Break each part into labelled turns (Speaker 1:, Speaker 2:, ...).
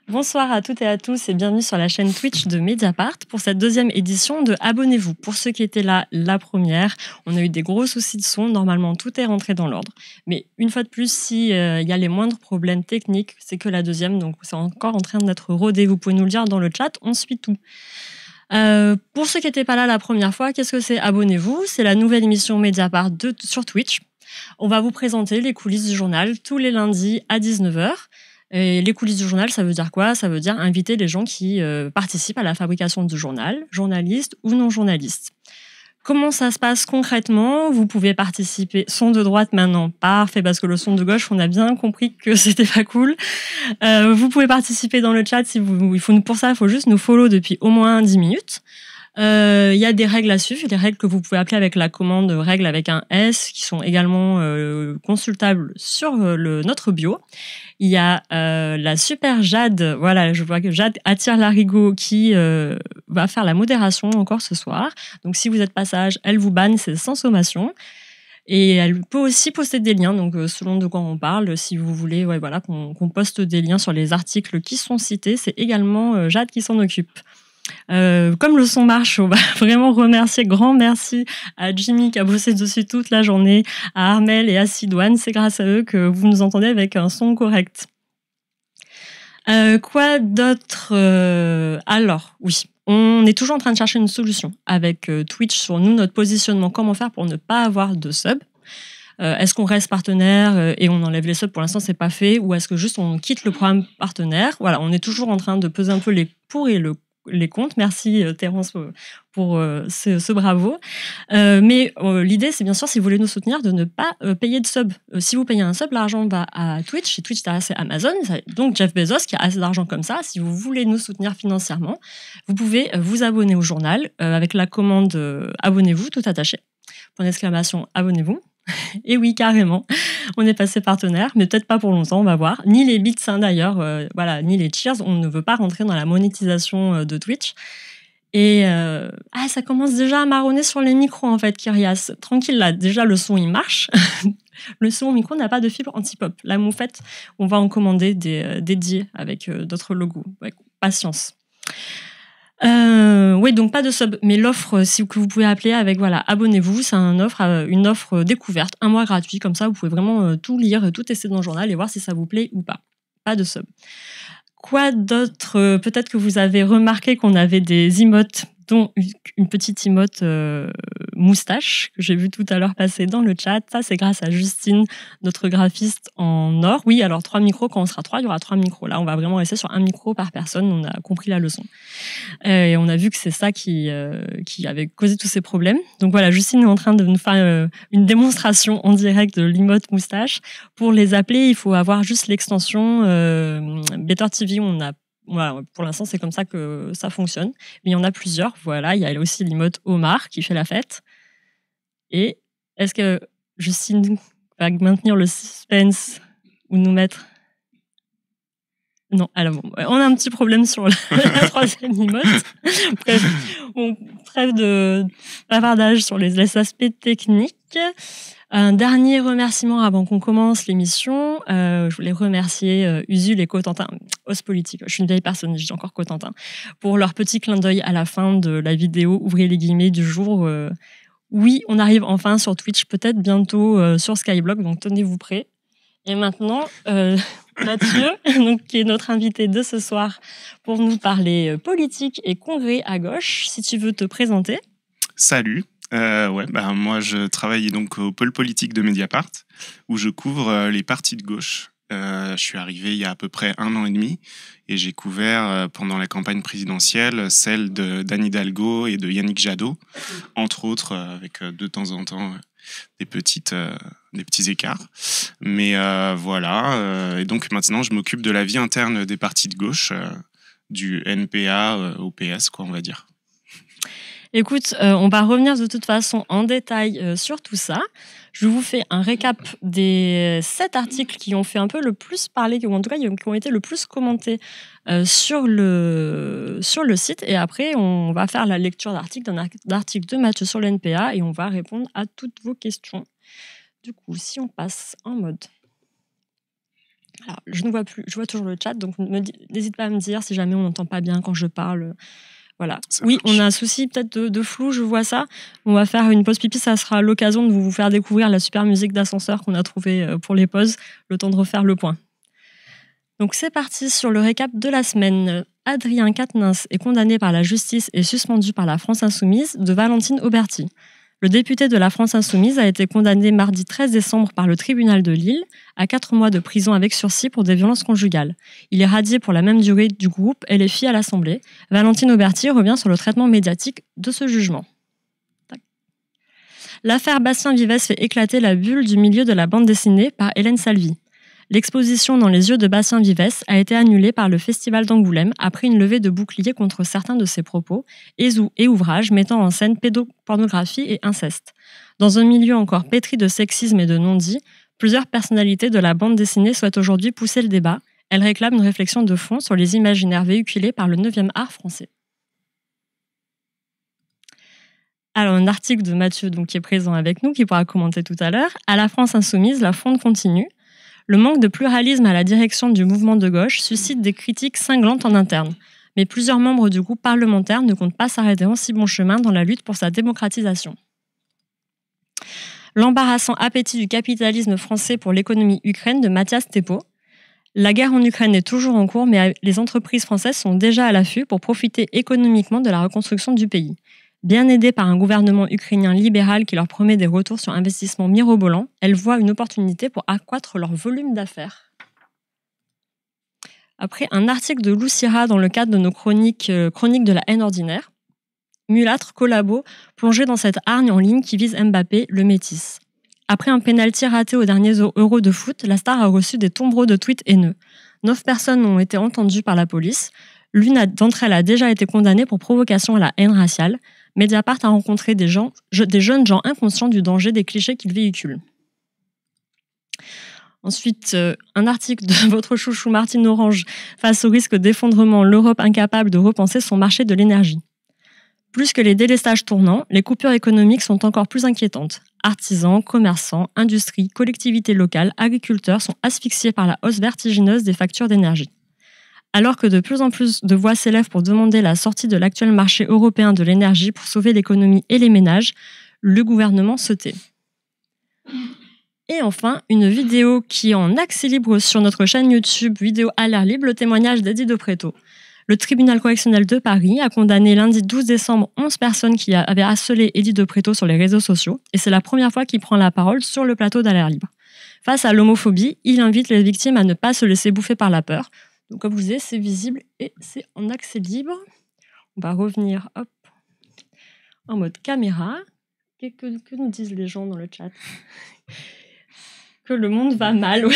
Speaker 1: Bonsoir à toutes et à tous et bienvenue sur la chaîne Twitch de Mediapart pour cette deuxième édition de Abonnez-vous. Pour ceux qui étaient là la première, on a eu des gros soucis de son. Normalement, tout est rentré dans l'ordre. Mais une fois de plus, s'il y a les moindres problèmes techniques, c'est que la deuxième, donc c'est encore en train d'être rodé. Vous pouvez nous le dire dans le chat, on suit tout. Pour ceux qui n'étaient pas là la première fois, qu'est-ce que c'est Abonnez-vous? C'est la nouvelle émission Mediapart sur Twitch. On va vous présenter les coulisses du journal tous les lundis à 19h. Et les coulisses du journal, ça veut dire quoi? Ça veut dire inviter les gens qui participent à la fabrication du journal, journalistes ou non journalistes. Comment ça se passe concrètement? Vous pouvez participer. Son de droite maintenant, parfait, parce que le son de gauche, on a bien compris que c'était pas cool. Vous pouvez participer dans le chat pour ça, il faut juste nous follow depuis au moins 10 minutes. Il y a des règles à suivre, des règles que vous pouvez appeler avec la commande règles avec un S, qui sont également consultables sur notre bio. Il y a la super Jade, voilà, je vois que Jade attire l'arigot qui va faire la modération encore ce soir. Donc si vous êtes passage, elle vous banne, c'est sans sommation. Et elle peut aussi poster des liens, donc selon de quoi on parle, si vous voulez qu'on poste des liens sur les articles qui sont cités, c'est également Jade qui s'en occupe. Comme le son marche, on va vraiment remercier, grand merci à Jimmy qui a bossé dessus toute la journée, à Armel et à Sidoine, c'est grâce à eux que vous nous entendez avec un son correct. Quoi d'autre? Alors, oui, on est toujours en train de chercher une solution avec Twitch sur notre positionnement, comment faire pour ne pas avoir de sub. Est-ce qu'on reste partenaire et on enlève les subs? Pour l'instant, c'est pas fait. Ou est-ce que juste on quitte le programme partenaire? Voilà, on est toujours en train de peser un peu les pour et les comptes. Merci Terence pour ce bravo. Mais l'idée, c'est bien sûr, si vous voulez nous soutenir, de ne pas payer de sub. Si vous payez un sub, l'argent va à Twitch. Et Twitch, c'est Amazon. Donc Jeff Bezos qui a assez d'argent comme ça. Si vous voulez nous soutenir financièrement, vous pouvez vous abonner au journal avec la commande abonnez-vous, tout attaché. Point d'exclamation, abonnez-vous. Et oui, carrément, on est passé partenaire, mais peut-être pas pour longtemps, on va voir. Ni les bits, d'ailleurs, ni les cheers, on ne veut pas rentrer dans la monétisation de Twitch. Et ça commence déjà à marronner sur les micros, en fait, Kyrias. Tranquille, là, déjà, le son, il marche. Le son au micro n'a pas de fibre anti-pop. La moufette, on va en commander des dédiés avec d'autres logos. Ouais, patience. Oui, donc pas de sub, mais l'offre que vous pouvez appeler avec abonnez-vous, c'est une offre découverte, 1 mois gratuit, comme ça vous pouvez vraiment tout lire, tout tester dans le journal et voir si ça vous plaît ou pas. Pas de sub. Quoi d'autre? Peut-être que vous avez remarqué qu'on avait des emotes, dont une petite emote moustache que j'ai vu tout à l'heure passer dans le chat. Ça, c'est grâce à Justine, notre graphiste en or. Oui, alors 3 micros, quand on sera 3, il y aura 3 micros. Là, on va vraiment rester sur 1 micro par personne. On a compris la leçon. Et on a vu que c'est ça qui avait causé tous ces problèmes. Donc voilà, Justine est en train de nous faire une démonstration en direct de l'emote moustache. Pour les appeler, il faut avoir juste l'extension Better TV. Voilà, pour l'instant, c'est comme ça que ça fonctionne. Mais il y en a plusieurs. Voilà, il y a aussi l'emote Omar qui fait la fête. Et est-ce que Justine va maintenir le suspense ou nous mettre... Non, alors bon, on a un petit problème sur la troisième emote. Bref, trêve de bavardage sur les aspects techniques. Un dernier remerciement avant qu'on commence l'émission. Je voulais remercier Usul et Cotentin, Os Politique. Je suis une vieille personne, je dis encore Cotentin, pour leur petit clin d'œil à la fin de la vidéo, ouvrez les guillemets, du jour. Oui, on arrive enfin sur Twitch, peut-être bientôt sur Skyblog, donc tenez-vous prêts. Et maintenant, Mathieu, qui est notre invité de ce soir pour nous parler politique et congrès à gauche, si tu veux te présenter.
Speaker 2: Salut. Moi, je travaille donc au pôle politique de Mediapart, où je couvre les partis de gauche. Je suis arrivé il y a à peu près 1 an et demi, et j'ai couvert pendant la campagne présidentielle celle d'Anne Hidalgo et de Yannick Jadot, entre autres, avec de temps en temps des petits écarts. Mais et donc maintenant, je m'occupe de la vie interne des partis de gauche, du NPA au PS, on va dire.
Speaker 1: Écoute, on va revenir de toute façon en détail sur tout ça. Je vous fais un récap des 7 articles qui ont fait un peu le plus parler, ou en tout cas qui ont été le plus commentés sur le site. Et après, on va faire la lecture d'articles de Mathieu sur le NPA et on va répondre à toutes vos questions. Du coup, si on passe en mode Alors, je ne vois plus, je vois toujours le chat, donc n'hésite pas à me dire si jamais on n'entend pas bien quand je parle. Voilà. Oui, on a un souci peut-être de flou, je vois ça. On va faire une pause pipi, ça sera l'occasion de vous faire découvrir la super musique d'ascenseur qu'on a trouvée pour les pauses, le temps de refaire le point. Donc c'est parti sur le récap de la semaine. Adrien Quatennens est condamné par la justice et suspendu par la France Insoumise de Valentine Auberti. Le député de la France Insoumise a été condamné mardi 13 décembre par le tribunal de Lille à 4 mois de prison avec sursis pour des violences conjugales. Il est radié pour la même durée du groupe LFI à l'Assemblée. Valentine Auberti revient sur le traitement médiatique de ce jugement. L'affaire Bastien Vives fait éclater la bulle du milieu de la bande dessinée par Hélène Salvi. L'exposition Dans les yeux de Bastien Vives a été annulée par le Festival d'Angoulême après une levée de bouclier contre certains de ses propos et ouvrages mettant en scène pédopornographie et inceste. Dans un milieu encore pétri de sexisme et de non-dits, plusieurs personnalités de la bande dessinée souhaitent aujourd'hui pousser le débat. Elles réclament une réflexion de fond sur les imaginaires véhiculés par le 9e art français. Alors, un article de Mathieu qui est présent avec nous, qui pourra commenter tout à l'heure. À la France Insoumise, la fronde continue. Le manque de pluralisme à la direction du mouvement de gauche suscite des critiques cinglantes en interne. Mais plusieurs membres du groupe parlementaire ne comptent pas s'arrêter en si bon chemin dans la lutte pour sa démocratisation. L'embarrassant appétit du capitalisme français pour l'économie Ukraine de Mathias Thépeau. La guerre en Ukraine est toujours en cours, mais les entreprises françaises sont déjà à l'affût pour profiter économiquement de la reconstruction du pays. Bien aidées par un gouvernement ukrainien libéral qui leur promet des retours sur investissement mirobolants, elles voient une opportunité pour accroître leur volume d'affaires. Après un article de Lou Sira dans le cadre de nos chroniques de la haine ordinaire, Mulâtre, collabo, plongé dans cette hargne en ligne qui vise Mbappé, le métis. Après un pénalty raté aux derniers Euros de foot, la star a reçu des tombereaux de tweets haineux. 9 personnes ont été entendues par la police. L'une d'entre elles a déjà été condamnée pour provocation à la haine raciale. Mediapart a rencontré des jeunes gens inconscients du danger des clichés qu'ils véhiculent. Ensuite, un article de votre chouchou Martine Orange face au risque d'effondrement, l'Europe incapable de repenser son marché de l'énergie. Plus que les délestages tournants, les coupures économiques sont encore plus inquiétantes. Artisans, commerçants, industries, collectivités locales, agriculteurs sont asphyxiés par la hausse vertigineuse des factures d'énergie. Alors que de plus en plus de voix s'élèvent pour demander la sortie de l'actuel marché européen de l'énergie pour sauver l'économie et les ménages, le gouvernement se tait. Et enfin, une vidéo qui est en accès libre sur notre chaîne YouTube, vidéo à l'air libre, le témoignage d'Eddie de Pretto. Le tribunal correctionnel de Paris a condamné lundi 12 décembre 11 personnes qui avaient harcelé Eddie de Pretto sur les réseaux sociaux, et c'est la première fois qu'il prend la parole sur le plateau d'à l'air libre. Face à l'homophobie, il invite les victimes à ne pas se laisser bouffer par la peur. Donc, comme je vous disais, c'est visible et c'est en accès libre. On va revenir en mode caméra. Que nous disent les gens dans le chat? Que le monde va mal, oui.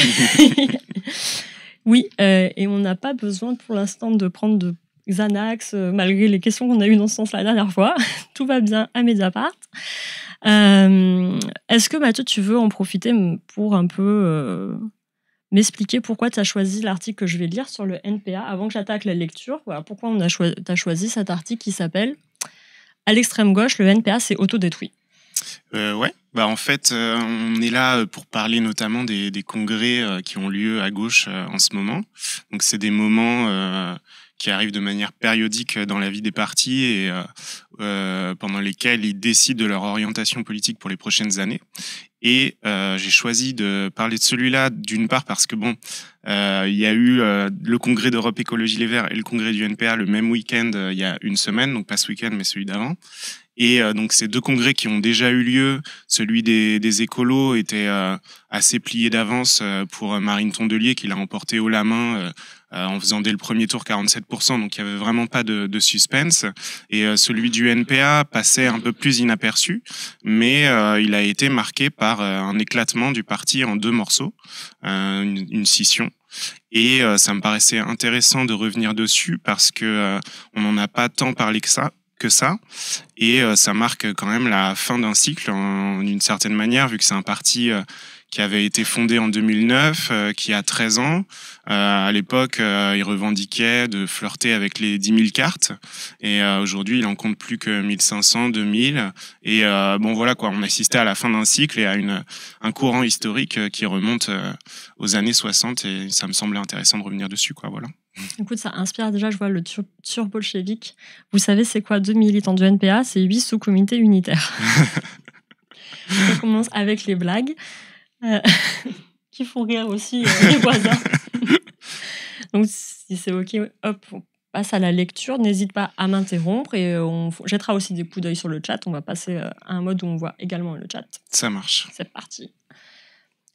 Speaker 1: Oui, et on n'a pas besoin pour l'instant de prendre de Xanax, malgré les questions qu'on a eues dans ce sens la dernière fois. Tout va bien à Mediapart. Est-ce que Mathieu, tu veux en profiter pour un peu... m'expliquer pourquoi tu as choisi l'article que je vais lire sur le NPA avant que j'attaque la lecture. Voilà, pourquoi tu as choisi cet article qui s'appelle « À l'extrême gauche, le NPA s'est autodétruit ».
Speaker 2: Ouais, en fait, on est là pour parler notamment des congrès qui ont lieu à gauche en ce moment. Donc, c'est des moments qui arrivent de manière périodique dans la vie des partis et pendant lesquels ils décident de leur orientation politique pour les prochaines années. Et j'ai choisi de parler de celui-là d'une part parce que il y a eu le congrès d'Europe Écologie Les Verts et le congrès du NPA le même week-end il y a une semaine, donc pas ce week-end mais celui d'avant. Et donc ces deux congrès qui ont déjà eu lieu, celui des écolos était assez plié d'avance pour Marine Tondelier qui l'a emporté haut la main en faisant dès le premier tour 47%, donc il n'y avait vraiment pas de suspense. Et celui du NPA passait un peu plus inaperçu, mais il a été marqué par un éclatement du parti en 2 morceaux, une scission. Et ça me paraissait intéressant de revenir dessus parce que on n'en a pas tant parlé que ça. Et ça marque quand même la fin d'un cycle d'une certaine manière, vu que c'est un parti qui avait été fondé en 2009, qui a 13 ans. À l'époque, il revendiquait de flirter avec les 10 000 cartes. Et aujourd'hui, il en compte plus que 1500, 2000. Et bon, voilà quoi, on assistait à la fin d'un cycle et à un courant historique qui remonte aux années 60. Et ça me semblait intéressant de revenir dessus, quoi, voilà.
Speaker 1: Écoute, ça inspire déjà, je vois le turbolchevique. Vous savez, c'est quoi 2 militants du NPA? C'est 8 sous-comités unitaires. On commence avec les blagues, qui font rire aussi les voisins. Donc, si c'est OK, hop, on passe à la lecture. N'hésite pas à m'interrompre et on jettera aussi des coups d'œil sur le chat. On va passer à un mode où on voit également le chat.
Speaker 2: Ça marche.
Speaker 1: C'est parti.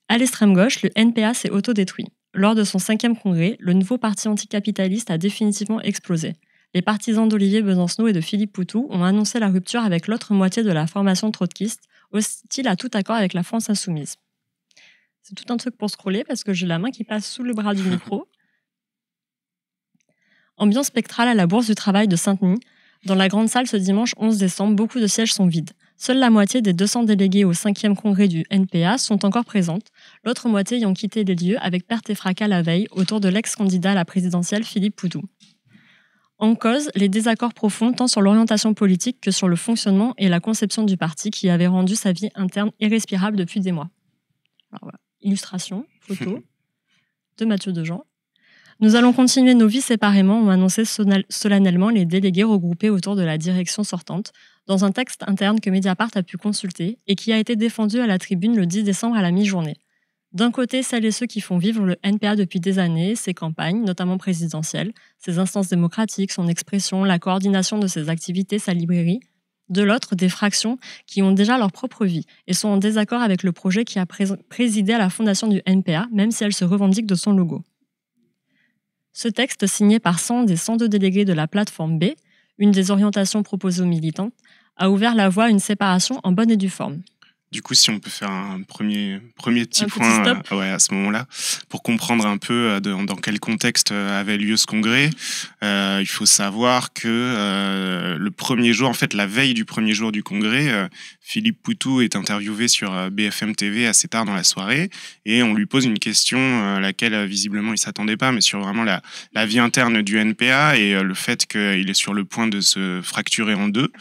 Speaker 1: À l'extrême gauche, le NPA s'est autodétruit. Lors de son 5e congrès, le nouveau parti anticapitaliste a définitivement explosé. Les partisans d'Olivier Besancenot et de Philippe Poutou ont annoncé la rupture avec l'autre moitié de la formation trotskiste, hostile à tout accord avec la France insoumise. C'est tout un truc pour scroller parce que j'ai la main qui passe sous le bras du micro. Ambiance spectrale à la Bourse du Travail de Saint-Denis. Dans la grande salle ce dimanche 11 décembre, beaucoup de sièges sont vides. Seule la moitié des 200 délégués au 5e congrès du NPA sont encore présentes, l'autre moitié ayant quitté les lieux avec perte et fracas la veille autour de l'ex-candidat à la présidentielle Philippe Poutou. En cause, les désaccords profonds tant sur l'orientation politique que sur le fonctionnement et la conception du parti qui avait rendu sa vie interne irrespirable depuis des mois. Alors voilà. Illustration, photo de Mathieu Dejean. Nous allons continuer nos vies séparément, ont annoncé solennellement les délégués regroupés autour de la direction sortante, dans un texte interne que Mediapart a pu consulter et qui a été défendu à la tribune le 10 décembre à la mi-journée. D'un côté, celles et ceux qui font vivre le NPA depuis des années, ses campagnes, notamment présidentielles, ses instances démocratiques, son expression, la coordination de ses activités, sa librairie. De l'autre, des fractions qui ont déjà leur propre vie et sont en désaccord avec le projet qui a présidé à la fondation du NPA, même si elle se revendique de son logo. Ce texte, signé par 100 des 102 délégués de la plateforme B, une des orientations proposées aux militants, a ouvert la voie à une séparation en bonne et due forme.
Speaker 2: Du coup, si on peut faire un premier petit point à ce moment-là, pour comprendre un peu dans quel contexte avait lieu ce congrès, il faut savoir que le premier jour, en fait, la veille du premier jour du congrès, Philippe Poutou est interviewé sur BFM TV assez tard dans la soirée et on lui pose une question à laquelle visiblement il s'attendait pas, mais sur vraiment la vie interne du NPA et le fait qu'il est sur le point de se fracturer en deux.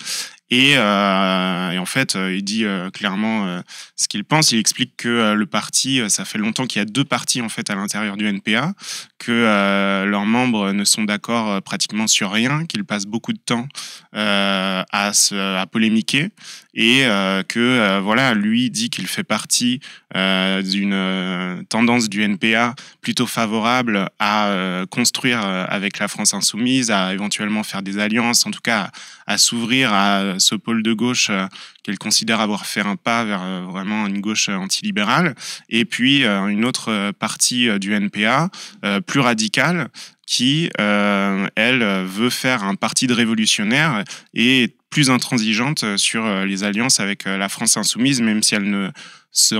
Speaker 2: Et en fait, il dit clairement ce qu'il pense. Il explique que le parti, ça fait longtemps qu'il y a deux partis en fait à l'intérieur du NPA, que leurs membres ne sont d'accord pratiquement sur rien, qu'ils passent beaucoup de temps à polémiquer et que voilà, lui dit qu'il fait partie d'une tendance du NPA plutôt favorable à construire avec la France insoumise, à éventuellement faire des alliances, en tout cas à s'ouvrir à ce pôle de gauche qu'elle considère avoir fait un pas vers vraiment une gauche antilibérale, et puis une autre partie du NPA plus radicale qui, elle, veut faire un parti de révolutionnaire et plus intransigeante sur les alliances avec la France insoumise, même si elle ne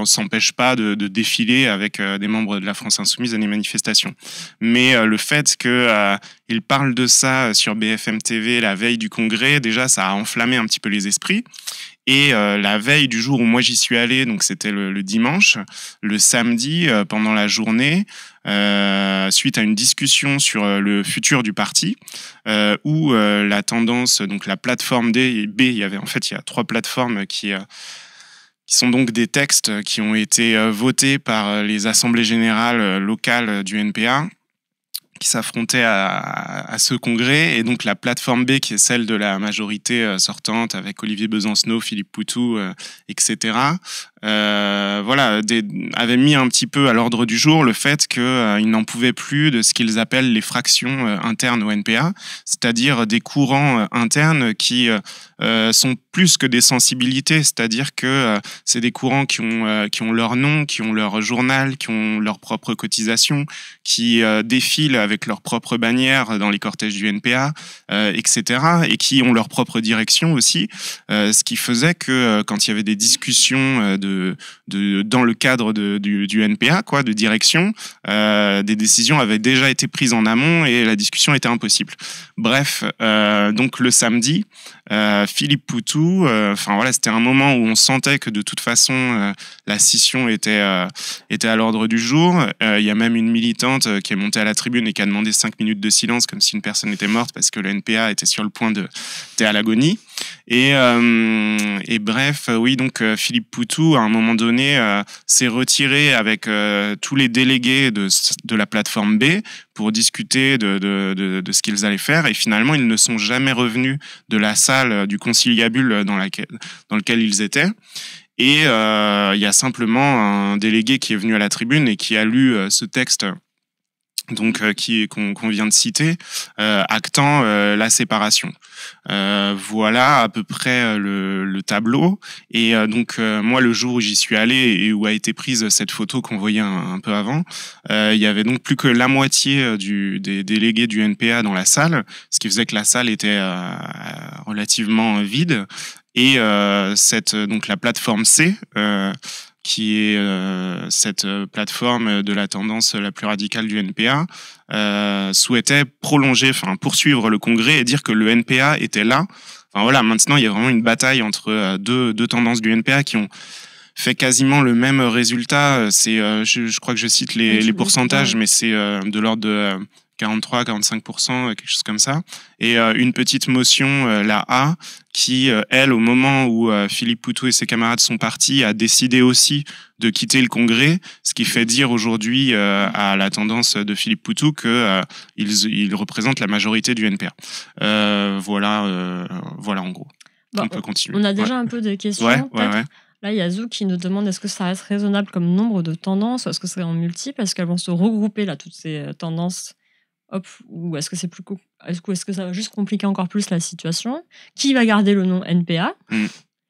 Speaker 2: s'empêche pas de défiler avec des membres de la France insoumise à des manifestations. Mais le fait qu'il parle de ça sur BFM TV la veille du congrès, déjà, ça a enflammé un petit peu les esprits. Et la veille du jour où moi j'y suis allé, donc c'était le dimanche, le samedi, pendant la journée, suite à une discussion sur le futur du parti, où la tendance, donc la plateforme B, il y a 3 plateformes qui sont donc des textes qui ont été votés par les assemblées générales locales du NPA, qui s'affrontaient à ce congrès, et donc la plateforme B, qui est celle de la majorité sortante, avec Olivier Besancenot, Philippe Poutou, etc., avait mis un petit peu à l'ordre du jour le fait qu'ils n'en pouvaient plus de ce qu'ils appellent les fractions internes au NPA, c'est-à-dire des courants internes qui sont plus que des sensibilités, c'est-à-dire que c'est des courants qui ont leur nom, qui ont leur journal, qui ont leur propre cotisation, qui défilent avec leur propre bannière dans les cortèges du NPA, etc., et qui ont leur propre direction aussi, ce qui faisait que quand il y avait des discussions de dans le cadre du NPA, quoi, de direction, des décisions avaient déjà été prises en amont et la discussion était impossible. Bref, donc le samedi, Philippe Poutou, c'était un moment où on sentait que de toute façon la scission était à l'ordre du jour. Il y a même une militante qui est montée à la tribune et qui a demandé 5 minutes de silence comme si une personne était morte parce que le NPA était sur le point était à l'agonie. Et bref, oui, donc Philippe Poutou, à un moment donné, s'est retiré avec tous les délégués de la plateforme B pour discuter de ce qu'ils allaient faire. Et finalement, ils ne sont jamais revenus de la salle du conciliabule dans lequel ils étaient. Et il y a simplement un délégué qui est venu à la tribune et qui a lu ce texte donc qu'on vient de citer, actant la séparation. Voilà à peu près le tableau. Et donc moi, le jour où j'y suis allé et où a été prise cette photo qu'on voyait un peu avant, il y avait donc plus que la moitié des délégués du NPA dans la salle, ce qui faisait que la salle était relativement vide. Et donc la plateforme C, qui est cette plateforme de la tendance la plus radicale du NPA, souhaitait poursuivre le congrès et dire que le NPA était là. Enfin voilà, maintenant il y a vraiment une bataille entre deux tendances du NPA qui ont fait quasiment le même résultat. C'est, je crois que je cite les pourcentages, mais c'est de l'ordre de 43-45%, quelque chose comme ça. Et une petite motion, la A, qui, elle, au moment où Philippe Poutou et ses camarades sont partis, a décidé aussi de quitter le Congrès, ce qui fait dire aujourd'hui à la tendance de Philippe Poutou que il représente la majorité du NPA. Voilà en gros.
Speaker 1: Bon,
Speaker 2: on peut continuer.
Speaker 1: On a déjà un peu des questions.
Speaker 2: Ouais.
Speaker 1: Là, il y a Zou qui nous demande est-ce que ça reste raisonnable comme nombre de tendances, ou est-ce que c'est en multiple, est-ce qu'elles vont se regrouper là, toutes ces tendances, ou est-ce que c'est est-ce que ça va juste compliquer encore plus la situation? Qui va garder le nom NPA?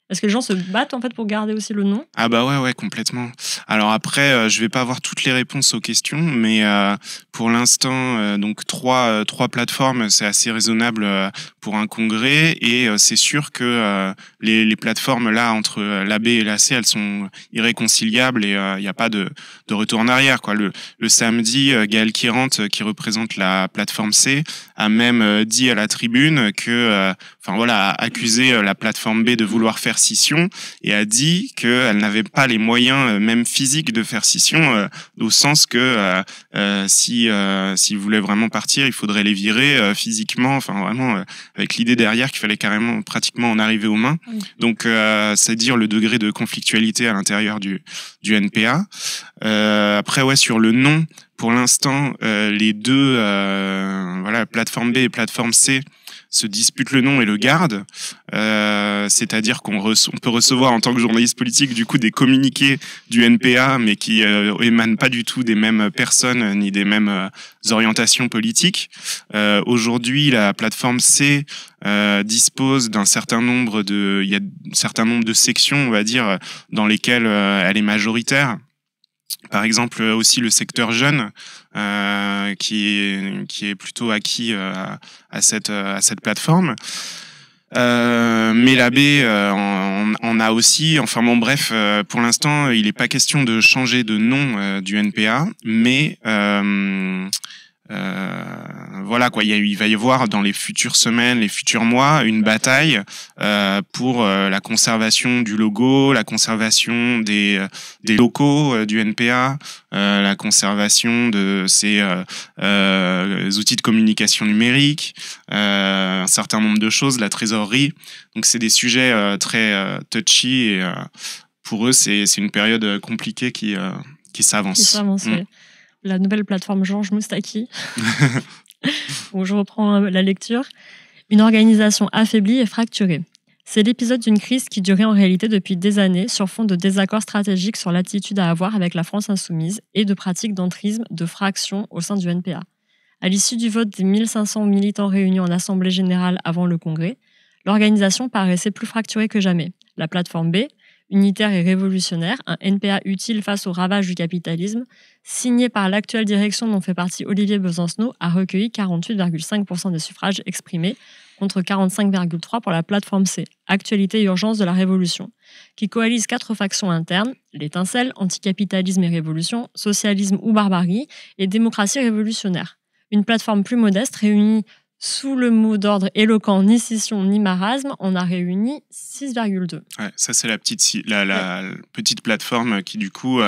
Speaker 1: Est-ce que les gens se battent en fait pour garder aussi le nom?
Speaker 2: Ah bah ouais, complètement. Alors après, je vais pas avoir toutes les réponses aux questions, mais pour l'instant, donc trois plateformes, c'est assez raisonnable pour un congrès, et c'est sûr que les plateformes là entre la B et la C, elles sont irréconciliables et il n'y a pas de retour en arrière, quoi. Le samedi, Gaël Kirant, qui représente la plateforme C, a même dit à la tribune que, a accusé la plateforme B de vouloir faire scission, et a dit qu'elle n'avait pas les moyens même physiques de faire scission, au sens que s'ils voulaient vraiment partir, il faudrait les virer physiquement, vraiment avec l'idée derrière qu'il fallait carrément pratiquement en arriver aux mains. Oui. Donc c'est dire le degré de conflictualité à l'intérieur du NPA. Après sur le nom, pour l'instant les deux plateforme B et plateforme C se disputent le nom et le gardent, c'est-à-dire qu'on peut recevoir en tant que journaliste politique du coup des communiqués du NPA, mais qui émanent pas du tout des mêmes personnes ni des mêmes orientations politiques. Aujourd'hui, la plateforme C dispose d'un certain nombre de sections, on va dire, dans lesquelles elle est majoritaire. Par exemple, aussi le secteur jeune, qui est plutôt acquis à cette plateforme. Mais la B en a aussi. Pour l'instant, il n'est pas question de changer de nom du NPA, mais il va y avoir dans les futures semaines, les futurs mois, une bataille pour la conservation du logo, la conservation des locaux du NPA, la conservation de ces outils de communication numérique, un certain nombre de choses, la trésorerie. Donc c'est des sujets très touchy, et pour eux c'est une période compliquée qui s'avance.
Speaker 1: La nouvelle plateforme Georges Moustaki, où je reprends la lecture. Une organisation affaiblie et fracturée. C'est l'épisode d'une crise qui durait en réalité depuis des années sur fond de désaccords stratégiques sur l'attitude à avoir avec la France insoumise et de pratiques d'entrisme, de fraction au sein du NPA. À l'issue du vote des 1500 militants réunis en assemblée générale avant le congrès, l'organisation paraissait plus fracturée que jamais. La plateforme B, unitaire et révolutionnaire, un NPA utile face aux ravages du capitalisme, signé par l'actuelle direction dont fait partie Olivier Besancenot, a recueilli 48,5% des suffrages exprimés, contre 45,3 pour la plateforme C, Actualité et urgence de la Révolution, qui coalise 4 factions internes, l'étincelle, anticapitalisme et révolution, socialisme ou barbarie, et démocratie révolutionnaire. Une plateforme plus modeste réunie sous le mot d'ordre éloquent ni scission ni marasme, on a réuni 6,2.
Speaker 2: Ouais, ça, c'est la petite plateforme qui, du coup,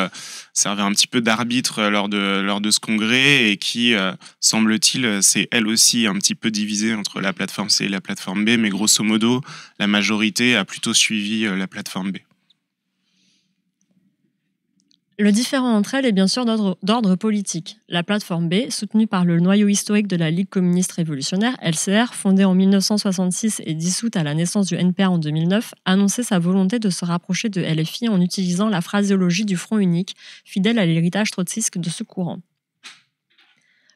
Speaker 2: servait un petit peu d'arbitre lors de ce congrès et qui, semble-t-il, c'est elle aussi un petit peu divisée entre la plateforme C et la plateforme B, mais grosso modo, la majorité a plutôt suivi la plateforme B.
Speaker 1: Le différend entre elles est bien sûr d'ordre politique. La plateforme B, soutenue par le noyau historique de la Ligue communiste révolutionnaire, LCR, fondée en 1966 et dissoute à la naissance du NPA en 2009, annonçait sa volonté de se rapprocher de LFI en utilisant la phraséologie du front unique, fidèle à l'héritage trotskiste de ce courant.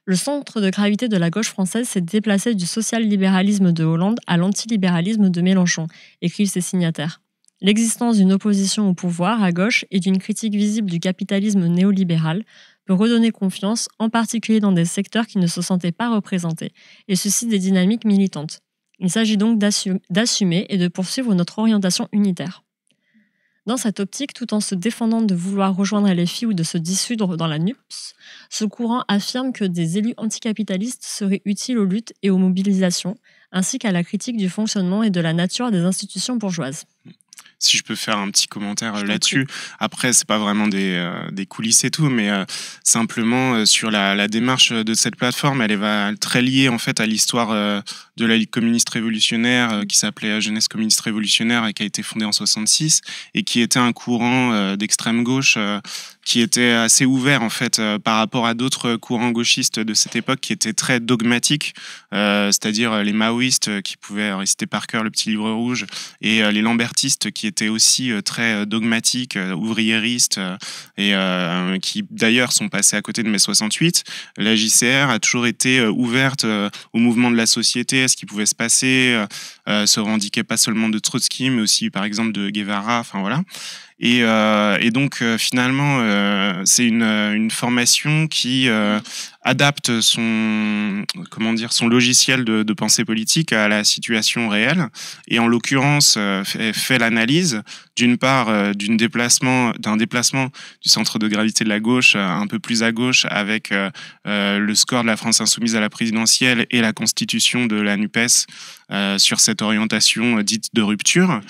Speaker 1: Le centre de gravité de la gauche française s'est déplacé du social-libéralisme de Hollande à l'antilibéralisme de Mélenchon, écrivent ses signataires. L'existence d'une opposition au pouvoir à gauche et d'une critique visible du capitalisme néolibéral peut redonner confiance, en particulier dans des secteurs qui ne se sentaient pas représentés, et suscite des dynamiques militantes. Il s'agit donc d'assumer et de poursuivre notre orientation unitaire. Dans cette optique, tout en se défendant de vouloir rejoindre LFI ou de se dissoudre dans la NUPS, ce courant affirme que des élus anticapitalistes seraient utiles aux luttes et aux mobilisations, ainsi qu'à la critique du fonctionnement et de la nature des institutions bourgeoises.
Speaker 2: Si je peux faire un petit commentaire là-dessus. Après, c'est pas vraiment des coulisses et tout, mais simplement sur la démarche de cette plateforme, elle est très liée en fait à l'histoire de la Ligue communiste révolutionnaire qui s'appelait Jeunesse communiste révolutionnaire et qui a été fondée en 66 et qui était un courant d'extrême gauche qui était assez ouvert en fait par rapport à d'autres courants gauchistes de cette époque qui étaient très dogmatiques, c'est-à-dire les maoïstes qui pouvaient réciter par cœur le petit livre rouge et les lambertistes qui étaient aussi très dogmatiques, ouvriéristes et qui d'ailleurs sont passés à côté de mai 68. La JCR a toujours été ouverte au mouvement de la société, à ce qui pouvait se passer, se revendiquait pas seulement de Trotsky mais aussi par exemple de Guevara, enfin voilà. Et donc finalement c'est une formation qui adapte son logiciel de pensée politique à la situation réelle et en l'occurrence fait l'analyse d'une part d'un déplacement du centre de gravité de la gauche un peu plus à gauche avec le score de la France insoumise à la présidentielle et la constitution de la NUPES sur cette orientation dite de rupture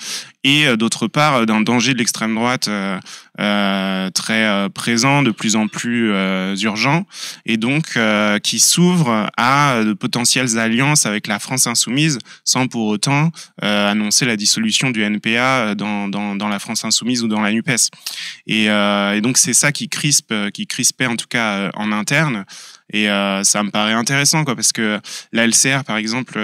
Speaker 2: et d'autre part d'un danger de l'extrême droite très présent, de plus en plus urgent et donc qui s'ouvre à de potentielles alliances avec la France insoumise sans pour autant annoncer la dissolution du NPA dans la France insoumise ou dans la NUPES. Et donc c'est ça qui crispait en tout cas en interne. Et ça me paraît intéressant parce que la LCR par exemple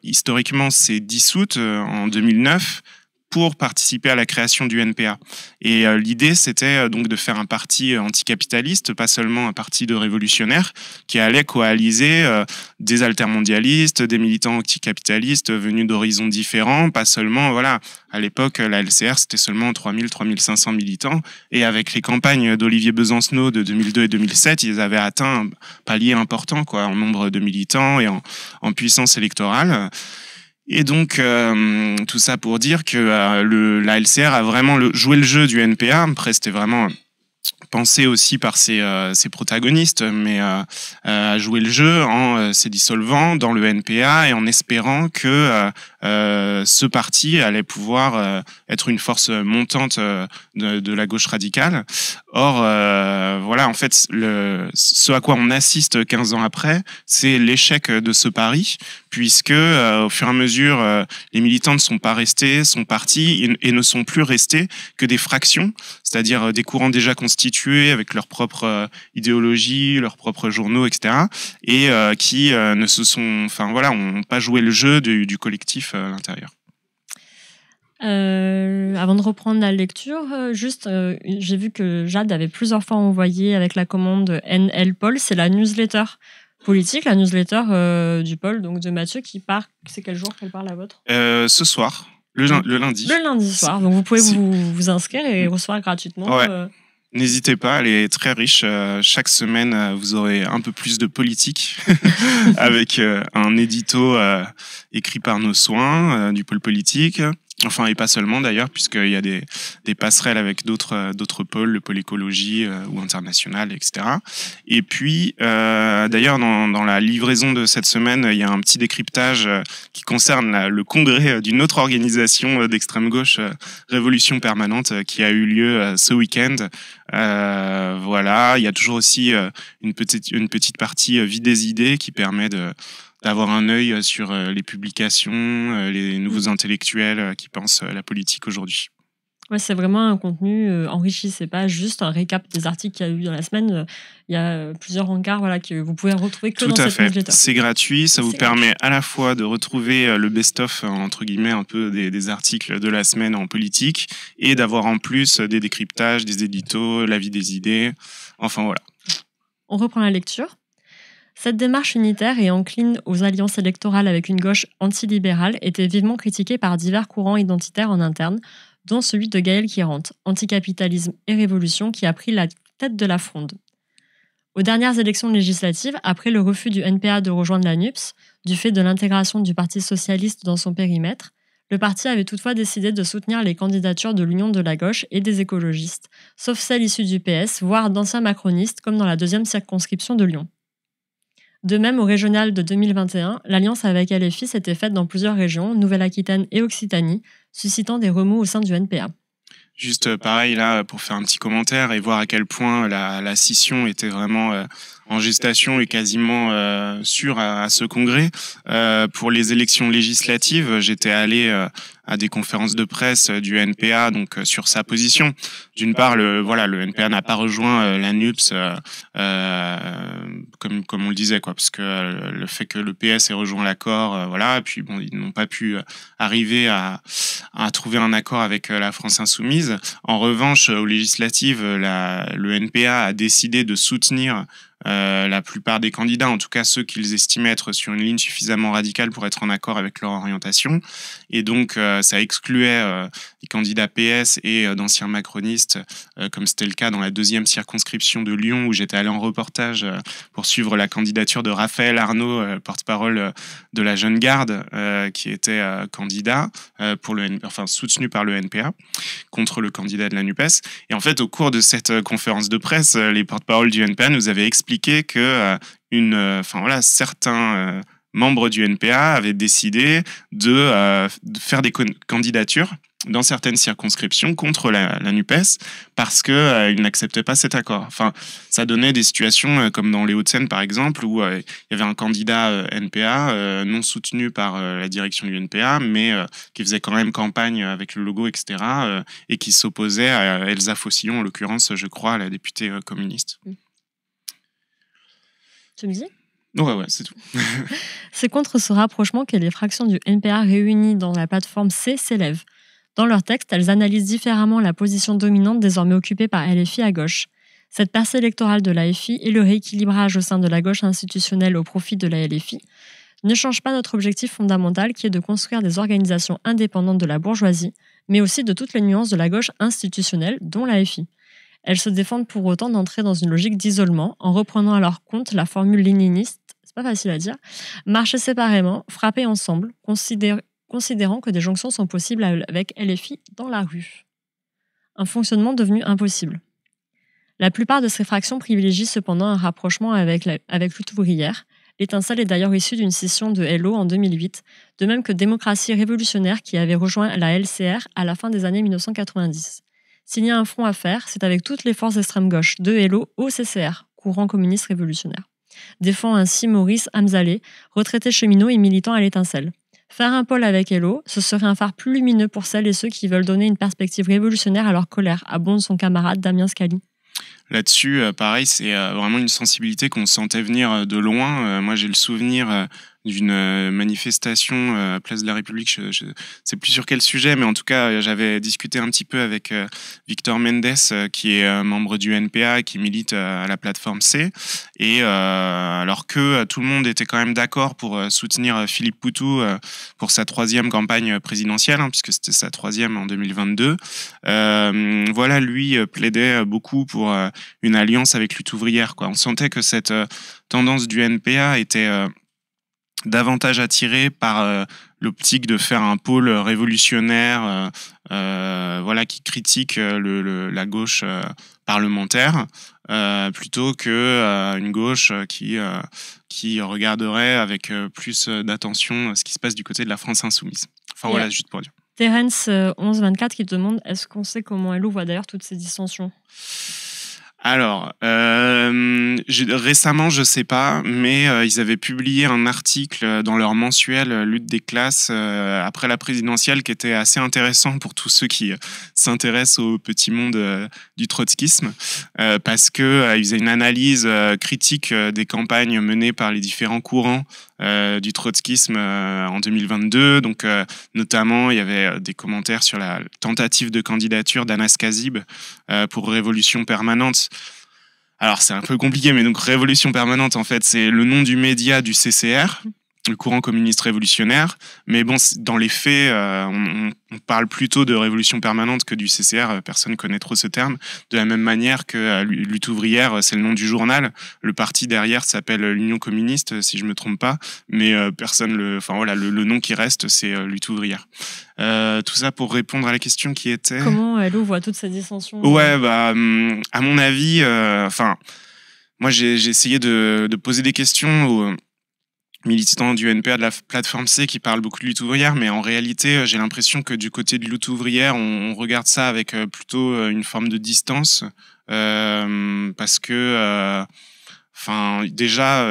Speaker 2: historiquement s'est dissoute en 2009 pour participer à la création du NPA. Et l'idée, c'était donc de faire un parti anticapitaliste, pas seulement un parti de révolutionnaires, qui allait coaliser des altermondialistes, des militants anticapitalistes venus d'horizons différents, pas seulement, voilà, à l'époque, la LCR, c'était seulement 3500 militants, et avec les campagnes d'Olivier Besancenot de 2002 et 2007, ils avaient atteint un palier important, en nombre de militants et en puissance électorale. Et donc, tout ça pour dire que la LCR a vraiment joué le jeu du NPA. Après, c'était vraiment pensé aussi par ses protagonistes, mais a joué le jeu en se dissolvant dans le NPA et en espérant que ce parti allait pouvoir être une force montante de la gauche radicale. Or, voilà, en fait, ce à quoi on assiste 15 ans après, c'est l'échec de ce pari, puisque au fur et à mesure, les militants ne sont pas restés, sont partis et ne sont plus restés que des fractions, c'est-à-dire des courants déjà constitués avec leur propre idéologie, leurs propres journaux, etc. Et qui ont pas joué le jeu du collectif à l'intérieur.
Speaker 1: Avant de reprendre la lecture, j'ai vu que Jade avait plusieurs fois envoyé avec la commande NL Paul, c'est la newsletter politique, la newsletter du Paul, donc de Mathieu, qui part. C'est quel jour qu'elle part la vôtre ?
Speaker 2: Ce soir, le lundi.
Speaker 1: Le lundi soir, donc vous pouvez vous inscrire et recevoir gratuitement.
Speaker 2: Ouais. N'hésitez pas, elle est très riche. Chaque semaine, vous aurez un peu plus de politique avec un édito écrit par nos soins du pôle politique. Enfin, et pas seulement d'ailleurs, puisqu'il y a des passerelles avec d'autres pôles, le pôle écologie ou international, etc. Et puis, d'ailleurs, dans la livraison de cette semaine, il y a un petit décryptage qui concerne le congrès d'une autre organisation d'extrême gauche, Révolution Permanente, qui a eu lieu ce week-end. Voilà, il y a toujours aussi une petite partie vie des idées qui permet d'avoir un œil sur les publications, les nouveaux intellectuels qui pensent la politique aujourd'hui.
Speaker 1: Ouais, c'est vraiment un contenu enrichi, c'est pas juste un récap des articles qu'il y a eu dans la semaine. Il y a plusieurs encarts que vous pouvez retrouver que dans cette newsletter.
Speaker 2: C'est gratuit, ça vous permet à la fois de retrouver le best-of, entre guillemets, un peu des articles de la semaine en politique, et d'avoir en plus des décryptages, des éditos, l'avis des idées, enfin voilà.
Speaker 1: On reprend la lecture. Cette démarche unitaire et encline aux alliances électorales avec une gauche antilibérale était vivement critiquée par divers courants identitaires en interne, dont celui de Gaël Quirante, Anticapitalisme et Révolution, qui a pris la tête de la fronde. Aux dernières élections législatives, après le refus du NPA de rejoindre la NUPS, du fait de l'intégration du Parti socialiste dans son périmètre, le parti avait toutefois décidé de soutenir les candidatures de l'Union de la gauche et des écologistes, sauf celles issues du PS, voire d'anciens macronistes, comme dans la 2e circonscription de Lyon. De même, au régional de 2021, l'alliance avec LFI s'était faite dans plusieurs régions, Nouvelle-Aquitaine et Occitanie, suscitant des remous au sein du NPA.
Speaker 2: Juste pareil, là, pour faire un petit commentaire et voir à quel point la scission était vraiment en gestation et quasiment sûre à ce congrès. Pour les élections législatives, j'étais allé à des conférences de presse du NPA, donc sur sa position. D'une part, le NPA n'a pas rejoint la NUPS comme on le disait, quoi, parce que le fait que le PS ait rejoint l'accord, voilà, et puis bon, ils n'ont pas pu arriver à trouver un accord avec la France insoumise. En revanche, aux législatives, le NPA a décidé de soutenir la plupart des candidats, en tout cas ceux qu'ils estimaient être sur une ligne suffisamment radicale pour être en accord avec leur orientation. Et donc, ça excluait les candidats PS et d'anciens macronistes, comme c'était le cas dans la 2e circonscription de Lyon, où j'étais allé en reportage pour suivre la candidature de Raphaël Arnaud, porte-parole de la Jeune Garde, qui était candidat soutenu par le NPA contre le candidat de la NUPES. Et en fait, au cours de cette conférence de presse, les porte-paroles du NPA nous avaient expliqué que certains membres du NPA avaient décidé de faire des candidatures dans certaines circonscriptions contre la NUPES parce qu'ils n'acceptaient pas cet accord. Enfin, ça donnait des situations comme dans les Hauts-de-Seine, par exemple, où il y avait un candidat NPA non soutenu par la direction du NPA, mais qui faisait quand même campagne avec le logo, etc., et qui s'opposait à Elsa Fossillon, en l'occurrence, je crois, la députée communiste.
Speaker 1: Tu me dis ?
Speaker 2: Ouais, c'est tout.
Speaker 1: C'est contre ce rapprochement que les fractions du NPA réunies dans la plateforme C s'élèvent. Dans leur texte, elles analysent différemment la position dominante désormais occupée par LFI à gauche. Cette percée électorale de l'AFI et le rééquilibrage au sein de la gauche institutionnelle au profit de la LFI ne changent pas notre objectif fondamental qui est de construire des organisations indépendantes de la bourgeoisie, mais aussi de toutes les nuances de la gauche institutionnelle, dont l'AFI. Elles se défendent pour autant d'entrer dans une logique d'isolement en reprenant à leur compte la formule léniniste, c'est pas facile à dire, marcher séparément, frapper ensemble, considérant que des jonctions sont possibles avec LFI dans la rue. Un fonctionnement devenu impossible. La plupart de ces fractions privilégient cependant un rapprochement avec lutte ouvrière. L'étincelle est d'ailleurs issue d'une scission de LO en 2008, de même que Démocratie révolutionnaire qui avait rejoint la LCR à la fin des années 1990. S'il y a un front à faire, c'est avec toutes les forces d'extrême gauche de LO au CCR, courant communiste révolutionnaire. Défend ainsi Maurice Hamzaleh, retraité cheminot et militant à l'étincelle. Faire un pôle avec LO, ce serait un phare plus lumineux pour celles et ceux qui veulent donner une perspective révolutionnaire à leur colère, abonde son camarade Damien Scali.
Speaker 2: Là-dessus, pareil, c'est vraiment une sensibilité qu'on sentait venir de loin. Moi, j'ai le souvenir d'une manifestation à Place de la République. Je sais plus sur quel sujet, mais en tout cas, j'avais discuté un petit peu avec Victor Mendes, qui est membre du NPA, qui milite à la plateforme C. Et alors que tout le monde était quand même d'accord pour soutenir Philippe Poutou pour sa 3e campagne présidentielle, puisque c'était sa 3e en 2022, voilà, lui plaidait beaucoup pour une alliance avec Lutte ouvrière, quoi. On sentait que cette tendance du NPA était davantage attirée par l'optique de faire un pôle révolutionnaire, voilà, qui critique la gauche parlementaire, plutôt que une gauche qui regarderait avec plus d'attention ce qui se passe du côté de la France insoumise. Enfin voilà, juste pour dire.
Speaker 1: Terence 1124 qui te demande est-ce qu'on sait comment LO voit d'ailleurs toutes ces dissensions?
Speaker 2: Alors, récemment, je sais pas, mais ils avaient publié un article dans leur mensuel Lutte des classes après la présidentielle qui était assez intéressant pour tous ceux qui s'intéressent au petit monde du trotskisme, parce que ils faisaient une analyse critique des campagnes menées par les différents courants du trotskisme en 2022. Donc, notamment, il y avait des commentaires sur la tentative de candidature d'Anas Kazib pour Révolution permanente. Alors, c'est un peu compliqué, mais donc Révolution permanente, en fait, c'est le nom du média du CCR, le courant communiste révolutionnaire. Mais bon, dans les faits, on parle plutôt de Révolution permanente que du CCR. Personne ne connaît trop ce terme. De la même manière que Lutte ouvrière, c'est le nom du journal. Le parti derrière s'appelle l'Union communiste, si je me trompe pas. Mais personne enfin voilà, le nom qui reste, c'est Lutte ouvrière. Tout ça pour répondre à la question qui était...
Speaker 1: Comment LO voit toutes ces dissensions?
Speaker 2: Ouais, bah, à mon avis, moi j'ai essayé de poser des questions aux militants du NPA de la plateforme C qui parlent beaucoup de lutte ouvrière, mais en réalité, j'ai l'impression que du côté de lutte ouvrière, on regarde ça avec plutôt une forme de distance, parce que... déjà,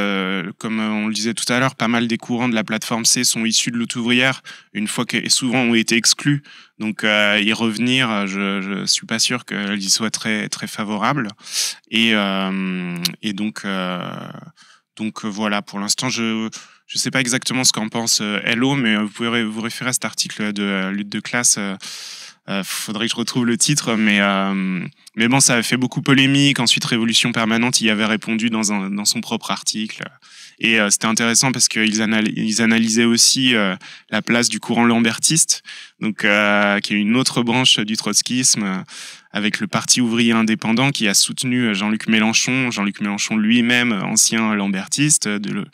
Speaker 2: comme on le disait tout à l'heure, pas mal des courants de la plateforme C sont issus de lutte ouvrière, et souvent ont été exclus. Donc, y revenir, je suis pas sûr qu'ils y soient très, très favorables. Et donc, voilà, pour l'instant, je sais pas exactement ce qu'en pense LO, mais vous pouvez vous référer à cet article de Lutte de classe. Faudrait que je retrouve le titre, mais bon, ça a fait beaucoup polémique. Ensuite, Révolution permanente y avait répondu dans son propre article. Et c'était intéressant parce qu'ils analysaient aussi la place du courant lambertiste, donc qui est une autre branche du trotskisme, avec le Parti ouvrier indépendant qui a soutenu Jean-Luc Mélenchon lui-même, ancien lambertiste de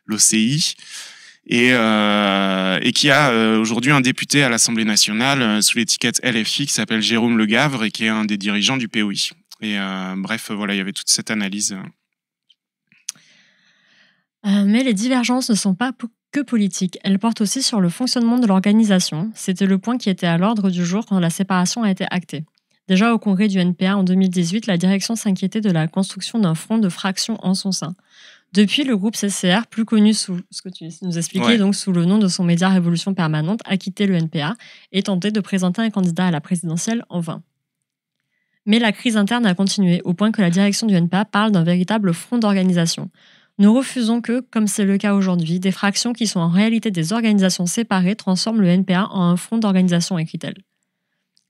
Speaker 2: l'OCI. Et qui a aujourd'hui un député à l'Assemblée nationale sous l'étiquette LFI qui s'appelle Jérôme Le Gavre et qui est un des dirigeants du POI. Et bref, voilà, il y avait toute cette analyse.
Speaker 1: Mais les divergences ne sont pas que politiques, elles portent aussi sur le fonctionnement de l'organisation. C'était le point qui était à l'ordre du jour quand la séparation a été actée. Déjà au congrès du NPA en 2018, la direction s'inquiétait de la construction d'un front de fractions en son sein. Depuis, le groupe CCR, plus connu sous ce que tu nous expliquais,
Speaker 2: Ouais.
Speaker 1: donc sous le nom de son média Révolution permanente, a quitté le NPA et tenté de présenter un candidat à la présidentielle en vain. Mais la crise interne a continué, au point que la direction du NPA parle d'un véritable front d'organisation. Nous refusons que, comme c'est le cas aujourd'hui, des fractions qui sont en réalité des organisations séparées transforment le NPA en un front d'organisation, écrit-elle.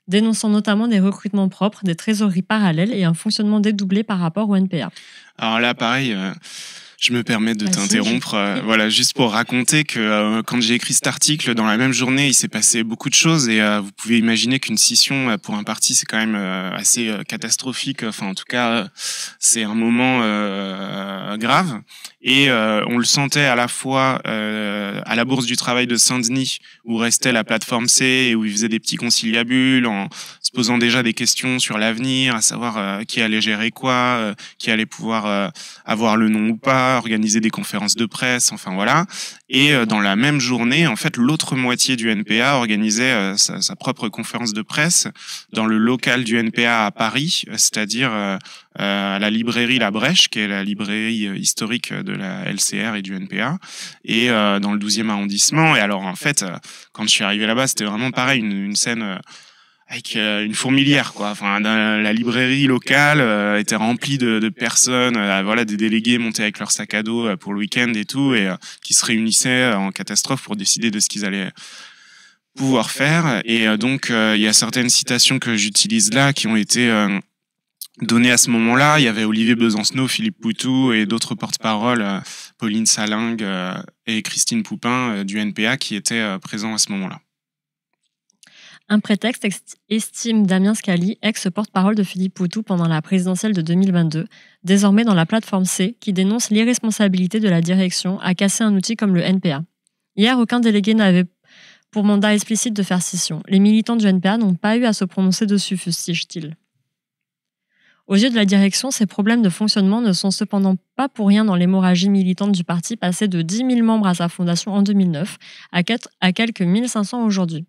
Speaker 1: Dénonçant notamment des recrutements propres, des trésoreries parallèles et un fonctionnement dédoublé par rapport au NPA.
Speaker 2: Alors là, pareil, je me permets de t'interrompre, voilà, juste pour raconter que quand j'ai écrit cet article, dans la même journée, il s'est passé beaucoup de choses et vous pouvez imaginer qu'une scission pour un parti, c'est quand même assez catastrophique. Enfin, en tout cas, c'est un moment grave. Et on le sentait à la fois à la Bourse du Travail de Saint-Denis, où restait la plateforme C et où ils faisaient des petits conciliabules en se posant déjà des questions sur l'avenir, à savoir qui allait gérer quoi, qui allait pouvoir avoir le nom ou pas, organiser des conférences de presse, enfin voilà. Et dans la même journée, en fait, l'autre moitié du NPA organisait sa propre conférence de presse dans le local du NPA à Paris, c'est-à-dire à la librairie La Brèche, qui est la librairie historique de la LCR et du NPA, et dans le 12e arrondissement. Et alors, en fait, quand je suis arrivé là-bas, c'était vraiment pareil, une scène avec une fourmilière, quoi. Enfin, la librairie locale était remplie de personnes, voilà, des délégués montés avec leur sac à dos pour le week-end et tout, et qui se réunissaient en catastrophe pour décider de ce qu'ils allaient pouvoir faire. Et donc, il y a certaines citations que j'utilise là qui ont été données à ce moment-là. Il y avait Olivier Besancenot, Philippe Poutou et d'autres porte-paroles, Pauline Salingue et Christine Poupin du NPA qui étaient présents à ce moment-là.
Speaker 1: Un prétexte, estime Damien Scali, ex-porte-parole de Philippe Poutou pendant la présidentielle de 2022, désormais dans la plateforme C, qui dénonce l'irresponsabilité de la direction à casser un outil comme le NPA. Hier, aucun délégué n'avait pour mandat explicite de faire scission. Les militants du NPA n'ont pas eu à se prononcer dessus, fustige-t-il. Aux yeux de la direction, ces problèmes de fonctionnement ne sont cependant pas pour rien dans l'hémorragie militante du parti passé de 10 000 membres à sa fondation en 2009 à quelques 1500 aujourd'hui.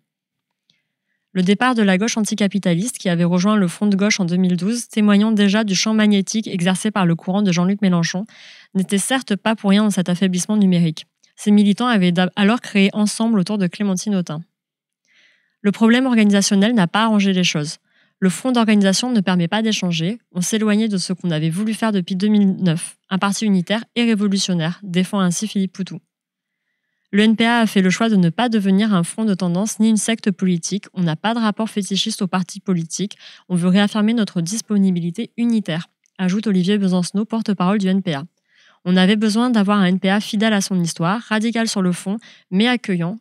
Speaker 1: Le départ de la gauche anticapitaliste qui avait rejoint le Front de gauche en 2012, témoignant déjà du champ magnétique exercé par le courant de Jean-Luc Mélenchon, n'était certes pas pour rien dans cet affaiblissement numérique. Ces militants avaient alors créé ensemble autour de Clémentine Autain. Le problème organisationnel n'a pas arrangé les choses. Le front d'organisation ne permet pas d'échanger, on s'éloignait de ce qu'on avait voulu faire depuis 2009, un parti unitaire et révolutionnaire, défend ainsi Philippe Poutou. Le NPA a fait le choix de ne pas devenir un front de tendance ni une secte politique. On n'a pas de rapport fétichiste aux partis politiques. On veut réaffirmer notre disponibilité unitaire, ajoute Olivier Besancenot, porte-parole du NPA. On avait besoin d'avoir un NPA fidèle à son histoire, radical sur le fond, mais accueillant,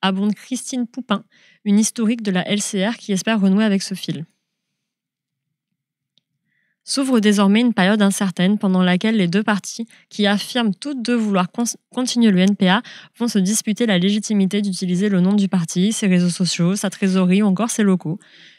Speaker 1: abonde Christine Poupin, une historique de la LCR qui espère renouer avec ce fil. S'ouvre désormais une période incertaine pendant laquelle les deux partis, qui affirment toutes deux vouloir continuer le NPA, vont se disputer la légitimité d'utiliser le nom du parti, ses réseaux sociaux, sa trésorerie ou encore ses locaux.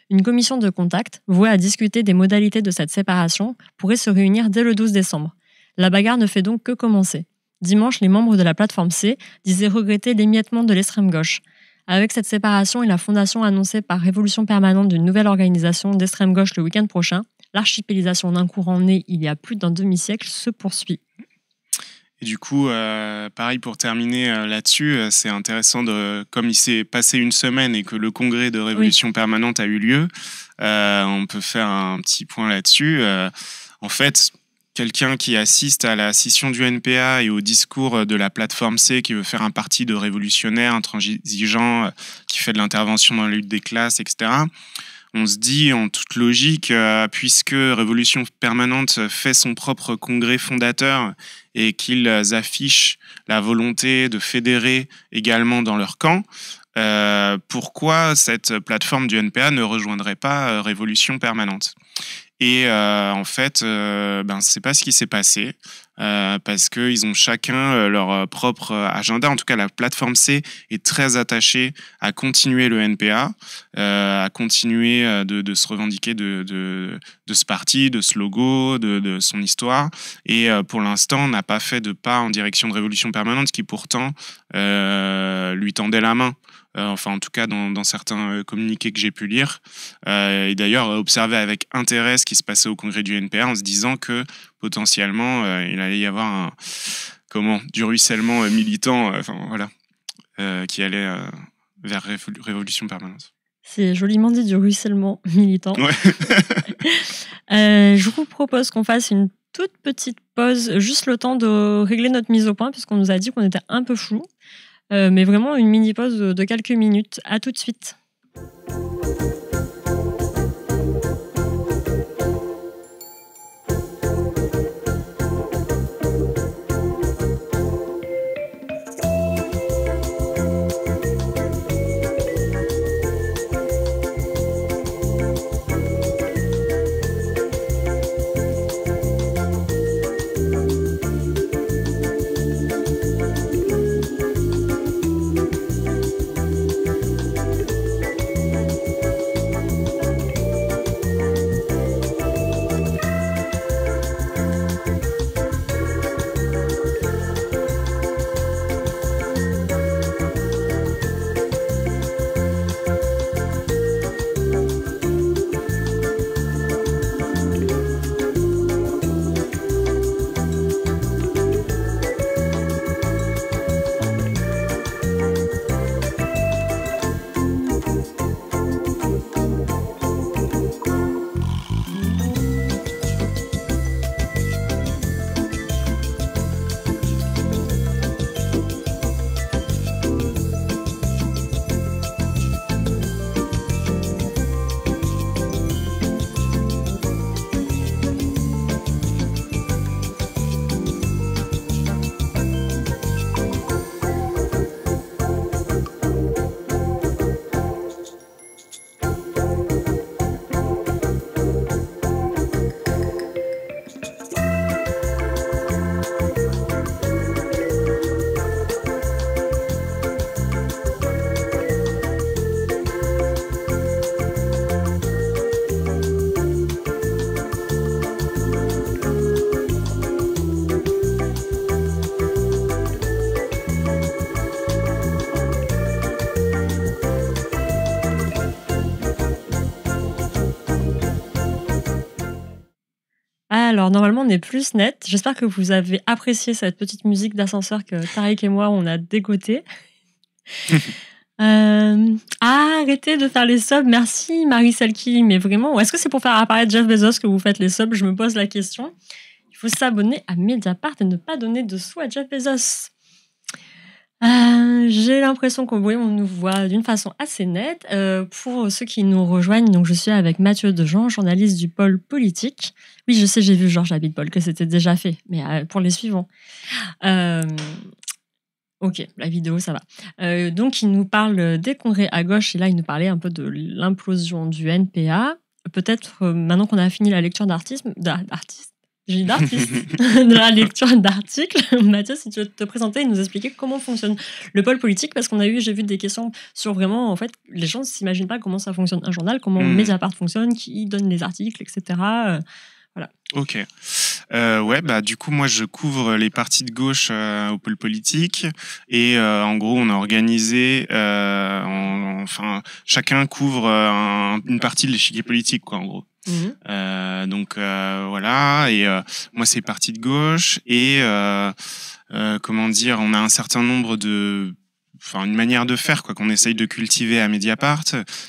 Speaker 1: Une commission de contact, vouée à discuter des modalités de cette séparation, pourrait se réunir dès le 12 décembre. La bagarre ne fait donc que commencer. Dimanche, les membres de la plateforme C disaient regretter l'émiettement de l'extrême gauche. Avec cette séparation et la fondation annoncée par Révolution Permanente d'une nouvelle organisation d'extrême gauche le week-end prochain, l'archipélisation d'un courant né il y a plus d'un demi-siècle se poursuit.
Speaker 2: Et du coup, pareil pour terminer là-dessus, c'est intéressant, comme il s'est passé une semaine et que le congrès de Révolution Permanente a eu lieu, on peut faire un petit point là-dessus. En fait, quelqu'un qui assiste à la scission du NPA et au discours de la plateforme C qui veut faire un parti de révolutionnaires, intransigeants, qui fait de l'intervention dans la lutte des classes, etc., on se dit en toute logique, puisque Révolution Permanente fait son propre congrès fondateur et qu'ils affichent la volonté de fédérer également dans leur camp, pourquoi cette plateforme du NPA ne rejoindrait pas Révolution Permanente ? Et en fait, c'est pas ce qui s'est passé parce qu'ils ont chacun leur propre agenda. En tout cas, la plateforme C est très attachée à continuer le NPA, à continuer de se revendiquer de ce parti, de ce logo, de son histoire. Et pour l'instant, n'a pas fait de pas en direction de Révolution Permanente, qui pourtant lui tendait la main. Enfin en tout cas dans certains communiqués que j'ai pu lire, et d'ailleurs observer avec intérêt ce qui se passait au congrès du NPA en se disant que potentiellement il allait y avoir du ruissellement militant, qui allait vers Révolution Permanente.
Speaker 1: C'est joliment dit, du ruissellement militant.
Speaker 2: Ouais.
Speaker 1: Je vous propose qu'on fasse une toute petite pause, juste le temps de régler notre mise au point, puisqu'on nous a dit qu'on était un peu flou. Mais vraiment une mini-pause de quelques minutes. À tout de suite. Alors, normalement, on est plus net. J'espère que vous avez apprécié cette petite musique d'ascenseur que Tariq et moi, on a dégoté. Arrêtez de faire les subs. Merci, Marie Selki. Mais vraiment, est-ce que c'est pour faire apparaître Jeff Bezos que vous faites les subs? Je me pose la question. Il faut s'abonner à Mediapart et ne pas donner de sous à Jeff Bezos. J'ai l'impression qu'on nous voit d'une façon assez nette. Pour ceux qui nous rejoignent, donc je suis avec Mathieu Dejean, journaliste du pôle politique. Oui, je sais, j'ai vu Georges Abitbol que c'était déjà fait, mais pour les suivants. Ok, la vidéo, ça va. Donc, il nous parle des congrès à gauche, et là, il nous parlait un peu de l'implosion du NPA. Peut-être, maintenant qu'on a fini la lecture d'artistes, de la lecture d'articles. Mathieu, si tu veux te présenter et nous expliquer comment fonctionne le pôle politique, parce j'ai vu des questions sur vraiment, en fait, les gens ne s'imaginent pas comment ça fonctionne un journal, comment Mediapart fonctionne, qui donne les articles, etc. Voilà.
Speaker 2: Ok. Du coup, moi, je couvre les partis de gauche au pôle politique. Et en gros, on a organisé... chacun couvre une partie de l'échiquier politique, quoi, en gros. Voilà. Et moi, c'est parti de gauche. Et on a un certain nombre une manière de faire qu'on essaye de cultiver à Mediapart,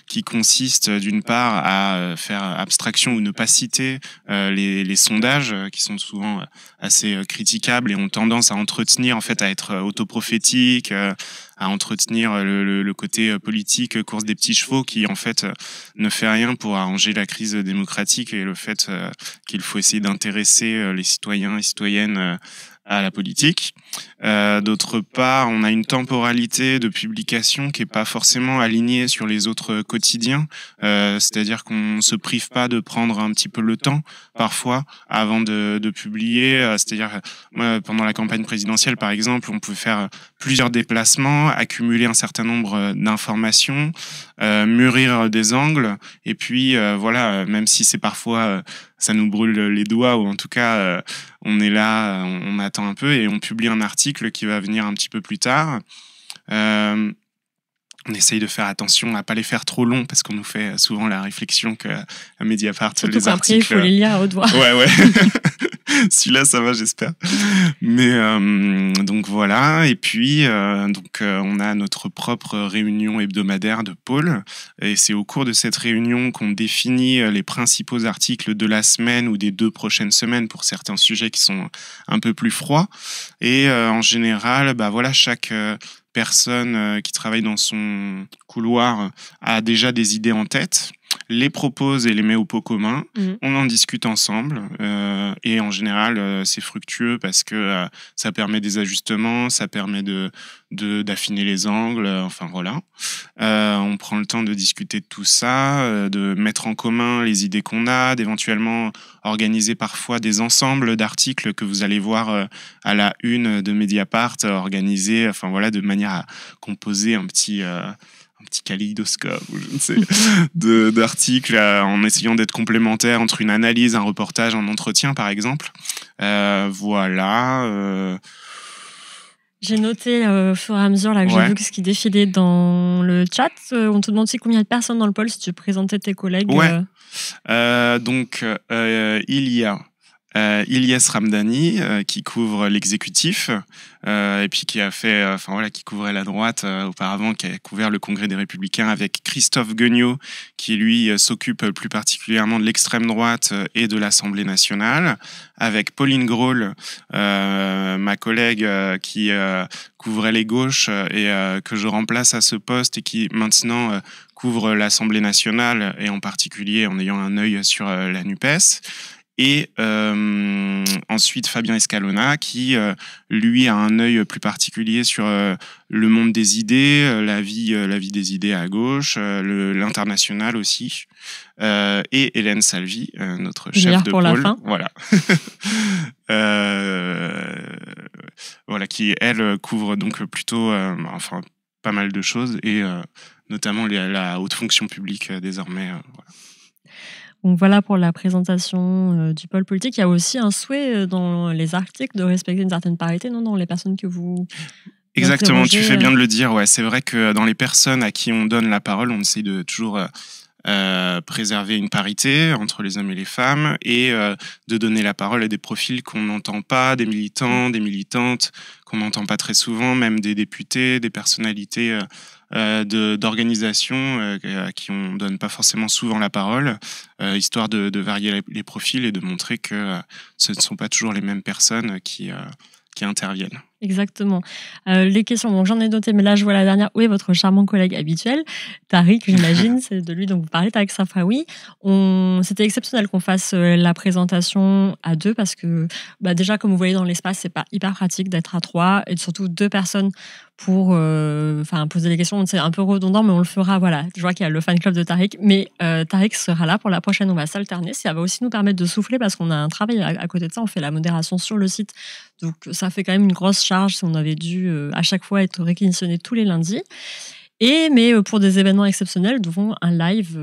Speaker 2: qui consiste d'une part à faire abstraction ou ne pas citer les sondages qui sont souvent assez critiquables et ont tendance à entretenir, en fait, à être autoprophétiques, à entretenir le côté politique, course des petits chevaux, qui en fait ne fait rien pour arranger la crise démocratique et le fait qu'il faut essayer d'intéresser les citoyens et citoyennes à la politique. D'autre part, on a une temporalité de publication qui est pas forcément alignée sur les autres quotidiens. C'est-à-dire qu'on se prive pas de prendre un petit peu le temps, parfois, avant de publier. C'est-à-dire, moi, pendant la campagne présidentielle, par exemple, on pouvait faire plusieurs déplacements, accumuler un certain nombre d'informations, mûrir des angles, et puis, même si c'est parfois... ça nous brûle les doigts, ou en tout cas, on est là, on attend un peu et on publie un article qui va venir un petit peu plus tard. On essaye de faire attention à pas les faire trop longs, parce qu'on nous fait souvent la réflexion qu'à Mediapart,
Speaker 1: surtout
Speaker 2: les articles...
Speaker 1: Après, il faut les lire à haute voix.
Speaker 2: Ouais. Celui-là, ça va, j'espère. Mais donc voilà. Et puis, on a notre propre réunion hebdomadaire de pôle. Et c'est au cours de cette réunion qu'on définit les principaux articles de la semaine ou des 2 prochaines semaines pour certains sujets qui sont un peu plus froids. Et en général, chaque personne qui travaille dans son couloir a déjà des idées en tête, les propose et les met au pot commun. On en discute ensemble et en général c'est fructueux parce que ça permet des ajustements, ça permet d'affiner les angles, on prend le temps de discuter de tout ça, de mettre en commun les idées qu'on a, d'éventuellement organiser parfois des ensembles d'articles que vous allez voir à la une de Mediapart, organisés de manière à composer un petit kaléidoscope, ou je ne sais, d'articles en essayant d'être complémentaires entre une analyse, un reportage, un entretien, par exemple.
Speaker 1: J'ai noté au fur et à mesure que j'ai vu ce qui défilait dans le chat. On te demande aussi combien de personnes dans le pôle, si tu présentais tes collègues.
Speaker 2: Il y a Ilyes Ramdani qui couvre l'exécutif et puis qui a fait qui couvrait la droite auparavant, qui a couvert le Congrès des Républicains, avec Christophe Gueugnaud qui lui s'occupe plus particulièrement de l'extrême droite et de l'Assemblée nationale, avec Pauline Graul, ma collègue qui couvrait les gauches et que je remplace à ce poste et qui maintenant couvre l'Assemblée nationale, et en particulier en ayant un œil sur la NUPES. Et ensuite Fabien Escalona qui lui a un œil plus particulier sur le monde des idées, la vie des idées à gauche, l'international aussi, et Hélène Salvi, notre chef de pôle,
Speaker 1: la fin.
Speaker 2: Qui elle couvre donc plutôt pas mal de choses, et notamment la haute fonction publique désormais.
Speaker 1: Donc voilà pour la présentation du pôle politique. Il y a aussi un souhait dans les articles de respecter une certaine parité, non, dans les personnes que vous...
Speaker 2: Exactement, tu fais bien de le dire. Ouais, c'est vrai que dans les personnes à qui on donne la parole, on essaye de toujours préserver une parité entre les hommes et les femmes et de donner la parole à des profils qu'on n'entend pas, des militants, des militantes qu'on n'entend pas très souvent, même des députés, des personnalités d'organisations à qui on ne donne pas forcément souvent la parole, histoire de varier les profils et de montrer que ce ne sont pas toujours les mêmes personnes qui interviennent.
Speaker 1: Exactement. Les questions, donc j'en ai noté, mais là je vois la dernière. Où est votre charmant collègue habituel, Tariq, j'imagine, c'est de lui dont vous parlez, Tariq Safaoui. C'était exceptionnel qu'on fasse la présentation à deux parce que déjà, comme vous voyez dans l'espace, c'est pas hyper pratique d'être à trois et surtout deux personnes pour poser des questions. C'est un peu redondant, mais on le fera. Voilà, je vois qu'il y a le fan club de Tariq, mais Tariq sera là pour la prochaine. On va s'alterner. Ça va aussi nous permettre de souffler parce qu'on a un travail à côté de ça. On fait la modération sur le site, donc ça fait quand même une grosse charge si on avait dû à chaque fois être réquisitionné tous les lundis. Mais pour des événements exceptionnels, nous ferons un live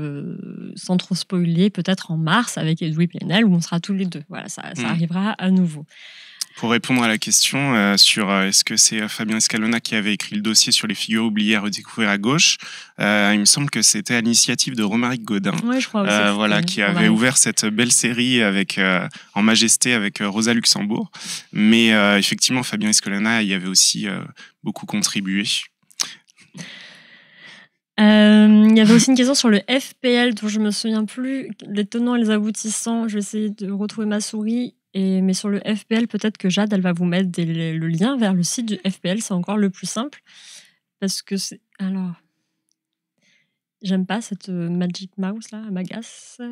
Speaker 1: sans trop spoiler, peut-être en mars avec Edoui PNL où on sera tous les deux. Voilà, ça arrivera à nouveau.
Speaker 2: Pour répondre à la question sur est-ce que c'est Fabien Escalona qui avait écrit le dossier sur les figures oubliées à redécouvrir à gauche, il me semble que c'était à l'initiative de Romaric Godin,
Speaker 1: je crois aussi
Speaker 2: qui avait ouvert cette belle série avec, en majesté avec Rosa Luxembourg. Mais effectivement, Fabien Escalona y avait aussi beaucoup contribué.
Speaker 1: Il y avait aussi une question sur le FPL dont je ne me souviens plus, les tenants et les aboutissants. Je vais essayer de retrouver ma souris. Mais sur le FPL, peut-être que Jade, elle va vous mettre le lien vers le site du FPL. C'est encore le plus simple. Parce que c'est... Alors... J'aime pas cette Magic Mouse, là, elle m'agace.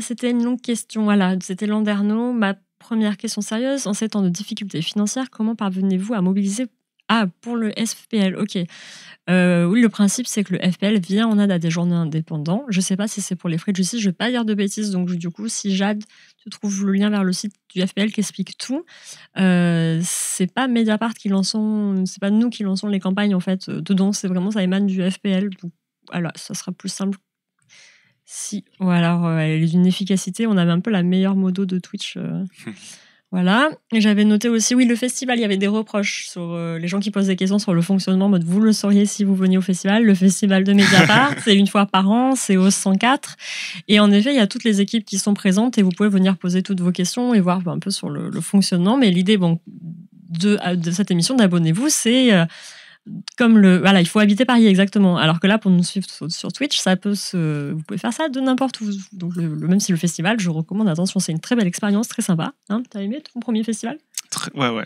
Speaker 1: C'était une longue question. Voilà, c'était Landerneau. Ma première question sérieuse. En ces temps de difficultés financières, comment parvenez-vous à mobiliser... Ah, pour le FPL, ok. Oui, le principe, c'est que le FPL vient en aide à des journaux indépendants. Je ne sais pas si c'est pour les frais de justice, je ne vais pas dire de bêtises. Donc, du coup, si Jade, tu trouves le lien vers le site du FPL qui explique tout, c'est pas Mediapart qui lançons, c'est pas nous qui lançons les campagnes, en fait. Dedans, c'est vraiment, ça émane du FPL. Donc, voilà, ça sera plus simple. Si, ou alors, elle est d'une efficacité. On avait un peu la meilleure modo de Twitch. Voilà. Et j'avais noté aussi, oui, le festival, il y avait des reproches sur les gens qui posent des questions sur le fonctionnement, en mode vous le sauriez si vous veniez au festival. Le festival de Mediapart, c'est une fois par an, c'est au 104. Et en effet, il y a toutes les équipes qui sont présentes et vous pouvez venir poser toutes vos questions et voir un peu sur le fonctionnement. Mais l'idée de cette émission d'Abonnez-vous, c'est... il faut habiter Paris exactement. Alors que là, pour nous suivre sur Twitch, vous pouvez faire ça de n'importe où. Donc, même si le festival, je recommande, attention, c'est une très belle expérience, très sympa. Hein, t'as aimé ton premier festival ?
Speaker 2: Ouais.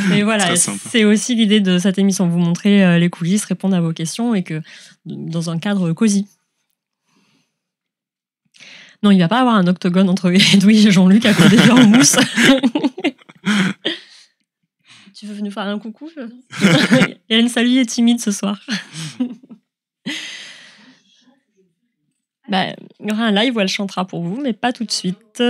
Speaker 1: Mais voilà, c'est aussi l'idée de cette émission, vous montrer les coulisses, répondre à vos questions et que dans un cadre cosy. Non, il ne va pas avoir un octogone entre Edoui et Jean-Luc à côté en mousse. Tu veux nous faire un coucou ? Hélène Salut est timide ce soir. Il y aura un live où elle chantera pour vous, mais pas tout de suite.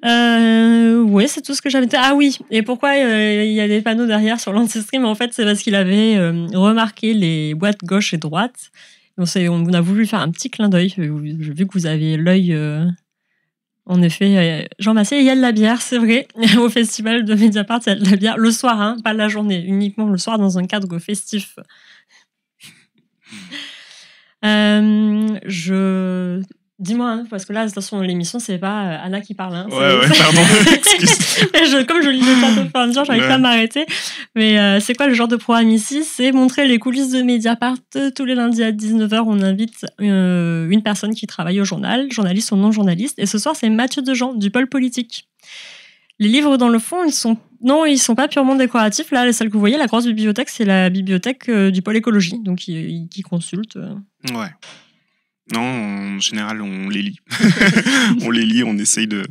Speaker 1: Ouais, c'est tout ce que j'avais dit. Ah oui, et pourquoi il y a des panneaux derrière sur l'anti-stream ? En fait, c'est parce qu'il avait remarqué les boîtes gauche et droite. On a voulu faire un petit clin d'œil. J'ai vu que vous aviez l'œil... En effet, Jean Massier, il y a de la bière, c'est vrai. Au festival de Mediapart, il y a de la bière le soir, hein, pas la journée, uniquement le soir dans un cadre festif. Dis-moi, hein, parce que là, attention, l'émission, c'est pas Anna qui parle. Hein,
Speaker 2: ouais, pardon, excuse.
Speaker 1: Comme je lisais pas au fur et à mesure, j'arrive pas à m'arrêter. Mais c'est quoi le genre de programme ici ? C'est montrer les coulisses de Mediapart. Tous les lundis à 19h, on invite une personne qui travaille au journal, journaliste ou non journaliste. Et ce soir, c'est Mathieu Dejean, du pôle politique. Les livres, dans le fond, ils sont pas purement décoratifs. Là, celle que vous voyez, la grosse bibliothèque, c'est la bibliothèque du pôle écologie, donc qui consulte.
Speaker 2: Ouais. Non, en général, on les lit. On les lit, on essaye de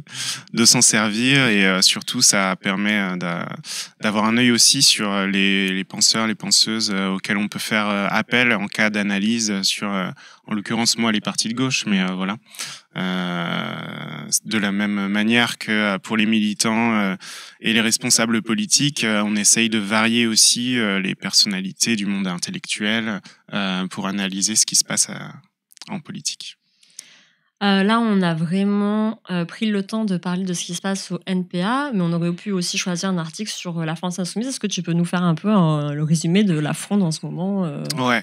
Speaker 2: s'en servir et surtout, ça permet d'avoir un œil aussi sur les penseurs, les penseuses auxquels on peut faire appel en cas d'analyse sur, en l'occurrence, moi, les partis de gauche, mais voilà. De la même manière que pour les militants et les responsables politiques, on essaye de varier aussi les personnalités du monde intellectuel pour analyser ce qui se passe en politique.
Speaker 1: Là, on a vraiment pris le temps de parler de ce qui se passe au NPA, mais on aurait pu aussi choisir un article sur la France Insoumise. Est-ce que tu peux nous faire un peu le résumé de la fronde en ce moment ?
Speaker 2: Ouais.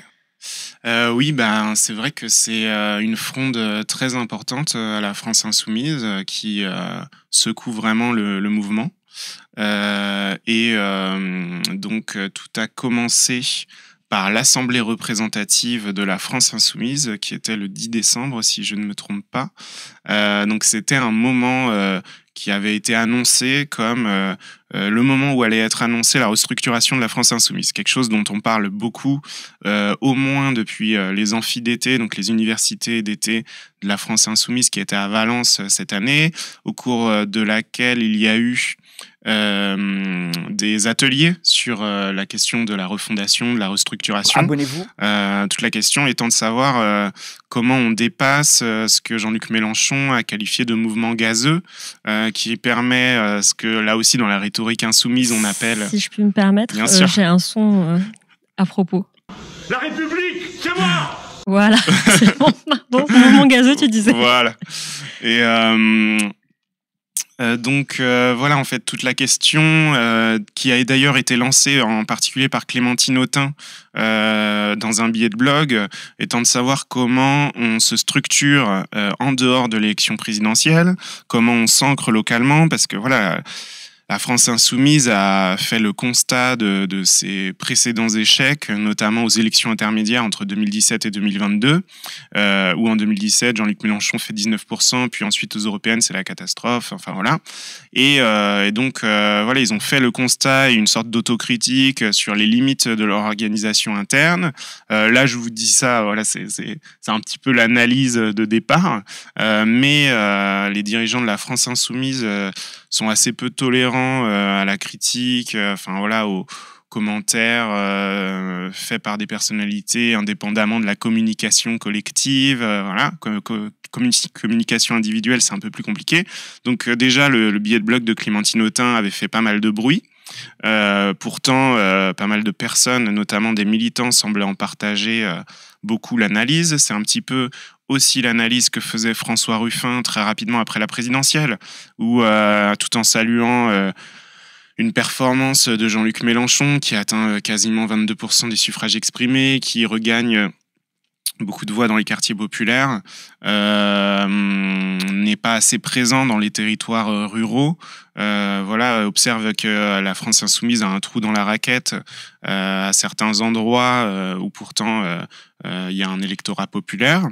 Speaker 2: Oui, c'est vrai que c'est une fronde très importante à la France insoumise qui secoue vraiment le mouvement. Donc tout a commencé par l'Assemblée représentative de la France insoumise, qui était le 10 décembre, si je ne me trompe pas. Donc c'était un moment qui avait été annoncé comme le moment où allait être annoncée la restructuration de la France insoumise, quelque chose dont on parle beaucoup, au moins depuis les amphis d'été, donc les universités d'été de la France insoumise qui étaient à Valence cette année, au cours de laquelle il y a eu des ateliers sur la question de la refondation, de la restructuration.
Speaker 3: Abonnez-vous.
Speaker 2: Toute la question étant de savoir comment on dépasse ce que Jean-Luc Mélenchon a qualifié de mouvement gazeux, qui permet ce que là aussi dans la rhétorique insoumise on appelle...
Speaker 1: Si je puis me permettre, j'ai un son à propos.
Speaker 4: La République, c'est moi!
Speaker 1: Voilà, c'est bon, pardon, mouvement gazeux tu disais.
Speaker 2: Voilà. Et... Donc voilà en fait toute la question qui a d'ailleurs été lancée en particulier par Clémentine Autain dans un billet de blog, étant de savoir comment on se structure en dehors de l'élection présidentielle, comment on s'ancre localement, parce que voilà, la France insoumise a fait le constat de ses précédents échecs, notamment aux élections intermédiaires entre 2017 et 2022, où en 2017, Jean-Luc Mélenchon fait 19%, puis ensuite aux européennes, c'est la catastrophe, enfin voilà. Et donc, voilà, ils ont fait le constat et une sorte d'autocritique sur les limites de leur organisation interne. Là, je vous dis ça, voilà, c'est un petit peu l'analyse de départ, mais les dirigeants de la France insoumise sont assez peu tolérants à la critique, enfin voilà, aux commentaires faits par des personnalités indépendamment de la communication collective, voilà, communication individuelle, c'est un peu plus compliqué. Donc déjà, le billet de blog de Clémentine Autain avait fait pas mal de bruit. Pourtant, pas mal de personnes, notamment des militants, semblaient en partager beaucoup l'analyse. C'est un petit peu aussi l'analyse que faisait François Ruffin très rapidement après la présidentielle, où tout en saluant une performance de Jean-Luc Mélenchon qui atteint quasiment 22% des suffrages exprimés, qui regagne beaucoup de voix dans les quartiers populaires, n'est pas assez présent dans les territoires ruraux. Voilà, observe que la France insoumise a un trou dans la raquette à certains endroits où pourtant il y a un électorat populaire.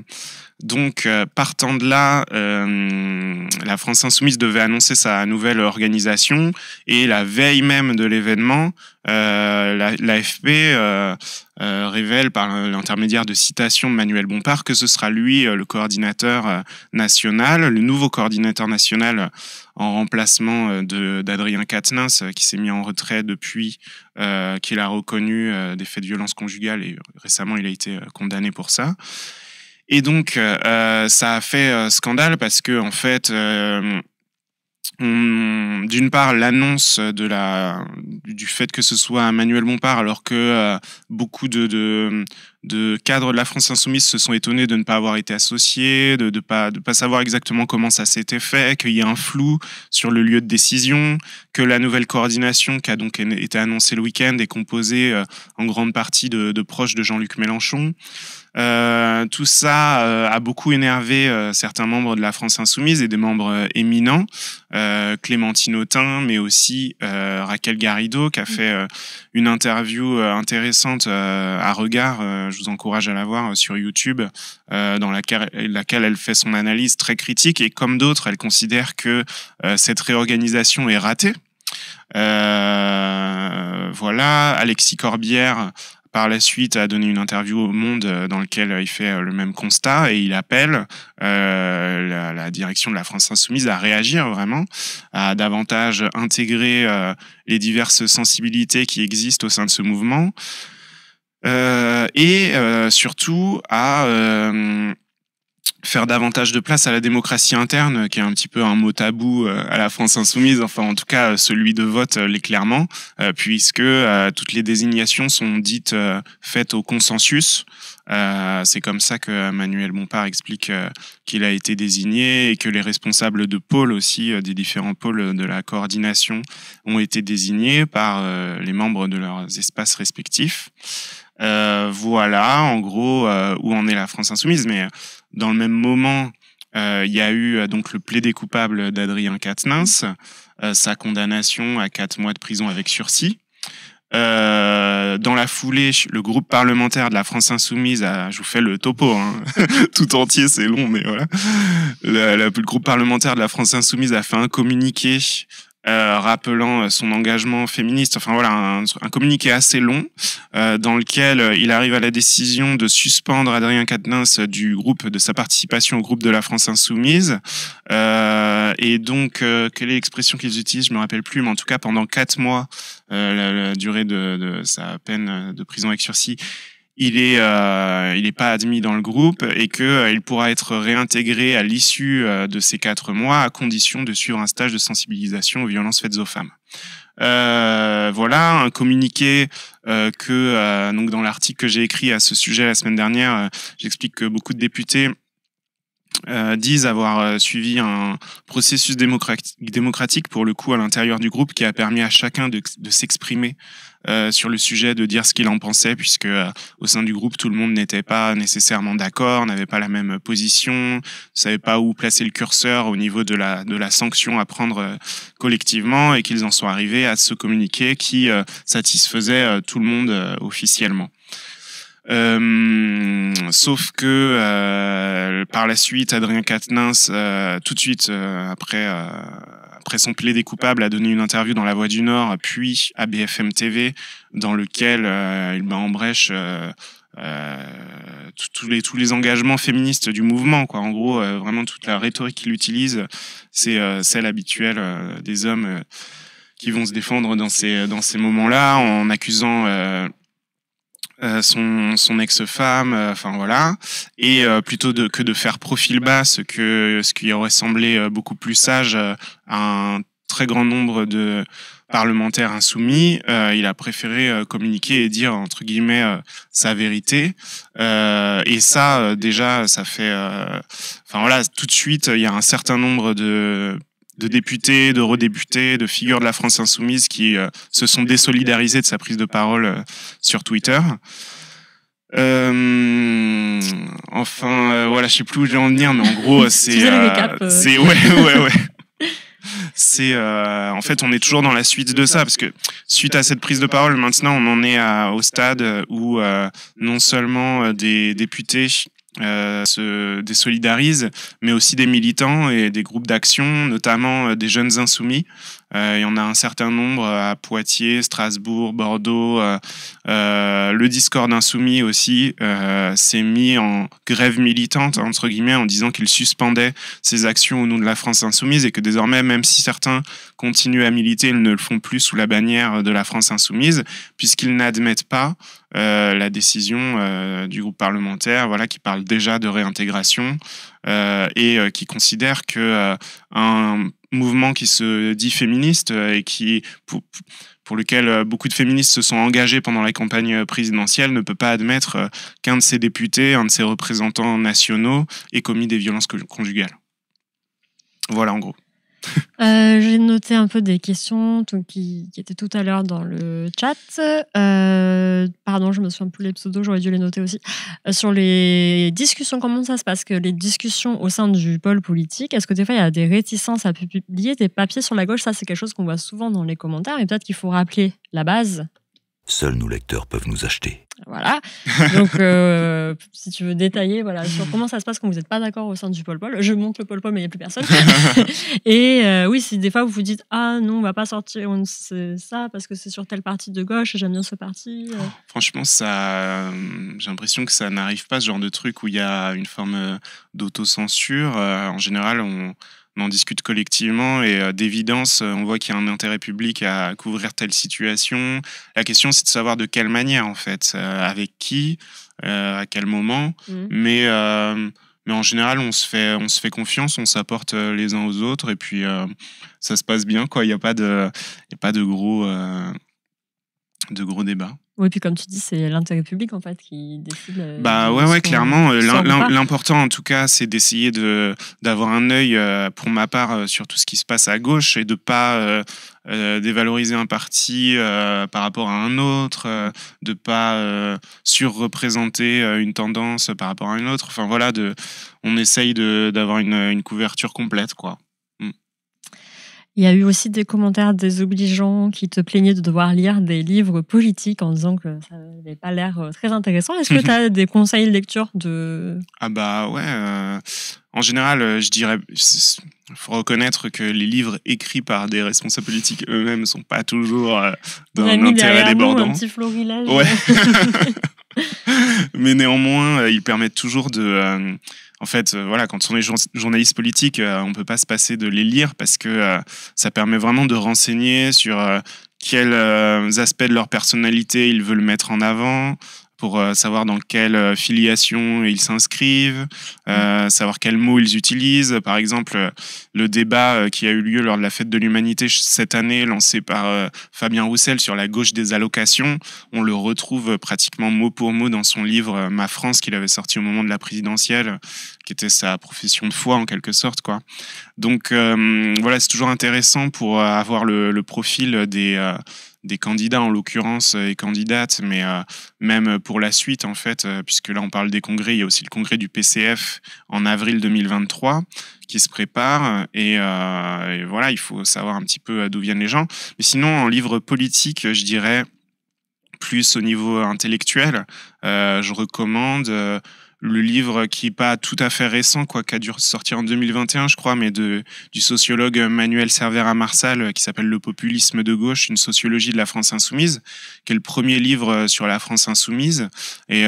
Speaker 2: Donc, partant de là, la France insoumise devait annoncer sa nouvelle organisation et la veille même de l'événement, l'AFP révèle par l'intermédiaire de citations de Manuel Bompard que ce sera lui le coordinateur national, le nouveau coordinateur national en remplacement d'Adrien Quatennens qui s'est mis en retrait depuis qu'il a reconnu des faits de violence conjugale et récemment il a été condamné pour ça. Et donc ça a fait scandale parce que en fait d'une part l'annonce du fait que ce soit Manuel Bompard, alors que beaucoup de cadres de la France insoumise se sont étonnés de ne pas avoir été associés, de pas savoir exactement comment ça s'était fait, qu'il y ait un flou sur le lieu de décision, que la nouvelle coordination qui a donc été annoncée le week-end est composée en grande partie de proches de Jean-Luc Mélenchon. Tout ça a beaucoup énervé certains membres de la France insoumise et des membres éminents, Clémentine Autain, mais aussi Raquel Garrido, qui a fait une interview intéressante à Regard, je vous encourage à la voir sur YouTube, dans laquelle elle fait son analyse très critique, et comme d'autres, elle considère que cette réorganisation est ratée. Voilà, Alexis Corbière par la suite a donné une interview au Monde dans laquelle il fait le même constat et il appelle la direction de la France insoumise à réagir vraiment, à davantage intégrer les diverses sensibilités qui existent au sein de ce mouvement et surtout à faire davantage de place à la démocratie interne, qui est un petit peu un mot tabou à la France insoumise, enfin en tout cas celui de vote l'est clairement, puisque toutes les désignations sont dites faites au consensus. C'est comme ça que Manuel Bompard explique qu'il a été désigné et que les responsables de pôle aussi, des différents pôles de la coordination, ont été désignés par les membres de leurs espaces respectifs. Voilà, en gros, où en est la France insoumise. Mais dans le même moment, il y a eu donc le plaidé coupable d'Adrien Quatennens, sa condamnation à 4 mois de prison avec sursis. Dans la foulée, le groupe parlementaire de la France insoumise je vous fais le topo, hein, tout entier, c'est long, mais voilà. Le groupe parlementaire de la France insoumise a fait un communiqué rappelant son engagement féministe. Enfin voilà, un communiqué assez long dans lequel il arrive à la décision de suspendre Adrien Quatennens de sa participation au groupe de la France insoumise. Et donc, quelle est l'expression qu'ils utilisent? Je me rappelle plus, mais en tout cas pendant 4 mois, la durée de sa peine de prison avec sursis, il est pas admis dans le groupe et que il pourra être réintégré à l'issue de ces 4 mois à condition de suivre un stage de sensibilisation aux violences faites aux femmes. Voilà un communiqué donc dans l'article que j'ai écrit à ce sujet la semaine dernière, j'explique que beaucoup de députés disent avoir suivi un processus démocratique pour le coup à l'intérieur du groupe qui a permis à chacun de s'exprimer sur le sujet, de dire ce qu'il en pensait, puisque au sein du groupe tout le monde n'était pas nécessairement d'accord, n'avait pas la même position, ne savait pas où placer le curseur au niveau de la sanction à prendre collectivement, et qu'ils en sont arrivés à ce communiqué qui satisfaisait tout le monde officiellement. Sauf que par la suite, Adrien Quatennens, tout de suite après son plaidé coupable, a donné une interview dans La Voix du Nord, puis à BFM TV, dans lequel il met en brèche tous les engagements féministes du mouvement, quoi. En gros, vraiment toute la rhétorique qu'il utilise, c'est celle habituelle des hommes qui vont se défendre dans ces moments-là, en accusant son ex-femme, enfin voilà, et plutôt que de faire profil bas, ce qui aurait semblé beaucoup plus sage à un très grand nombre de parlementaires insoumis, il a préféré communiquer et dire entre guillemets sa vérité, et ça déjà ça fait, enfin voilà, tout de suite il y a un certain nombre de députés, de redéputés, de figures de la France insoumise qui se sont désolidarisés de sa prise de parole sur Twitter. Enfin, voilà, je sais plus où je vais en venir, mais en gros, c'est ouais. C'est en fait, on est toujours dans la suite de ça, parce que suite à cette prise de parole, maintenant, on en est au stade où non seulement des députés se désolidarisent, mais aussi des militants et des groupes d'action, notamment des jeunes insoumis. Il y en a un certain nombre à Poitiers, Strasbourg, Bordeaux. Le Discord insoumis aussi s'est mis en grève militante, entre guillemets, en disant qu'il suspendait ses actions au nom de la France insoumise, et que désormais, même si certains continuent à militer, ils ne le font plus sous la bannière de la France insoumise, puisqu'ils n'admettent pas la décision du groupe parlementaire, voilà, qui parle déjà de réintégration et qui considère que un mouvement qui se dit féministe et qui pour lequel beaucoup de féministes se sont engagés pendant la campagne présidentielle ne peut pas admettre qu'un de ses députés, un de ses représentants nationaux ait commis des violences conjugales. Voilà en gros.
Speaker 1: J'ai noté un peu des questions qui étaient tout à l'heure dans le chat. Pardon, je me souviens plus les pseudos, j'aurais dû les noter aussi. Sur les discussions, comment ça se passe, que les discussions au sein du pôle politique, est-ce que des fois il y a des réticences à publier des papiers sur la gauche? Ça, c'est quelque chose qu'on voit souvent dans les commentaires, mais peut-être qu'il faut rappeler la base.
Speaker 3: Seuls nos lecteurs peuvent nous acheter.
Speaker 1: Voilà. Donc, si tu veux détailler sur comment ça se passe quand vous n'êtes pas d'accord au sein du pôle-pôle. Je monte le pôle-pôle, mais il n'y a plus personne. Et oui, si des fois vous vous dites « Ah non, on ne va pas sortir ça parce que c'est sur telle partie de gauche et j'aime bien ce parti. »
Speaker 2: Franchement, j'ai l'impression que ça n'arrive pas, ce genre de truc où il y a une forme d'autocensure. En général, on en discute collectivement et d'évidence, on voit qu'il y a un intérêt public à couvrir telle situation. La question, c'est de savoir de quelle manière, en fait, avec qui, à quel moment. Mais en général, on se fait confiance, on s'apporte les uns aux autres et puis ça se passe bien, quoi. Il n'y a pas de gros de gros débats.
Speaker 1: Oui, puis comme tu dis, c'est l'intérêt public en fait qui décide.
Speaker 2: Bah
Speaker 1: de
Speaker 2: ouais,
Speaker 1: ce
Speaker 2: ouais,
Speaker 1: qu'on
Speaker 2: clairement.
Speaker 1: sort ou pas.
Speaker 2: L'important en tout cas, c'est d'essayer d'avoir un œil, pour ma part, sur tout ce qui se passe à gauche et de pas dévaloriser un parti par rapport à un autre, de pas surreprésenter une tendance par rapport à une autre. Enfin voilà, on essaye d'avoir une couverture complète, quoi.
Speaker 1: Il y a eu aussi des commentaires désobligeants qui te plaignaient de devoir lire des livres politiques en disant que ça n'avait pas l'air très intéressant. Est-ce que tu as des conseils de lecture de...
Speaker 2: Ah bah ouais, en général, je dirais, faut reconnaître que les livres écrits par des responsables politiques eux-mêmes sont pas toujours
Speaker 1: On a
Speaker 2: d'un
Speaker 1: mis
Speaker 2: intérêt
Speaker 1: derrière nous
Speaker 2: débordant.
Speaker 1: un petit florilège.
Speaker 2: Ouais. Mais néanmoins, ils permettent toujours de... en fait, voilà, quand on est journaliste politique, on peut pas se passer de les lire parce que ça permet vraiment de renseigner sur quels aspects de leur personnalité ils veulent mettre en avant, pour savoir dans quelle filiation ils s'inscrivent, savoir quels mots ils utilisent. Par exemple, le débat qui a eu lieu lors de la Fête de l'Humanité cette année, lancé par Fabien Roussel sur la gauche des allocations, on le retrouve pratiquement mot pour mot dans son livre Ma France, qu'il avait sorti au moment de la présidentielle, qui était sa profession de foi en quelque sorte, quoi. Donc voilà, c'est toujours intéressant pour avoir le profil des candidats en l'occurrence et candidates, mais même pour la suite en fait, puisque là on parle des congrès, il y a aussi le congrès du PCF en avril 2023 qui se prépare, et voilà, il faut savoir un petit peu d'où viennent les gens. Mais sinon, en livre politique, je dirais plus au niveau intellectuel, je recommande le livre qui n'est pas tout à fait récent, quoi, qui a dû sortir en 2021, je crois, mais du sociologue Manuel Cervera-Marsal, qui s'appelle Le populisme de gauche, une sociologie de la France insoumise, qui est le premier livre sur la France insoumise. Et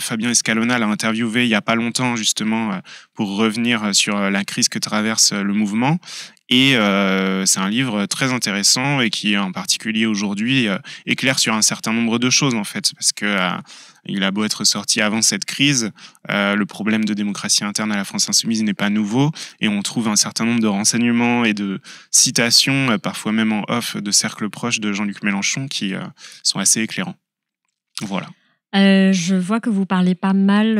Speaker 2: Fabien Escalona l'a interviewé il n'y a pas longtemps, justement, pour revenir sur la crise que traverse le mouvement. Et c'est un livre très intéressant et qui, en particulier aujourd'hui, éclaire sur un certain nombre de choses, en fait, parce que il a beau être sorti avant cette crise, le problème de démocratie interne à la France insoumise n'est pas nouveau, et on trouve un certain nombre de renseignements et de citations, parfois même en off, de cercles proches de Jean-Luc Mélenchon qui sont assez éclairants. Voilà.
Speaker 1: Je vois que vous parlez pas mal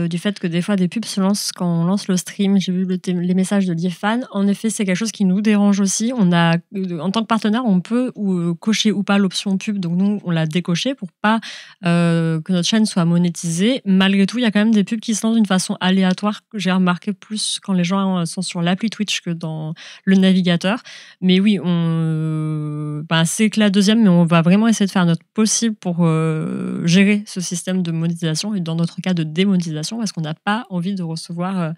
Speaker 1: du fait que des fois des pubs se lancent quand on lance le stream. J'ai vu les messages de Liefan. En effet, c'est quelque chose qui nous dérange aussi. On a, en tant que partenaire, on peut cocher ou pas l'option pub. Donc nous, on l'a décoché pour pas que notre chaîne soit monétisée. Malgré tout, il y a quand même des pubs qui se lancent d'une façon aléatoire, que j'ai remarqué plus quand les gens sont sur l'appli Twitch que dans le navigateur. Mais oui, c'est que la deuxième, mais on va vraiment essayer de faire notre possible pour gérer ce système de monétisation et dans notre cas de démonétisation, parce qu'on n'a pas envie de recevoir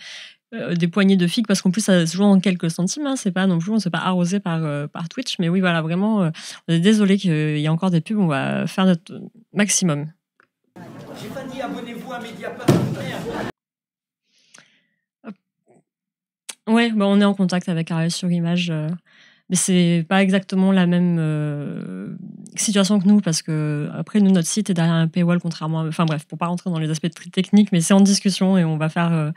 Speaker 1: des poignées de figues, parce qu'en plus ça se joue en quelques centimes, hein, c'est pas non plus, on ne s'est pas arrosé par Twitch, mais oui, voilà, vraiment, on est désolé qu'il y ait encore des pubs, on va faire notre maximum.
Speaker 5: J'ai pas dit abonnez-vous à Mediapart.
Speaker 1: Ouais, on est en contact avec Arrêt sur Image, mais c'est pas exactement la même situation que nous, parce que après nous, notre site est derrière un paywall, contrairement à... Enfin bref, pour pas rentrer dans les aspects très techniques, mais c'est en discussion et on va faire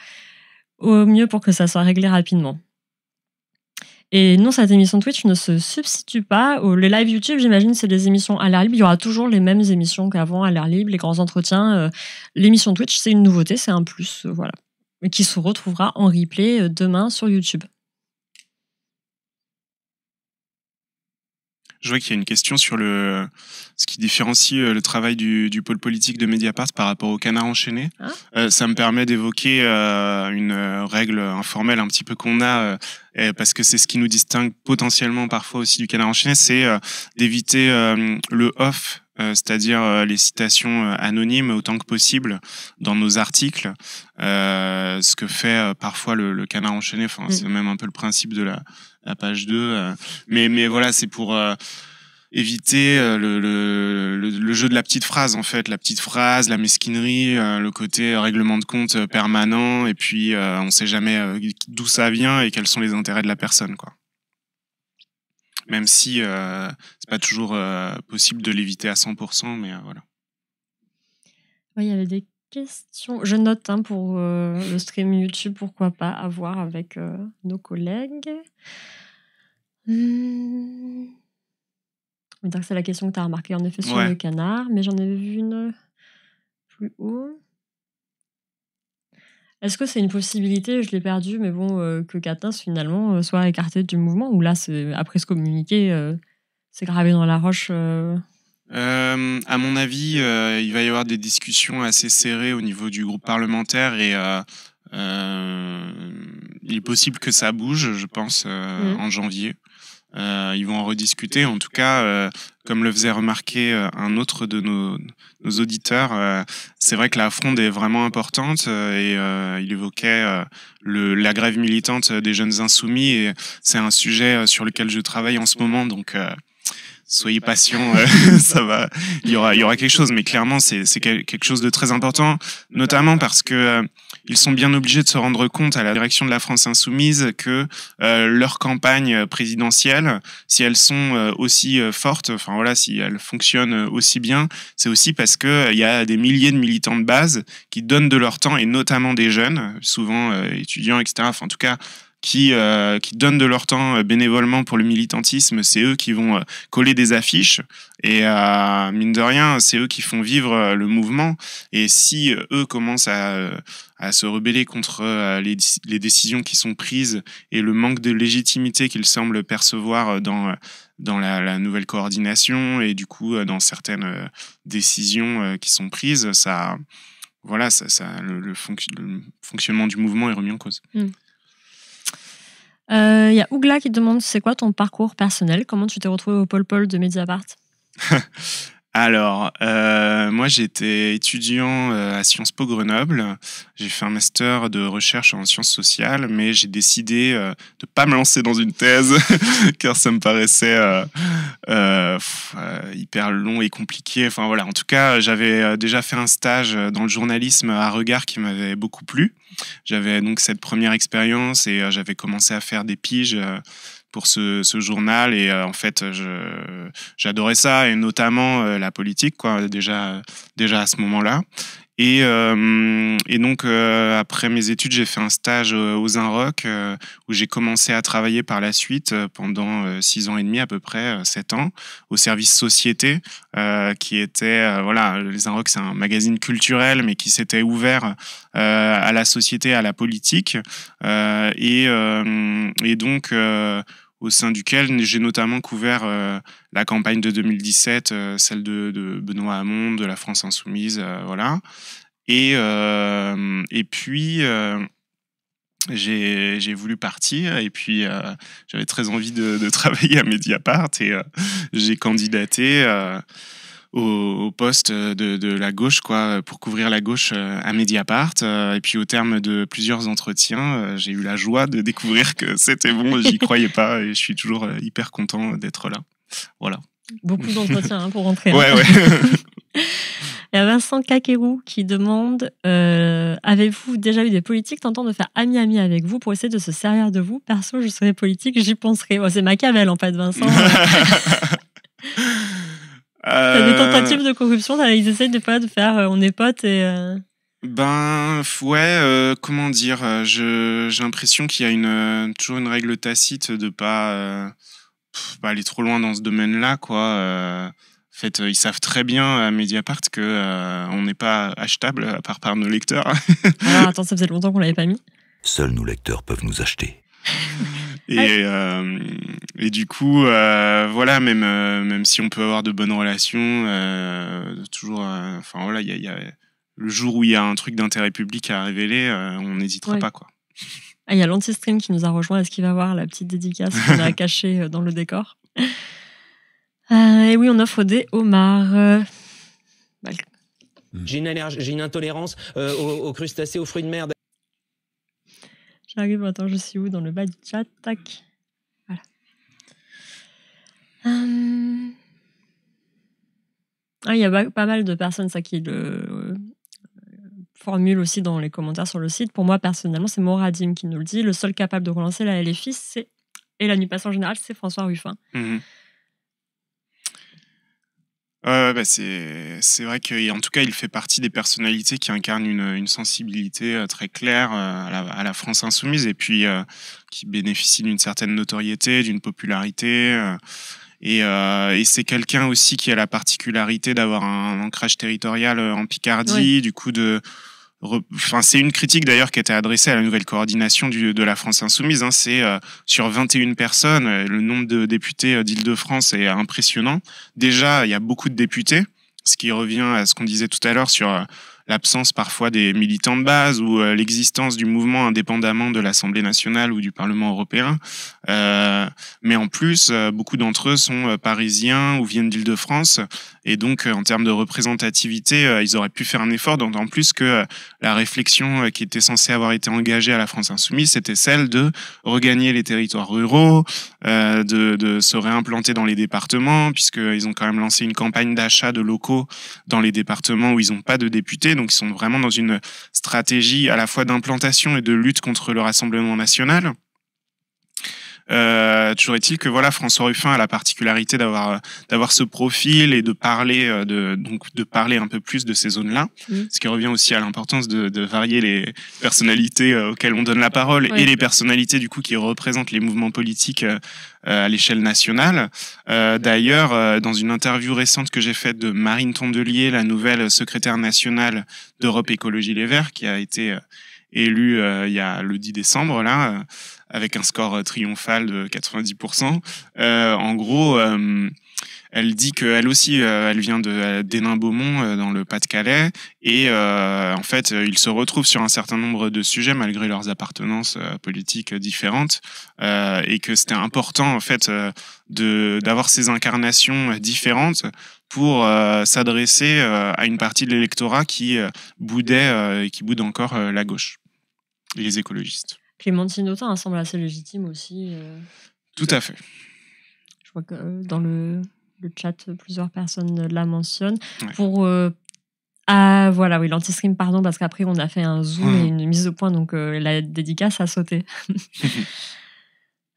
Speaker 1: au mieux pour que ça soit réglé rapidement. Et non, cette émission Twitch ne se substitue pas les live YouTube. J'imagine c'est des émissions à l'air libre. Il y aura toujours les mêmes émissions qu'avant à l'air libre, les grands entretiens. L'émission Twitch, c'est une nouveauté, c'est un plus, voilà, et qui se retrouvera en replay demain sur YouTube.
Speaker 2: Je vois qu'il y a une question sur ce qui différencie le travail du pôle politique de Mediapart par rapport au Canard enchaîné. Ça me permet d'évoquer une règle informelle un petit peu qu'on a, parce que c'est ce qui nous distingue potentiellement parfois aussi du Canard enchaîné, c'est d'éviter le off, c'est-à-dire les citations anonymes autant que possible dans nos articles, ce que fait parfois le Canard enchaîné. Enfin, c'est même un peu le principe de la page 2. Mais voilà, c'est pour éviter le jeu de la petite phrase, en fait. La petite phrase, la mesquinerie, le côté règlement de compte permanent, et puis on sait jamais d'où ça vient et quels sont les intérêts de la personne, quoi. Même si c'est pas toujours possible de l'éviter à 100%, mais voilà.
Speaker 1: Oui, il y avait des questions. Je note pour le stream YouTube, pourquoi pas, à voir avec nos collègues. Oui, donc c'est la question que tu as remarquée en effet sur
Speaker 2: Ouais.
Speaker 1: le canard, mais j'en avais vu une plus haut. Est-ce que c'est une possibilité, je l'ai perdu, mais bon, que Katniss finalement soit écarté du mouvement, ou là, après ce communiqué, c'est gravé dans la roche
Speaker 2: À mon avis, il va y avoir des discussions assez serrées au niveau du groupe parlementaire et il est possible que ça bouge, je pense, en janvier. Ils vont en rediscuter. En tout cas, comme le faisait remarquer un autre de nos auditeurs, c'est vrai que la fronde est vraiment importante et il évoquait la grève militante des jeunes insoumis et c'est un sujet sur lequel je travaille en ce moment. Donc, soyez patients, ça va. Il y aura quelque chose, mais clairement, c'est quelque chose de très important, notamment parce que ils sont bien obligés de se rendre compte à la direction de la France Insoumise que leurs campagnes présidentielles, si elles sont aussi fortes, enfin voilà, si elles fonctionnent aussi bien, c'est aussi parce que il y a des milliers de militants de base qui donnent de leur temps et notamment des jeunes, souvent étudiants, etc. Enfin, en tout cas, qui donnent de leur temps bénévolement pour le militantisme, c'est eux qui vont coller des affiches et mine de rien, c'est eux qui font vivre le mouvement et si eux commencent à se rebeller contre les décisions qui sont prises et le manque de légitimité qu'ils semblent percevoir dans la nouvelle coordination et du coup dans certaines décisions qui sont prises, ça voilà, le fonctionnement du mouvement est remis en cause.
Speaker 1: Il y a Ougla qui te demande c'est quoi ton parcours personnel, comment tu t'es retrouvé au Pôle de Mediapart?
Speaker 2: Alors, moi j'étais étudiant à Sciences Po Grenoble. J'ai fait un master de recherche en sciences sociales, mais j'ai décidé de pas me lancer dans une thèse car ça me paraissait hyper long et compliqué. Enfin voilà, en tout cas, j'avais déjà fait un stage dans le journalisme à Regard qui m'avait beaucoup plu. J'avais donc cette première expérience et j'avais commencé à faire des piges pour ce journal et en fait j'adorais ça et notamment la politique quoi déjà à ce moment-là et donc après mes études j'ai fait un stage aux Inrock où j'ai commencé à travailler par la suite pendant 6 ans et demi à peu près 7 ans au service société qui était voilà les Inrock c'est un magazine culturel mais qui s'était ouvert à la société à la politique et donc au sein duquel j'ai notamment couvert la campagne de 2017, celle de Benoît Hamon, de la France Insoumise, voilà. Et puis, j'ai voulu partir et puis j'avais très envie de travailler à Mediapart et j'ai candidaté au poste de la gauche quoi pour couvrir la gauche à Mediapart et puis au terme de plusieurs entretiens j'ai eu la joie de découvrir que c'était bon, j'y croyais pas et je suis toujours hyper content d'être là, voilà.
Speaker 1: Beaucoup d'entretiens pour rentrer.
Speaker 2: Ouais.
Speaker 1: Il y a Vincent Kakerou qui demande avez-vous déjà eu des politiques tentant de faire ami-ami avec vous pour essayer de se servir de vous? Perso, je serais politique, j'y penserais. Oh, c'est Machiavel en fait, Vincent. T'as des tentatives de corruption, ils essayent des fois de faire on est potes et...
Speaker 2: Ben ouais, comment dire, j'ai l'impression qu'il y a toujours une règle tacite de pas aller trop loin dans ce domaine-là, quoi. En fait, ils savent très bien à Mediapart que on n'est pas achetable à part par nos lecteurs.
Speaker 1: Alors attends, ça faisait longtemps qu'on l'avait pas mis.
Speaker 3: Seuls nos lecteurs peuvent nous acheter.
Speaker 2: Et du coup, voilà, même si on peut avoir de bonnes relations, toujours, enfin voilà, il y a le jour où il y a un truc d'intérêt public à révéler, on n'hésitera pas, quoi.
Speaker 1: Ah, il y a l'Anti-Stream qui nous a rejoint. Est-ce qu'il va voir la petite dédicace qu'on a cachée dans le décor? Et oui, on offre des homards.
Speaker 5: J'ai une intolérance aux crustacés, aux fruits de mer.
Speaker 1: J'arrive, attends, je suis où dans le bas du chat? Tac. Voilà. Il y a pas mal de personnes ça, qui le formulent aussi dans les commentaires sur le site. Pour moi, personnellement, c'est Moradim qui nous le dit. Le seul capable de relancer la LFI et la NUPES en général, c'est François Ruffin.
Speaker 2: C'est vrai qu'en tout cas, il fait partie des personnalités qui incarnent une sensibilité très claire à la France insoumise et puis qui bénéficie d'une certaine notoriété, d'une popularité. Et c'est quelqu'un aussi qui a la particularité d'avoir un ancrage territorial en Picardie, du coup c'est une critique d'ailleurs qui a été adressée à la nouvelle coordination de la France Insoumise. C'est sur 21 personnes, le nombre de députés d'Île-de-France est impressionnant. Déjà, il y a beaucoup de députés, ce qui revient à ce qu'on disait tout à l'heure sur l'absence parfois des militants de base ou l'existence du mouvement indépendamment de l'Assemblée nationale ou du Parlement européen. Mais en plus, beaucoup d'entre eux sont parisiens ou viennent d'Île-de-France. Et donc, en termes de représentativité, ils auraient pu faire un effort, d'autant plus que la réflexion qui était censée avoir été engagée à la France Insoumise, c'était celle de regagner les territoires ruraux, de se réimplanter dans les départements, puisqu'ils ont quand même lancé une campagne d'achat de locaux dans les départements où ils n'ont pas de députés. Donc, ils sont vraiment dans une stratégie à la fois d'implantation et de lutte contre le Rassemblement national. Toujours est-il que voilà, François Ruffin a la particularité d'avoir ce profil et de parler de parler un peu plus de ces zones-là, ce qui revient aussi à l'importance de varier les personnalités auxquelles on donne la parole et les personnalités du coup qui représentent les mouvements politiques à l'échelle nationale. D'ailleurs, dans une interview récente que j'ai faite de Marine Tondelier, la nouvelle secrétaire nationale d'Europe Écologie Les Verts, qui a été élue il y a le 10 décembre là, avec un score triomphal de 90%. En gros, elle dit qu'elle aussi, elle vient d'Hénin-Beaumont, dans le Pas-de-Calais, et en fait, ils se retrouvent sur un certain nombre de sujets malgré leurs appartenances politiques différentes, et que c'était important en fait d'avoir ces incarnations différentes pour s'adresser à une partie de l'électorat qui boudait et qui boude encore la gauche, et les écologistes.
Speaker 1: Clémentine Autain semble assez légitime aussi.
Speaker 2: Tout à fait.
Speaker 1: Je vois que dans le chat, plusieurs personnes la mentionnent.
Speaker 2: Ouais.
Speaker 1: Pour voilà, oui, l'anti-stream, pardon, parce qu'après on a fait un zoom et une mise au point, donc la dédicace a sauté.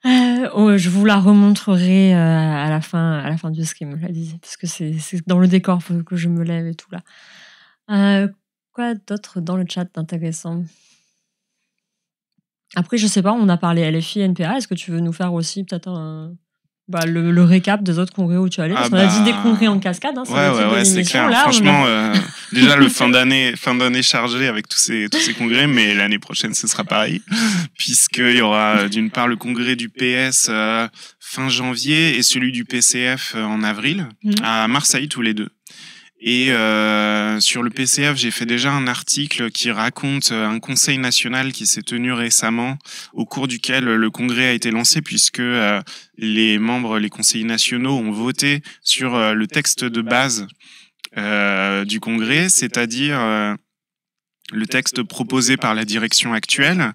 Speaker 1: Je vous la remontrerai à la fin du stream, je la disais, parce que c'est dans le décor que je me lève et tout là. Quoi d'autre dans le chat d'intéressant? Après, je sais pas, on a parlé LFI, NPA. Est-ce que tu veux nous faire aussi peut-être le récap des autres congrès où tu es allé? Parce qu'on a dit des congrès en cascade.
Speaker 2: Ouais, c'est clair. Là, franchement, déjà le fin d'année chargée avec tous ces congrès, mais l'année prochaine ce sera pareil, puisqu'il y aura d'une part le congrès du PS fin janvier et celui du PCF en avril à Marseille tous les deux. Et sur le PCF, j'ai fait déjà un article qui raconte un conseil national qui s'est tenu récemment, au cours duquel le congrès a été lancé, puisque les conseillers nationaux ont voté sur le texte de base du congrès, c'est-à-dire le texte proposé par la direction actuelle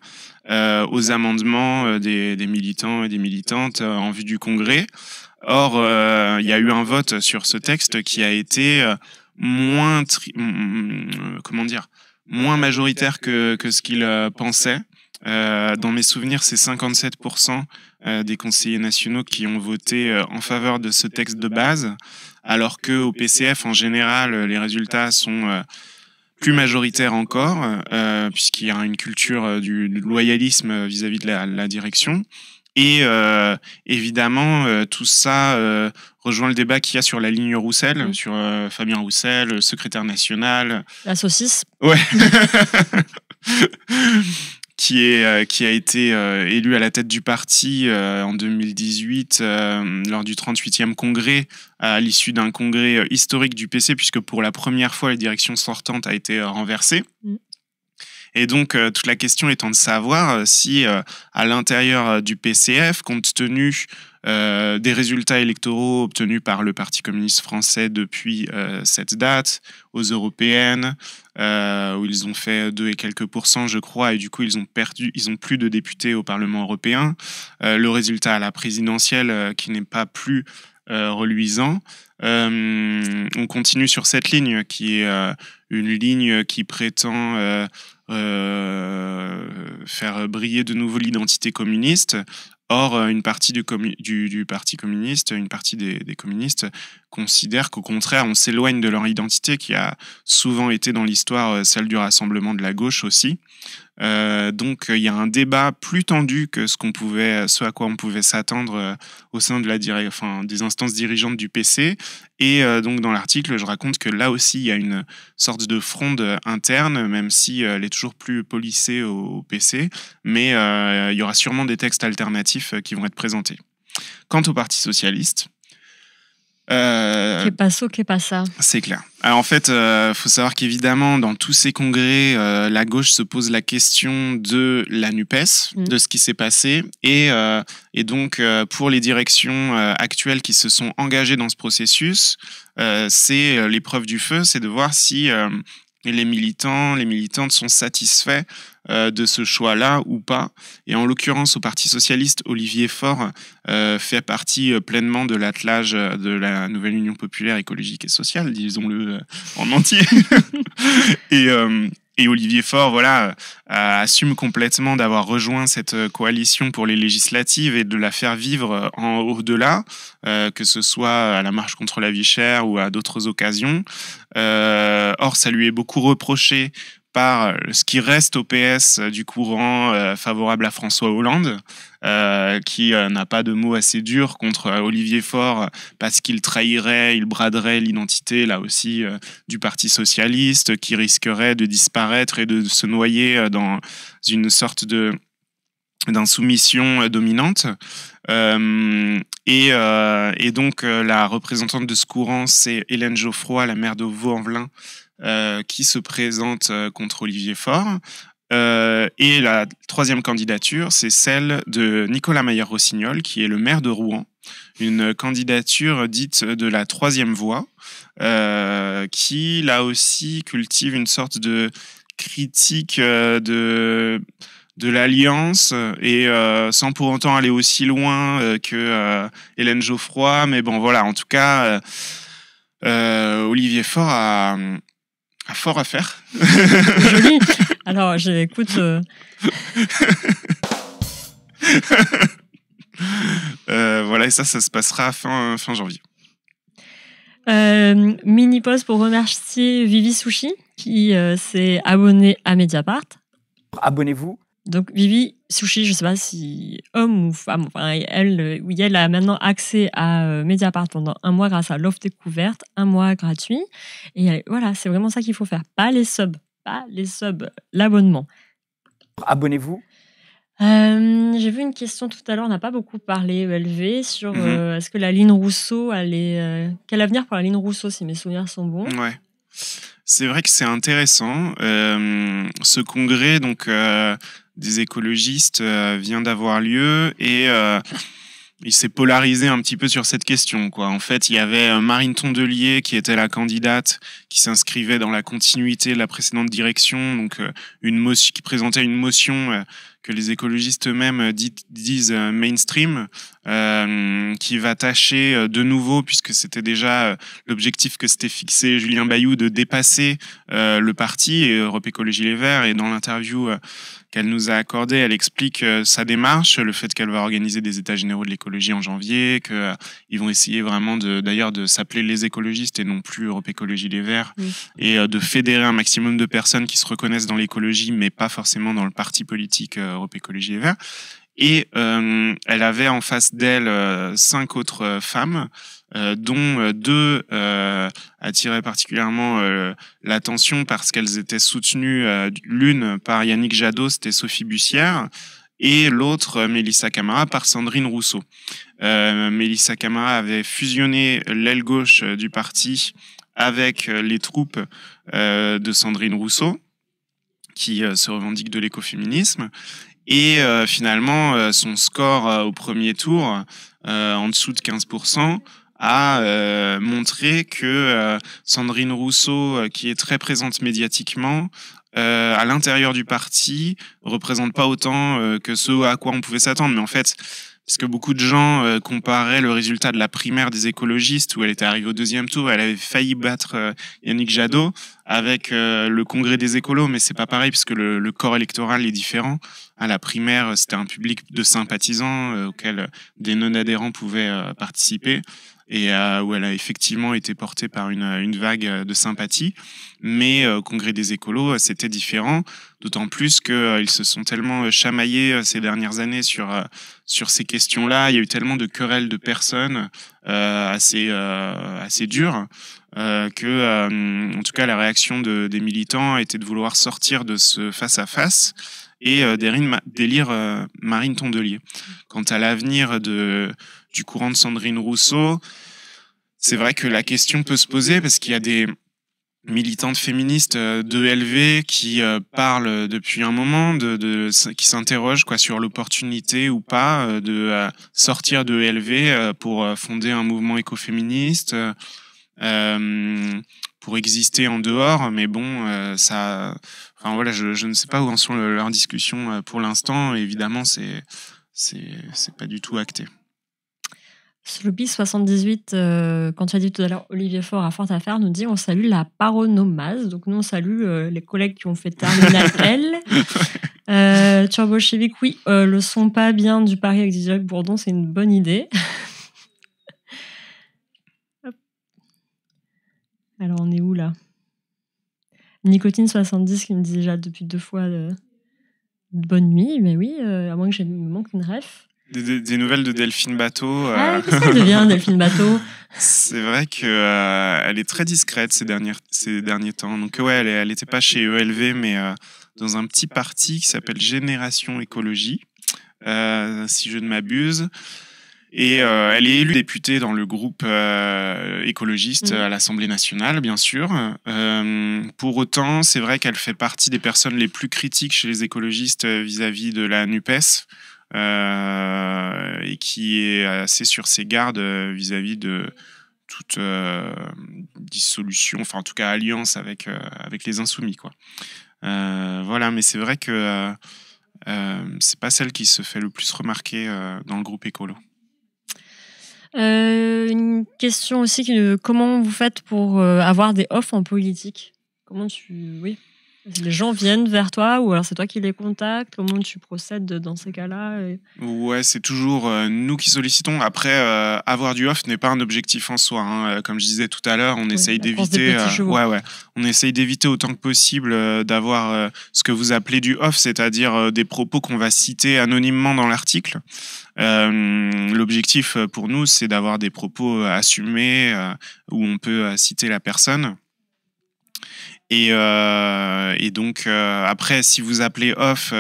Speaker 2: aux amendements des militants et des militantes en vue du congrès. Or, il y a eu un vote sur ce texte qui a été moins majoritaire que ce qu'il pensait. Dans mes souvenirs, c'est 57% des conseillers nationaux qui ont voté en faveur de ce texte de base, alors qu'au PCF, en général, les résultats sont plus majoritaires encore, puisqu'il y a une culture du loyalisme vis-à-vis de la direction. Et évidemment, tout ça rejoint le débat qu'il y a sur la ligne Roussel, sur Fabien Roussel, secrétaire national.
Speaker 1: La saucisse.
Speaker 2: Ouais. qui a été élu à la tête du parti en 2018 lors du 38e congrès, à l'issue d'un congrès historique du PC, puisque pour la première fois, la direction sortante a été renversée. Et donc, toute la question étant de savoir si, à l'intérieur du PCF, compte tenu des résultats électoraux obtenus par le Parti communiste français depuis cette date, aux européennes, où ils ont fait 2 et quelques %, je crois, et du coup, ils ont plus de députés au Parlement européen. Le résultat à la présidentielle, qui n'est pas plus reluisant. On continue sur cette ligne, qui est une ligne qui prétend faire briller de nouveau l'identité communiste. Or, une partie du Parti communiste, une partie des communistes considèrent qu'au contraire, on s'éloigne de leur identité, qui a souvent été dans l'histoire celle du rassemblement de la gauche aussi. Donc il y a un débat plus tendu que ce à quoi on pouvait s'attendre au sein de des instances dirigeantes du PC. Et donc dans l'article, je raconte que là aussi il y a une sorte de fronde interne, même si elle est toujours plus policée au PC, mais il y aura sûrement des textes alternatifs qui vont être présentés. Quant au Parti socialiste,
Speaker 1: Que passo, que passa.
Speaker 2: c'est clair. Alors en fait, faut savoir qu'évidemment, dans tous ces congrès, la gauche se pose la question de la NUPES, de ce qui s'est passé, et donc pour les directions actuelles qui se sont engagées dans ce processus, c'est l'épreuve du feu, c'est de voir si les militantes sont satisfaits de ce choix-là ou pas. Et en l'occurrence, au Parti socialiste, Olivier Faure fait partie pleinement de l'attelage de la nouvelle Union populaire écologique et sociale, disons-le en entier. Et Olivier Faure, voilà, assume complètement d'avoir rejoint cette coalition pour les législatives et de la faire vivre au-delà, que ce soit à la marche contre la vie chère ou à d'autres occasions. Or, ça lui est beaucoup reproché par ce qui reste au PS du courant favorable à François Hollande, qui n'a pas de mots assez durs contre Olivier Faure parce qu'il trahirait, il braderait l'identité, là aussi, du Parti socialiste, qui risquerait de disparaître et de se noyer dans une sorte d'insoumission dominante. Et donc, la représentante de ce courant, c'est Hélène Geoffroy, la maire de Vaux-en-Velin, qui se présente contre Olivier Faure. Et la troisième candidature, c'est celle de Nicolas Maillard-Rossignol, qui est le maire de Rouen, une candidature dite de la troisième voie, qui, là aussi, cultive une sorte de critique de l'alliance, et sans pour autant aller aussi loin que Hélène Geoffroy. Mais bon, voilà, en tout cas, Olivier Faure a fort à faire.
Speaker 1: Joli. Alors, j'écoute.
Speaker 2: Voilà, et ça se passera fin janvier.
Speaker 1: Mini pause pour remercier Vivi Sushi qui s'est abonnée à Mediapart.
Speaker 6: Abonnez-vous.
Speaker 1: Donc Vivi Sushi, je ne sais pas si homme ou femme, enfin elle a maintenant accès à Mediapart pendant 1 mois grâce à l'offre découverte, 1 mois gratuit. Et voilà, c'est vraiment ça qu'il faut faire. Pas les subs, l'abonnement.
Speaker 6: Abonnez-vous.
Speaker 1: J'ai vu une question tout à l'heure, on n'a pas beaucoup parlé, ELV, sur est-ce que la Line Rousseau, quel avenir pour la Line Rousseau, si mes souvenirs sont bons.
Speaker 2: Ouais. C'est vrai que c'est intéressant. Ce congrès donc des écologistes vient d'avoir lieu, et il s'est polarisé un petit peu sur cette question, quoi. En fait, il y avait Marine Tondelier qui était la candidate qui s'inscrivait dans la continuité de la précédente direction, donc qui présentait une motion que les écologistes eux-mêmes disent mainstream, qui va tâcher de nouveau, puisque c'était déjà l'objectif que s'était fixé Julien Bayou, de dépasser le parti et Europe Écologie Les Verts. Et dans l'interview qu'elle nous a accordée, elle explique sa démarche, le fait qu'elle va organiser des états généraux de l'écologie en janvier, qu'ils vont essayer vraiment d'ailleurs de s'appeler les écologistes et non plus Europe Écologie Les Verts, et de fédérer un maximum de personnes qui se reconnaissent dans l'écologie, mais pas forcément dans le parti politique Europe Écologie Les Verts. Et elle avait en face d'elle 5 autres femmes, dont 2 attiraient particulièrement l'attention parce qu'elles étaient soutenues, l'une par Yannick Jadot, c'était Sophie Bussière, et l'autre, Mélissa Camara, par Sandrine Rousseau. Mélissa Camara avait fusionné l'aile gauche du parti avec les troupes de Sandrine Rousseau, qui se revendique de l'écoféminisme. Et finalement, son score au premier tour, en dessous de 15%, a montré que Sandrine Rousseau, qui est très présente médiatiquement, à l'intérieur du parti, représente pas autant que ce à quoi on pouvait s'attendre. Mais en fait, parce que beaucoup de gens comparaient le résultat de la primaire des écologistes, où elle était arrivée au 2e tour, elle avait failli battre Yannick Jadot, avec le congrès des écolos, mais c'est pas pareil, puisque le corps électoral est différent. À la primaire, c'était un public de sympathisants auquel des non-adhérents pouvaient participer. et où elle a effectivement été portée par une vague de sympathie. Mais au Congrès des écolos, c'était différent, d'autant plus qu'ils se sont tellement chamaillés ces dernières années sur ces questions-là. Il y a eu tellement de querelles de personnes assez dures que, en tout cas, la réaction des militants était de vouloir sortir de ce face-à-face et d'élire Marine Tondelier. Quant à l'avenir du courant de Sandrine Rousseau, c'est vrai que la question peut se poser parce qu'il y a des militantes féministes d'ELV qui parlent depuis un moment, qui s'interrogent sur l'opportunité ou pas de sortir de ELV pour fonder un mouvement écoféministe, pour exister en dehors. Mais bon, je ne sais pas où en sont leurs discussions pour l'instant. Évidemment, c'est pas du tout acté.
Speaker 1: Sloppy78, quand tu as dit tout à l'heure Olivier Faure à Fort Affaire, nous dit on salue la paronomase. Donc nous on salue les collègues qui ont fait terminal L. Turbochevik, oui, le son pas bien du Paris avec Jacques Bourdon, c'est une bonne idée. Alors on est où là? Nicotine70 qui me dit déjà depuis 2 fois bonne nuit, mais oui, à moins que me manque une ref.
Speaker 2: Des nouvelles de Delphine Bateau.
Speaker 1: Qu'est-ce qu'elle devient, Delphine Bateau?
Speaker 2: C'est vrai qu'elle est très discrète ces derniers temps. Donc ouais, elle n'était pas chez ELV, mais dans un petit parti qui s'appelle Génération Écologie, si je ne m'abuse. Et elle est élue députée dans le groupe écologiste à l'Assemblée nationale, bien sûr. Pour autant, c'est vrai qu'elle fait partie des personnes les plus critiques chez les écologistes vis-à-vis de la NUPES. Et qui est assez sur ses gardes vis-à-vis de toute dissolution, enfin en tout cas alliance avec les insoumis, quoi. Voilà, mais c'est vrai que c'est pas celle qui se fait le plus remarquer dans le groupe écolo.
Speaker 1: Une question aussi, comment vous faites pour avoir des offs en politique? Oui. Les gens viennent vers toi ou alors c'est toi qui les contactes? Comment tu procèdes dans ces cas-là?
Speaker 2: Ouais, c'est toujours nous qui sollicitons. Après, avoir du off n'est pas un objectif en soi, hein. Comme je disais tout à l'heure, on essaye d'éviter. On essaye d'éviter autant que possible d'avoir ce que vous appelez du off, c'est-à-dire des propos qu'on va citer anonymement dans l'article. L'objectif pour nous, c'est d'avoir des propos assumés où on peut citer la personne. Et donc, après, si vous appelez off,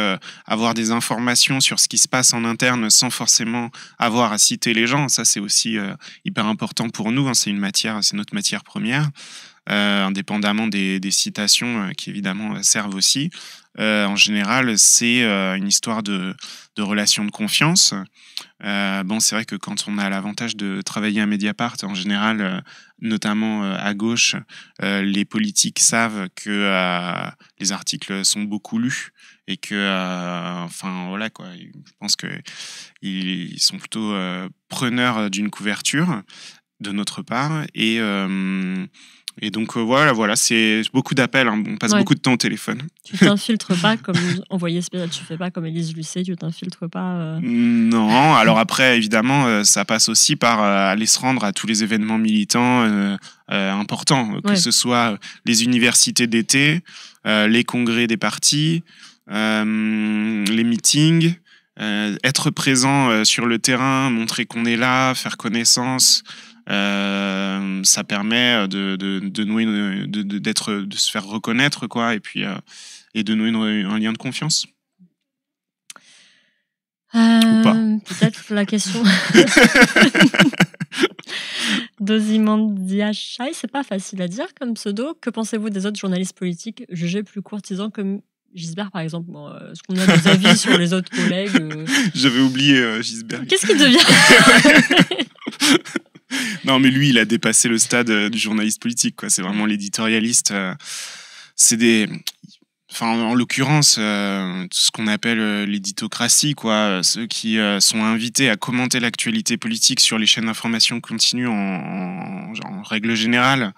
Speaker 2: avoir des informations sur ce qui se passe en interne sans forcément avoir à citer les gens, ça c'est aussi hyper important pour nous, hein, c'est notre matière première, indépendamment des citations qui évidemment servent aussi. En général, c'est une histoire de relation de confiance. C'est vrai que quand on a l'avantage de travailler à Mediapart, en général, notamment à gauche, les politiques savent que les articles sont beaucoup lus et que, je pense qu'ils sont plutôt preneurs d'une couverture de notre part et donc voilà, c'est beaucoup d'appels, hein. On passe beaucoup de temps au téléphone.
Speaker 1: Tu t'infiltres pas comme envoyé spécial, tu fais pas comme Élise Lucet, tu t'infiltres pas
Speaker 2: Non, alors après évidemment ça passe aussi par aller se rendre à tous les événements militants importants, que ce soit les universités d'été, les congrès des partis, les meetings, être présent sur le terrain, montrer qu'on est là, faire connaissance. Ça permet de nouer de se faire reconnaître, quoi, et puis et de nouer un lien de confiance. Ou pas.
Speaker 1: Peut-être la question d'Ozymandias, c'est pas facile à dire comme pseudo. Que pensez-vous des autres journalistes politiques jugés plus courtisans comme Gisbert, par exemple? Est-ce qu'on a des avis sur les autres collègues
Speaker 2: J'avais oublié Gisbert.
Speaker 1: Qu'est-ce qu'il devient?
Speaker 2: Non, mais lui, il a dépassé le stade du journaliste politique, quoi. C'est vraiment l'éditorialiste. Enfin, en l'occurrence, ce qu'on appelle l'éditocratie, quoi, ceux qui sont invités à commenter l'actualité politique sur les chaînes d'information continue en règle générale,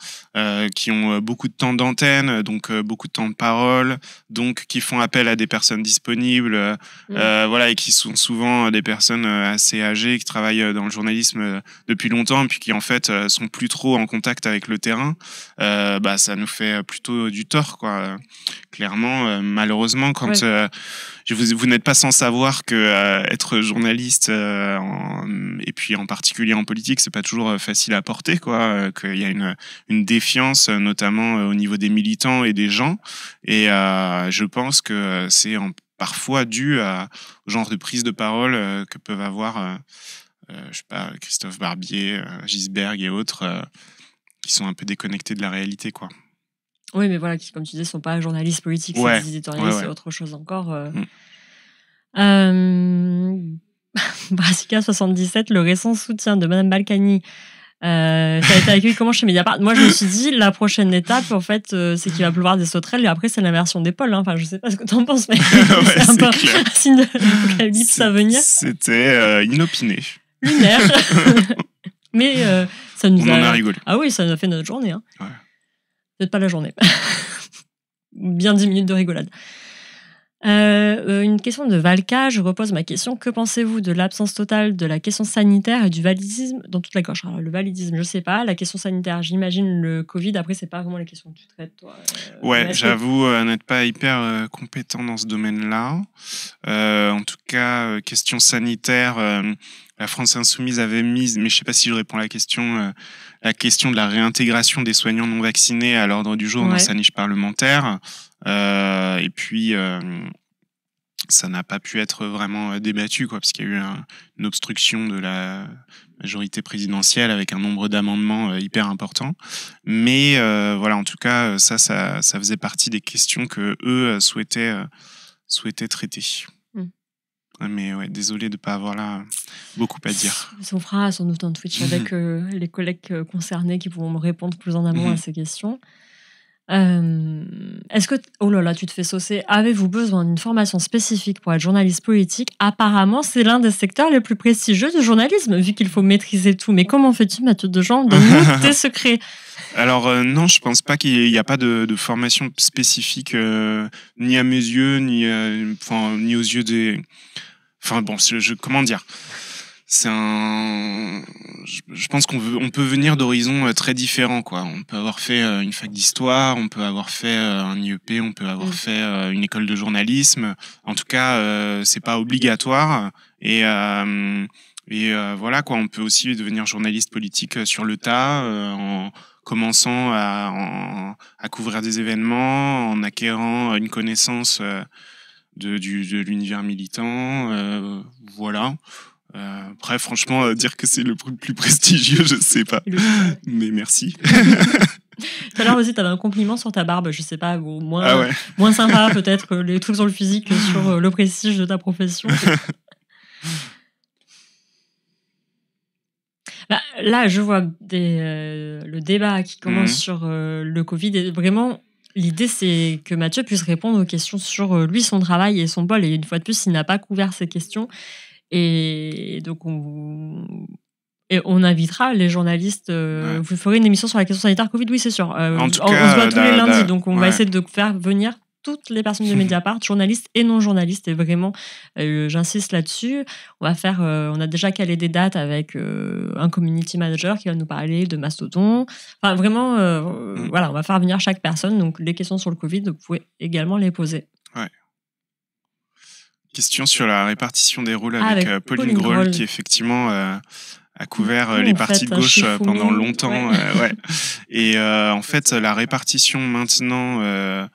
Speaker 2: qui ont beaucoup de temps d'antenne, donc beaucoup de temps de parole, donc qui font appel à des personnes disponibles, voilà, et qui sont souvent des personnes assez âgées, qui travaillent dans le journalisme depuis longtemps, puis qui en fait sont plus trop en contact avec le terrain. Bah, ça nous fait plutôt du tort, quoi. Clairement, malheureusement, quand vous n'êtes pas sans savoir que être journaliste et puis en particulier en politique, c'est pas toujours facile à porter, quoi. Qu'il y a une défiance, notamment au niveau des militants et des gens. Et je pense que c'est parfois dû au genre de prise de parole que peuvent avoir, je sais pas, Christophe Barbier, Gisberg et autres, qui sont un peu déconnectés de la réalité, quoi.
Speaker 1: Oui, mais voilà, qui, comme tu disais, sont pas journalistes politiques, c'est des éditorialistes, c'est autre chose encore. Brassica 77, le récent soutien de Madame Balkany, ça a été accueilli comment chez Mediapart? Moi, je me suis dit, la prochaine étape, en fait, c'est qu'il va pleuvoir des sauterelles, et après, c'est la version d'épaule. Enfin, je sais pas ce que t'en penses, mais c'est un peu un signe de l'apocalypse à venir.
Speaker 2: C'était inopiné.
Speaker 1: Lunaire. Mais ça nous
Speaker 2: On en a rigolé.
Speaker 1: Ah oui, ça nous a fait notre journée. Hein.
Speaker 2: Ouais.
Speaker 1: Peut-être pas la journée. Bien 10 minutes de rigolade. Une question de Valka, je repose ma question. Que pensez-vous de l'absence totale de la question sanitaire et du validisme dans toute la gauche? Alors, le validisme, je sais pas. La question sanitaire, j'imagine le Covid. Après, c'est pas vraiment les questions que tu traites, toi.
Speaker 2: Ouais, j'avoue n'être pas hyper compétent dans ce domaine-là. En tout cas, question sanitaire, la France Insoumise avait mise, mais je sais pas si je réponds à la question de la réintégration des soignants non vaccinés à l'ordre du jour dans sa niche parlementaire. Et puis, ça n'a pas pu être vraiment débattu, quoi, parce qu'il y a eu une obstruction de la majorité présidentielle avec un nombre d'amendements hyper important. Mais voilà, en tout cas, ça faisait partie des questions que eux souhaitaient traiter. Mais ouais, désolé de ne pas avoir là beaucoup à dire.
Speaker 1: On fera sans doute un Twitch avec les collègues concernés qui pourront me répondre plus en amont à ces questions. Est-ce que, oh là là, tu te fais saucer, avez-vous besoin d'une formation spécifique pour être journaliste politique? Apparemment, c'est l'un des secteurs les plus prestigieux du journalisme, vu qu'il faut maîtriser tout. Mais comment fais-tu, Mathieu Dejean? Donne-nous tes secrets.
Speaker 2: Alors non, je pense pas qu'il y a pas de formation spécifique, ni à mes yeux, ni aux yeux des... Enfin bon, comment dire, c'est je pense qu'on peut venir d'horizons très différents, quoi. On peut avoir fait une fac d'histoire, on peut avoir fait un IEP, on peut avoir fait une école de journalisme. En tout cas, c'est pas obligatoire. Et voilà, quoi. On peut aussi devenir journaliste politique sur le tas, en commençant à couvrir des événements, en acquérant une connaissance de l'univers militant, voilà. Après, franchement, dire que c'est le plus prestigieux, je sais pas. Mais merci.
Speaker 1: Tout à l'heure aussi, tu avais un compliment sur ta barbe, je sais pas, ou moins sympa peut-être que les trucs sur le physique que sur le prestige de ta profession. Bah, là, je vois le débat qui commence sur le Covid et vraiment... L'idée, c'est que Mathieu puisse répondre aux questions sur lui, son travail et son bol. Et une fois de plus, il n'a pas couvert ces questions. Et donc, on invitera les journalistes. Vous ferez une émission sur la question sanitaire Covid, oui, c'est sûr. On se voit tous les lundis. Donc, on va essayer de faire venir toutes les personnes de Mediapart, journalistes et non journalistes. Et vraiment, j'insiste là-dessus. On a déjà calé des dates avec un community manager qui va nous parler de Mastodon. Enfin, vraiment, voilà, on va faire venir chaque personne. Donc, les questions sur le Covid, vous pouvez également les poser.
Speaker 2: Ouais. Question sur la répartition des rôles avec Pauline Groll, qui effectivement a couvert les partis de gauche pendant longtemps. Ouais. Et en fait, la répartition maintenant...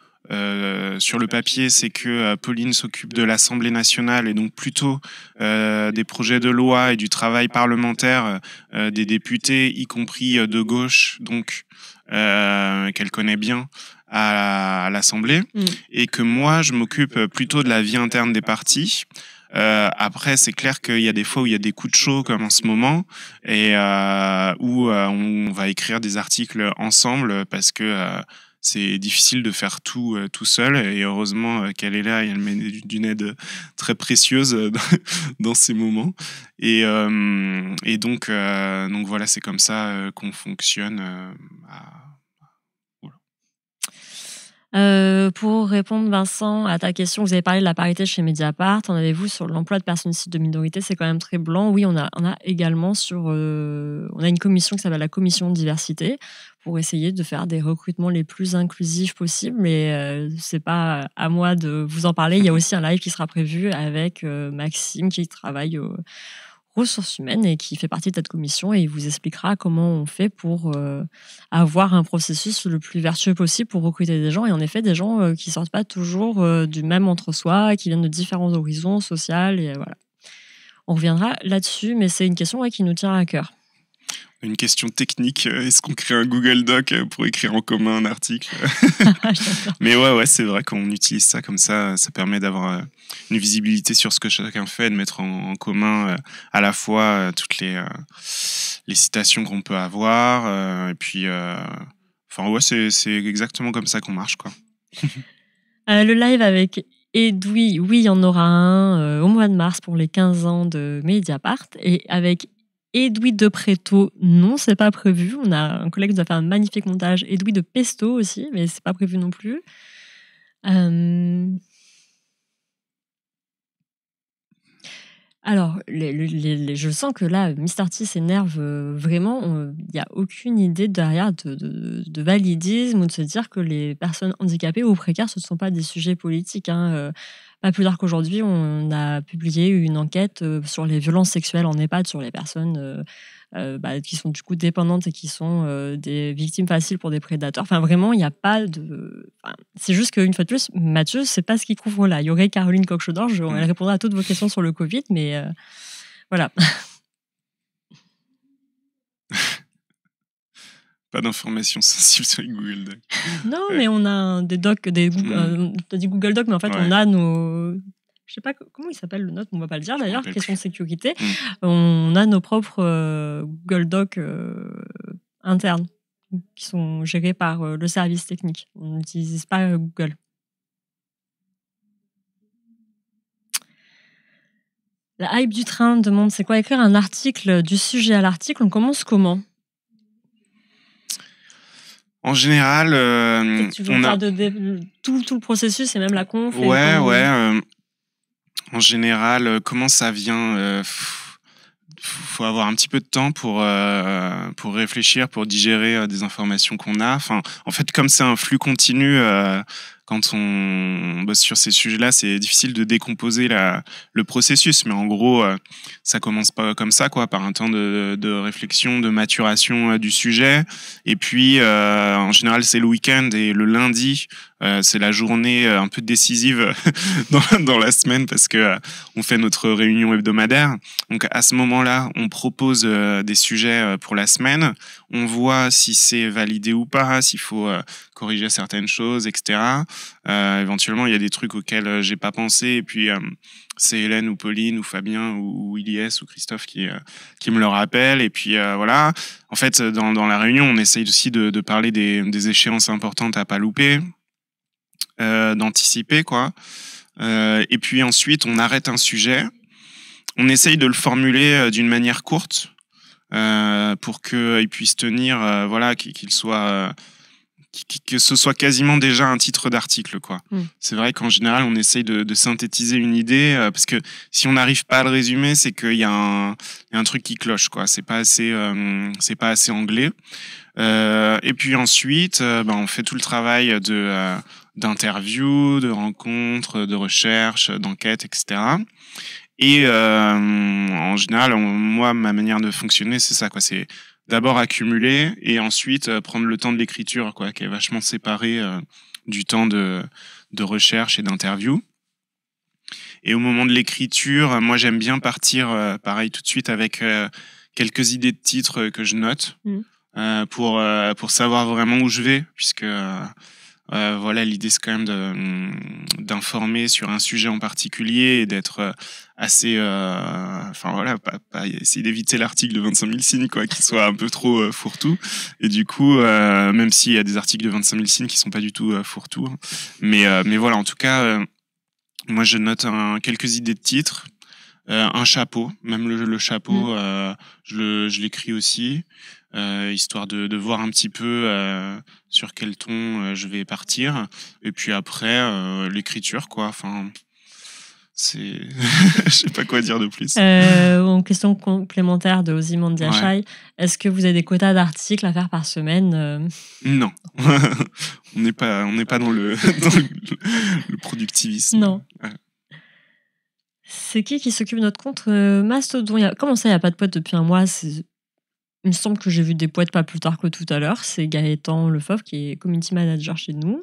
Speaker 2: sur le papier, c'est que Pauline s'occupe de l'Assemblée nationale et donc plutôt des projets de loi et du travail parlementaire des députés, y compris de gauche, donc qu'elle connaît bien à l'Assemblée, et que moi, je m'occupe plutôt de la vie interne des partis. Après, c'est clair qu'il y a des fois où il y a des coups de chaud, comme en ce moment, et où on va écrire des articles ensemble parce que c'est difficile de faire tout seul. Et heureusement qu'elle est là et elle met d'une aide très précieuse dans ces moments. Et donc voilà, c'est comme ça qu'on fonctionne.
Speaker 1: Pour répondre, Vincent, à ta question, vous avez parlé de la parité chez Mediapart. En avez-vous sur l'emploi de personnes issues de minorités? C'est quand même très blanc. Oui, on a également on a une commission qui s'appelle la commission de diversité pour essayer de faire des recrutements les plus inclusifs possibles. Mais c'est pas à moi de vous en parler. Il y a aussi un live qui sera prévu avec Maxime qui travaille ressources humaines et qui fait partie de cette commission, et il vous expliquera comment on fait pour avoir un processus le plus vertueux possible pour recruter des gens. Et en effet, des gens qui sortent pas toujours du même entre-soi, qui viennent de différents horizons sociaux. Et voilà. On reviendra là-dessus, mais c'est une question qui nous tient à cœur.
Speaker 2: Une question technique, est-ce qu'on crée un Google Doc pour écrire en commun un article? Mais ouais, c'est vrai qu'on utilise ça comme ça permet d'avoir une visibilité sur ce que chacun fait, de mettre en commun à la fois toutes les citations qu'on peut avoir, et puis c'est exactement comme ça qu'on marche, quoi.
Speaker 1: Le live avec Edoui, oui, il y en aura un au mois de mars pour les 15 ans de Mediapart, et avec Edoui de Préto, non, c'est pas prévu. On a un collègue qui nous a fait un magnifique montage. Edoui de Pesto aussi, mais c'est pas prévu non plus. Alors, je sens que là, Mr. T s'énerve vraiment. Il n'y a aucune idée derrière de validisme ou de se dire que les personnes handicapées ou précaires, ce ne sont pas des sujets politiques. Pas plus tard qu'aujourd'hui, on a publié une enquête sur les violences sexuelles en EHPAD sur les personnes qui sont du coup dépendantes et qui sont des victimes faciles pour des prédateurs. Enfin, vraiment, il n'y a pas de... c'est juste qu'une fois de plus, Mathieu, c'est pas ce qu'il couvre là. Il y aurait Caroline Coq-Chaudor, elle répondra à toutes vos questions sur le Covid, mais voilà.
Speaker 2: Pas d'informations sensibles sur les Google Docs.
Speaker 1: Non, mais on a des docs, tu as dit Google Docs, mais en fait, on a nos... Je sais pas comment il s'appelle le nôtre, on va pas le dire d'ailleurs, question de sécurité. On a nos propres Google Docs internes qui sont gérés par le service technique. On n'utilise pas Google. La hype du train demande c'est quoi écrire un article du sujet à l'article. On commence comment?
Speaker 2: En général,
Speaker 1: tu veux faire tout le processus et même la conf.
Speaker 2: En général, comment ça vient faut avoir un petit peu de temps pour réfléchir, pour digérer des informations qu'on a. Enfin, en fait, comme c'est un flux continu, quand on bosse sur ces sujets-là, c'est difficile de décomposer le processus. Mais en gros, ça commence pas comme ça, quoi, par un temps de réflexion, de maturation du sujet. Et puis, en général, c'est le week-end et le lundi, c'est la journée un peu décisive dans la semaine parce que on fait notre réunion hebdomadaire. Donc, à ce moment-là, on propose des sujets pour la semaine. On voit si c'est validé ou pas, s'il faut corriger certaines choses, etc. Éventuellement, il y a des trucs auxquels j'ai pas pensé, et puis c'est Hélène ou Pauline ou Fabien ou Ilyes ou Christophe qui me le rappellent. Et puis voilà. En fait, dans la réunion, on essaye aussi de parler des échéances importantes à pas louper, d'anticiper, quoi. Et puis ensuite, on arrête un sujet. On essaye de le formuler d'une manière courte pour qu'il puisse tenir, qu'il soit... que ce soit quasiment déjà un titre d'article, quoi. C'est vrai qu'en général, on essaye de synthétiser une idée, parce que si on n'arrive pas à le résumer, c'est qu'il y a un truc qui cloche, quoi. C'est pas assez anglais. Et puis ensuite, on fait tout le travail d'interview, de rencontres, de recherche, d'enquête, etc. Et en général, moi, ma manière de fonctionner, c'est ça, quoi. C'est d'abord accumuler et ensuite prendre le temps de l'écriture, quoi, qui est vachement séparé du temps de recherche et d'interview. Et au moment de l'écriture, moi, j'aime bien partir, pareil, tout de suite avec quelques idées de titres que je note pour savoir vraiment où je vais, puisque Voilà, l'idée c'est quand même d'informer sur un sujet en particulier et d'être assez, enfin voilà, pas essayer d'éviter l'article de 25 000 signes quoi, qui soit un peu trop fourre-tout. Et du coup, même s'il y a des articles de 25 000 signes qui sont pas du tout fourre-tout, hein. Mais voilà, en tout cas, moi je note quelques idées de titres. Un chapeau, même le chapeau, je l'écris aussi, histoire de voir un petit peu sur quel ton je vais partir. Et puis après, l'écriture, quoi. Enfin, c'est, je sais pas quoi dire de plus.
Speaker 1: En question complémentaire de Ozymandias,
Speaker 2: Ouais.
Speaker 1: est-ce que vous avez des quotas d'articles à faire par semaine
Speaker 2: Non, on n'est pas dans le le productivisme.
Speaker 1: Non.
Speaker 2: Ouais.
Speaker 1: C'est qui s'occupe de notre compte Mastodon? Comment ça, il n'y a pas de poète depuis un mois? Il me semble que j'ai vu des poètes pas plus tard que tout à l'heure. C'est Gaëtan Lefauve qui est community manager chez nous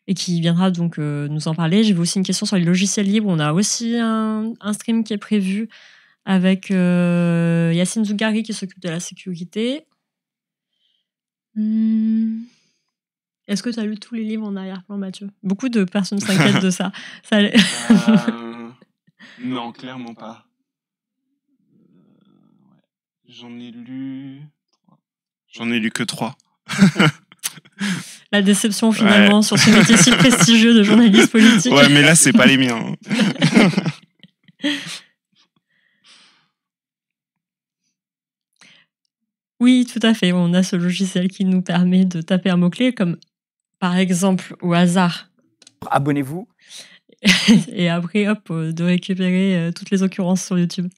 Speaker 1: et qui viendra donc nous en parler. J'ai vu aussi une question sur les logiciels libres. On a aussi un stream qui est prévu avec Yacine Zougari qui s'occupe de la sécurité. Est-ce que tu as lu tous les livres en arrière-plan, Mathieu? Beaucoup de personnes s'inquiètent de ça.
Speaker 2: Non, clairement pas. J'en ai lu que 3.
Speaker 1: La déception finalement sur ce métier si prestigieux de journaliste politique.
Speaker 2: Ouais, mais là, c'est pas les miens.
Speaker 1: Oui, tout à fait. On a ce logiciel qui nous permet de taper un mot-clé, comme par exemple au hasard.
Speaker 6: Abonnez-vous.
Speaker 1: Et après, hop, de récupérer toutes les occurrences sur YouTube.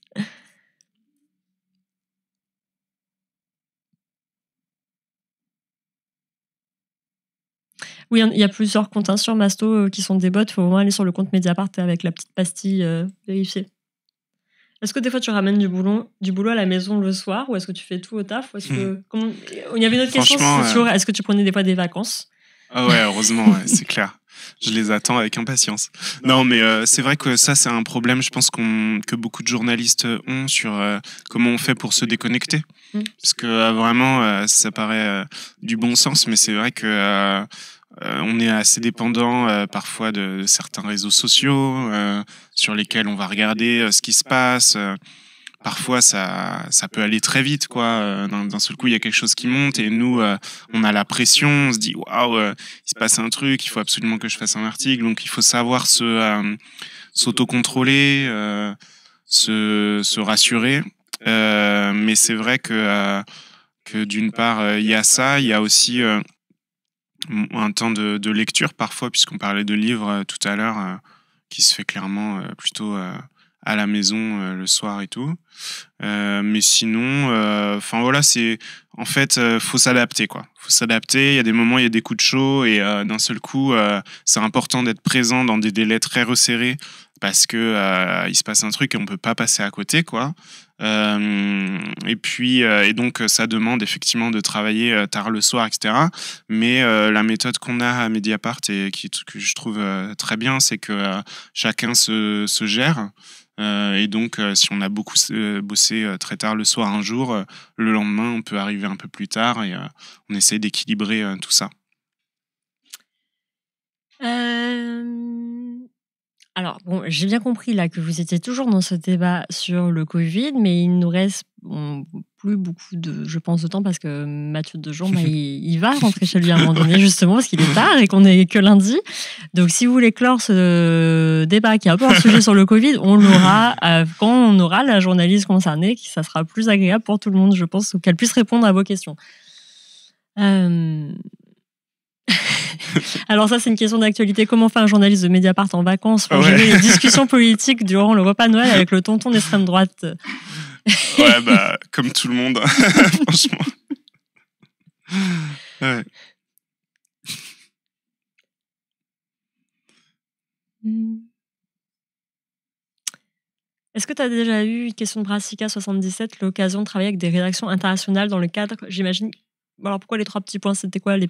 Speaker 1: Oui, il y a plusieurs comptes sur Masto qui sont des bots. Il faut vraiment aller sur le compte Mediapart avec la petite pastille vérifiée. Est-ce que des fois tu ramènes du boulot à la maison le soir ou est-ce que tu fais tout au taf ou est-ce que... Il y avait une autre question sur est-ce que tu prenais des fois des vacances?
Speaker 2: Ah ouais, heureusement, ouais, c'est clair. Je les attends avec impatience. Non, mais c'est vrai que ça, c'est un problème, je pense, que beaucoup de journalistes ont sur comment on fait pour se déconnecter. Parce que vraiment, ça paraît du bon sens, mais c'est vrai que on est assez dépendant parfois de certains réseaux sociaux sur lesquels on va regarder ce qui se passe. Parfois, ça peut aller très vite, quoi. D'un seul coup, il y a quelque chose qui monte et nous, on a la pression. On se dit, waouh, il se passe un truc, il faut absolument que je fasse un article. Donc, il faut savoir s'autocontrôler, se rassurer. Mais c'est vrai que d'une part, il y a ça, il y a aussi un temps de lecture parfois, puisqu'on parlait de livres tout à l'heure, qui se fait clairement plutôt à la maison le soir et tout. Mais sinon, enfin voilà, c'est en fait, faut s'adapter quoi. Faut s'adapter. Il y a des moments, il y a des coups de chaud et d'un seul coup, c'est important d'être présent dans des délais très resserrés parce que il se passe un truc et on peut pas passer à côté quoi. Et puis et donc ça demande effectivement de travailler tard le soir, etc. Mais la méthode qu'on a à Mediapart et que je trouve très bien, c'est que chacun se gère. Et donc, si on a beaucoup bossé très tard le soir un jour, le lendemain, on peut arriver un peu plus tard et on essaie d'équilibrer tout ça.
Speaker 1: Alors, bon, j'ai bien compris là que vous étiez toujours dans ce débat sur le Covid, mais il nous reste plus beaucoup je pense, de temps parce que Mathieu Dejean, il va rentrer chez lui à un moment donné, justement, parce qu'il est tard et qu'on est que lundi. Donc, si vous voulez clore ce débat qui est un peu un sujet sur le Covid, on l'aura quand on aura la journaliste concernée, ça sera plus agréable pour tout le monde, je pense, qu'elle puisse répondre à vos questions. Alors ça, c'est une question d'actualité. Comment fait un journaliste de Mediapart en vacances pour gérer les discussions politiques durant le repas de Noël avec le tonton d'extrême droite?
Speaker 2: Ouais, bah, comme tout le monde, franchement. Ouais.
Speaker 1: Est-ce que tu as déjà eu, une question de Brassica 77, l'occasion de travailler avec des rédactions internationales dans le cadre, j'imagine... Alors pourquoi les 3 petits points? C'était quoi, les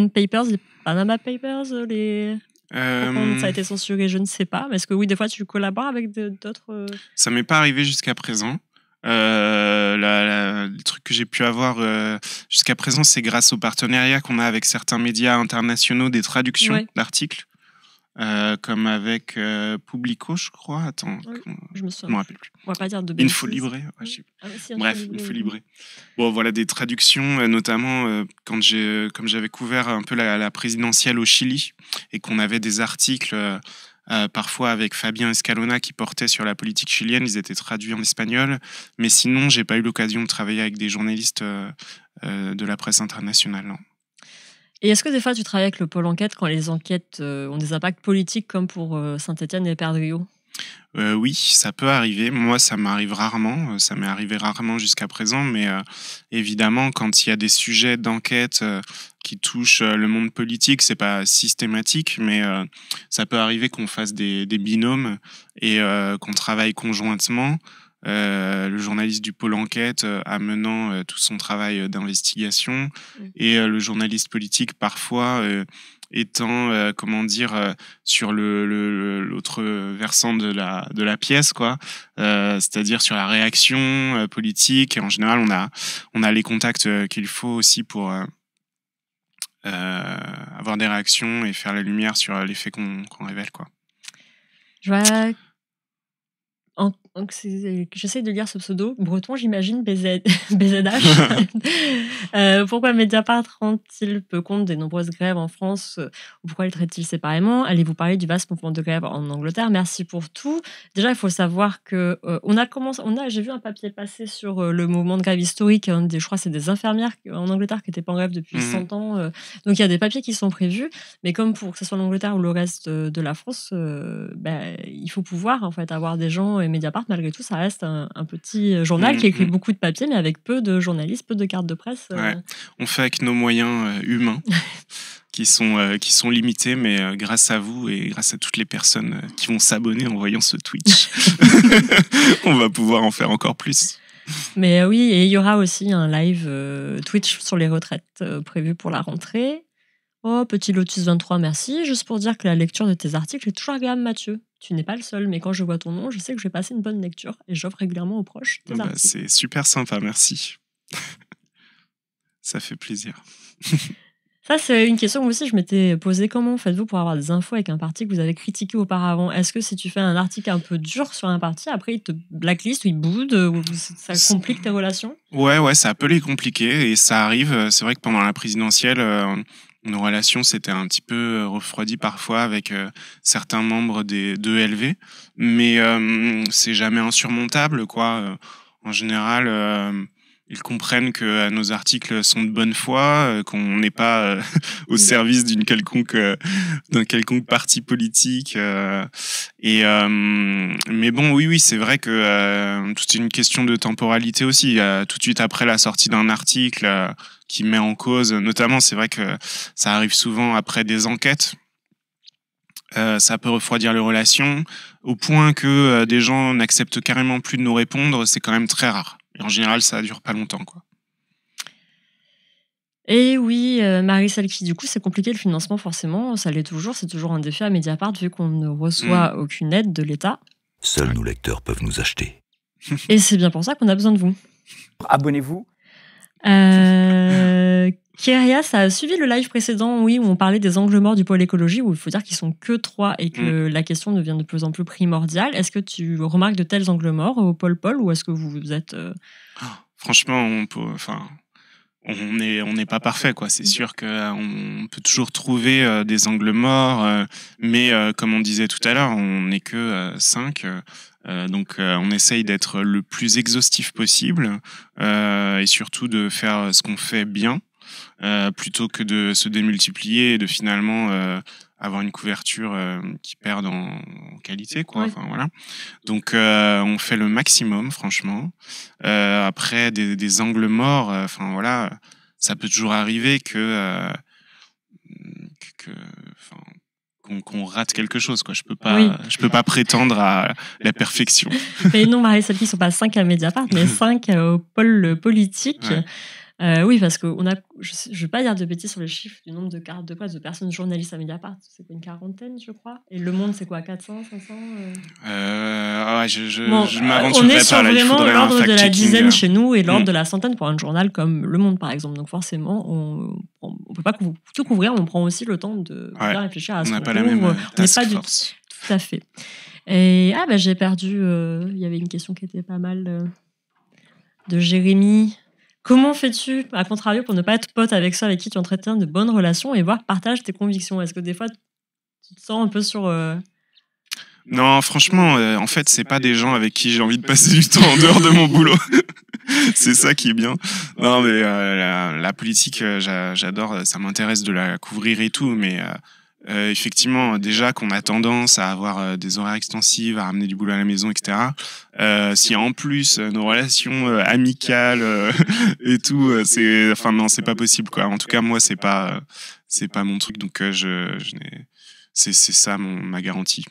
Speaker 1: Papers, les Panama Papers, pourquoi ça a été censuré, je ne sais pas. Mais est-ce que oui, des fois tu collabores avec d'autres...
Speaker 2: Ça m'est pas arrivé jusqu'à présent. Le truc que j'ai pu avoir jusqu'à présent, c'est grâce au partenariat qu'on a avec certains médias internationaux, des traductions d'articles, comme avec Publico, je crois. Attends,
Speaker 1: je me
Speaker 2: m'en rappelle plus.
Speaker 1: On va pas dire de bêtises.
Speaker 2: Infolibre, bref, Infolibre. Bon, voilà, des traductions, notamment comme j'avais couvert un peu la présidentielle au Chili et qu'on avait des articles. Parfois avec Fabien Escalona qui portait sur la politique chilienne, ils étaient traduits en espagnol, mais sinon j'ai pas eu l'occasion de travailler avec des journalistes de la presse internationale. Non.
Speaker 1: Et est-ce que des fois tu travailles avec le pôle enquête quand les enquêtes ont des impacts politiques comme pour Saint-Étienne et Perdriau ?
Speaker 2: Oui, ça peut arriver. Moi, ça m'arrive rarement. Ça m'est arrivé rarement jusqu'à présent. Mais évidemment, quand il y a des sujets d'enquête qui touchent le monde politique, c'est pas systématique, mais ça peut arriver qu'on fasse des binômes et qu'on travaille conjointement. Le journaliste du pôle enquête amenant tout son travail d'investigation et le journaliste politique parfois étant sur l'autre versant de la pièce, quoi, c'est-à-dire sur la réaction politique. Et en général, on a les contacts qu'il faut aussi pour avoir des réactions et faire la lumière sur les faits qu'on révèle, quoi.
Speaker 1: Je vois. J'essaie de lire ce pseudo. Breton, j'imagine, BZH. Pourquoi Mediapart rend-il peu compte des nombreuses grèves en France ou pourquoi les traite-t-il séparément ? Allez-vous parler du vaste mouvement de grève en Angleterre ? Merci pour tout. Déjà, il faut savoir que j'ai vu un papier passer sur le mouvement de grève historique. Je crois que c'est des infirmières en Angleterre qui n'étaient pas en grève depuis 100 ans. Donc, il y a des papiers qui sont prévus. Mais comme pour que ce soit l'Angleterre ou le reste de la France, il faut pouvoir en fait avoir des gens et Mediapart. Malgré tout, ça reste un petit journal qui écrit beaucoup de papiers, mais avec peu de journalistes, peu de cartes de presse.
Speaker 2: Ouais. On fait avec nos moyens humains qui sont limités, mais grâce à vous et grâce à toutes les personnes qui vont s'abonner en voyant ce Twitch, on va pouvoir en faire encore plus.
Speaker 1: Mais oui, et il y aura aussi un live Twitch sur les retraites prévu pour la rentrée. Oh, petit Lotus 23, merci. Juste pour dire que la lecture de tes articles est toujours agréable, Mathieu. Tu n'es pas le seul, mais quand je vois ton nom, je sais que je vais passer une bonne lecture et j'offre régulièrement aux proches tes articles.
Speaker 2: C'est super sympa, merci. Ça fait plaisir.
Speaker 1: Ça, c'est une question que aussi je m'étais posée. Comment faites-vous pour avoir des infos avec un parti que vous avez critiqué auparavant ? Est-ce que si tu fais un article un peu dur sur un parti, après il te blacklist ou il boude ou ça complique tes relations ?
Speaker 2: Ouais, ça peut les compliquer et ça arrive. C'est vrai que pendant la présidentielle, nos relations s'étaient un petit peu refroidies parfois avec certains membres de LV, mais c'est jamais insurmontable, quoi. En général, ils comprennent que nos articles sont de bonne foi, qu'on n'est pas au service d'un quelconque parti politique. Mais bon, oui, c'est vrai que tout est une question de temporalité aussi. Tout de suite après la sortie d'un article qui met en cause, notamment, c'est vrai que ça arrive souvent après des enquêtes. Ça peut refroidir les relations au point que des gens n'acceptent carrément plus de nous répondre. C'est quand même très rare. Et en général, ça dure pas longtemps, quoi.
Speaker 1: Et oui, Marie Salki, du coup, c'est compliqué le financement, forcément. Ça l'est toujours. C'est toujours un défi à Mediapart, vu qu'on ne reçoit aucune aide de l'État.
Speaker 3: Seuls nos lecteurs peuvent nous acheter.
Speaker 1: Et c'est bien pour ça qu'on a besoin de vous.
Speaker 6: Abonnez-vous.
Speaker 1: Kéria, ça a suivi le live précédent, oui, où on parlait des angles morts du pôle écologie, où il faut dire qu'ils sont que 3 et que la question devient de plus en plus primordiale. Est-ce que tu remarques de tels angles morts au pôle ou est-ce que vous êtes...
Speaker 2: Franchement, on n'est pas parfait, quoi. C'est sûr qu'on peut toujours trouver des angles morts, mais comme on disait tout à l'heure, on n'est que 5. Donc on essaye d'être le plus exhaustif possible et surtout de faire ce qu'on fait bien. Plutôt que de se démultiplier et de finalement avoir une couverture qui perd en qualité, quoi.
Speaker 1: Ouais.
Speaker 2: Enfin, voilà. Donc on fait le maximum, franchement. Après des angles morts, enfin voilà, ça peut toujours arriver qu'on rate quelque chose, quoi. Je peux pas prétendre à la perfection.
Speaker 1: Mais non, Marie, celles qui ne sont pas 5 à Mediapart, mais 5 au pôle politique.
Speaker 2: Ouais.
Speaker 1: Oui, parce que je ne vais pas dire de bêtises sur les chiffres du nombre de cartes de presse de personnes journalistes à Mediapart. C'est quoi, une quarantaine, je crois. Et Le Monde, c'est quoi, 400, 500
Speaker 2: je
Speaker 1: on
Speaker 2: m'aventurerai
Speaker 1: est sur
Speaker 2: pas là. Il
Speaker 1: vraiment
Speaker 2: faudrait un
Speaker 1: l'ordre de la
Speaker 2: fact-checking.
Speaker 1: dizaine chez nous et l'ordre
Speaker 2: Mm.
Speaker 1: de la centaine pour un journal comme Le Monde, par exemple. Donc forcément, on peut pas tout couvrir. On prend aussi le temps de bien réfléchir à ce
Speaker 2: On n'a
Speaker 1: qu'on
Speaker 2: pas la même
Speaker 1: couvre. On n'est
Speaker 2: task
Speaker 1: pas
Speaker 2: force.
Speaker 1: tout à fait. Et j'ai perdu. Il y avait une question qui était pas mal de Jérémy. Comment fais-tu, à contrario, pour ne pas être pote avec ceux avec qui tu entretiens de bonnes relations et partage tes convictions? Est-ce que des fois, tu te sens un peu sur...
Speaker 2: Non, franchement, en fait, c'est pas des gens avec qui j'ai envie de passer du temps en dehors de mon boulot. C'est ça qui est bien. Non, mais la politique, j'adore, ça m'intéresse de la couvrir et tout, mais effectivement, déjà qu'on a tendance à avoir des horaires extensives, à ramener du boulot à la maison, etc. Si en plus nos relations amicales et tout, non, c'est pas possible, quoi. En tout cas, moi, c'est pas mon truc, donc c'est ça ma garantie.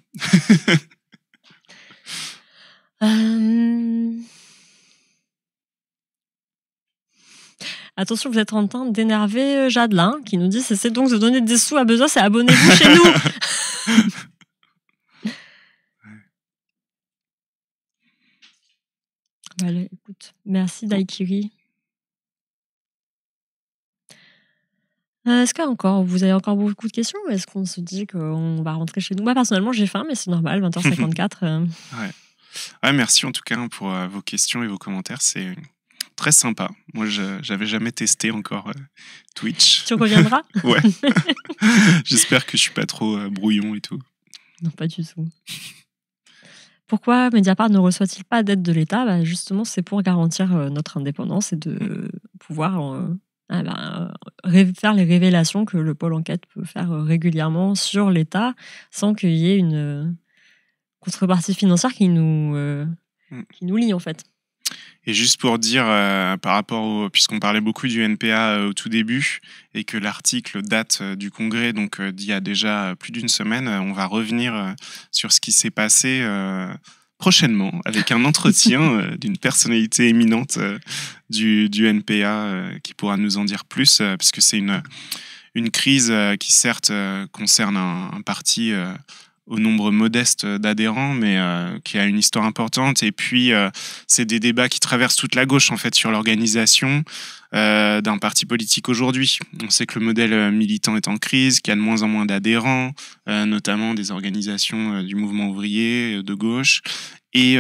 Speaker 1: Attention, vous êtes en train d'énerver Jadelin, qui nous dit cessez donc de donner des sous à Bezos et abonnez-vous chez nous. Allez, écoute, merci Daikiri. Est-ce que vous avez encore beaucoup de questions ou est-ce qu'on se dit qu'on va rentrer chez nous? Moi, personnellement, j'ai faim, mais c'est normal, 20h54.
Speaker 2: Ouais, merci en tout cas pour vos questions et vos commentaires. C'est très sympa. Moi, j'avais jamais testé encore Twitch.
Speaker 1: Tu reviendras?
Speaker 2: Ouais. J'espère que je suis pas trop brouillon et tout.
Speaker 1: Non, pas du tout. Pourquoi Mediapart ne reçoit-il pas d'aide de l'État? Justement, c'est pour garantir notre indépendance et de pouvoir faire les révélations que le pôle enquête peut faire régulièrement sur l'État sans qu'il y ait une contrepartie financière qui nous lie, en fait.
Speaker 2: Et juste pour dire, par rapport puisqu'on parlait beaucoup du NPA au tout début, et que l'article date du Congrès, donc d'il y a déjà plus d'une semaine, on va revenir sur ce qui s'est passé prochainement, avec un entretien d'une personnalité éminente du NPA qui pourra nous en dire plus, puisque c'est une crise qui certes concerne un parti au nombre modeste d'adhérents, mais qui a une histoire importante. Et puis, c'est des débats qui traversent toute la gauche, en fait, sur l'organisation d'un parti politique aujourd'hui. On sait que le modèle militant est en crise, qu'il y a de moins en moins d'adhérents, notamment des organisations du mouvement ouvrier de gauche. Et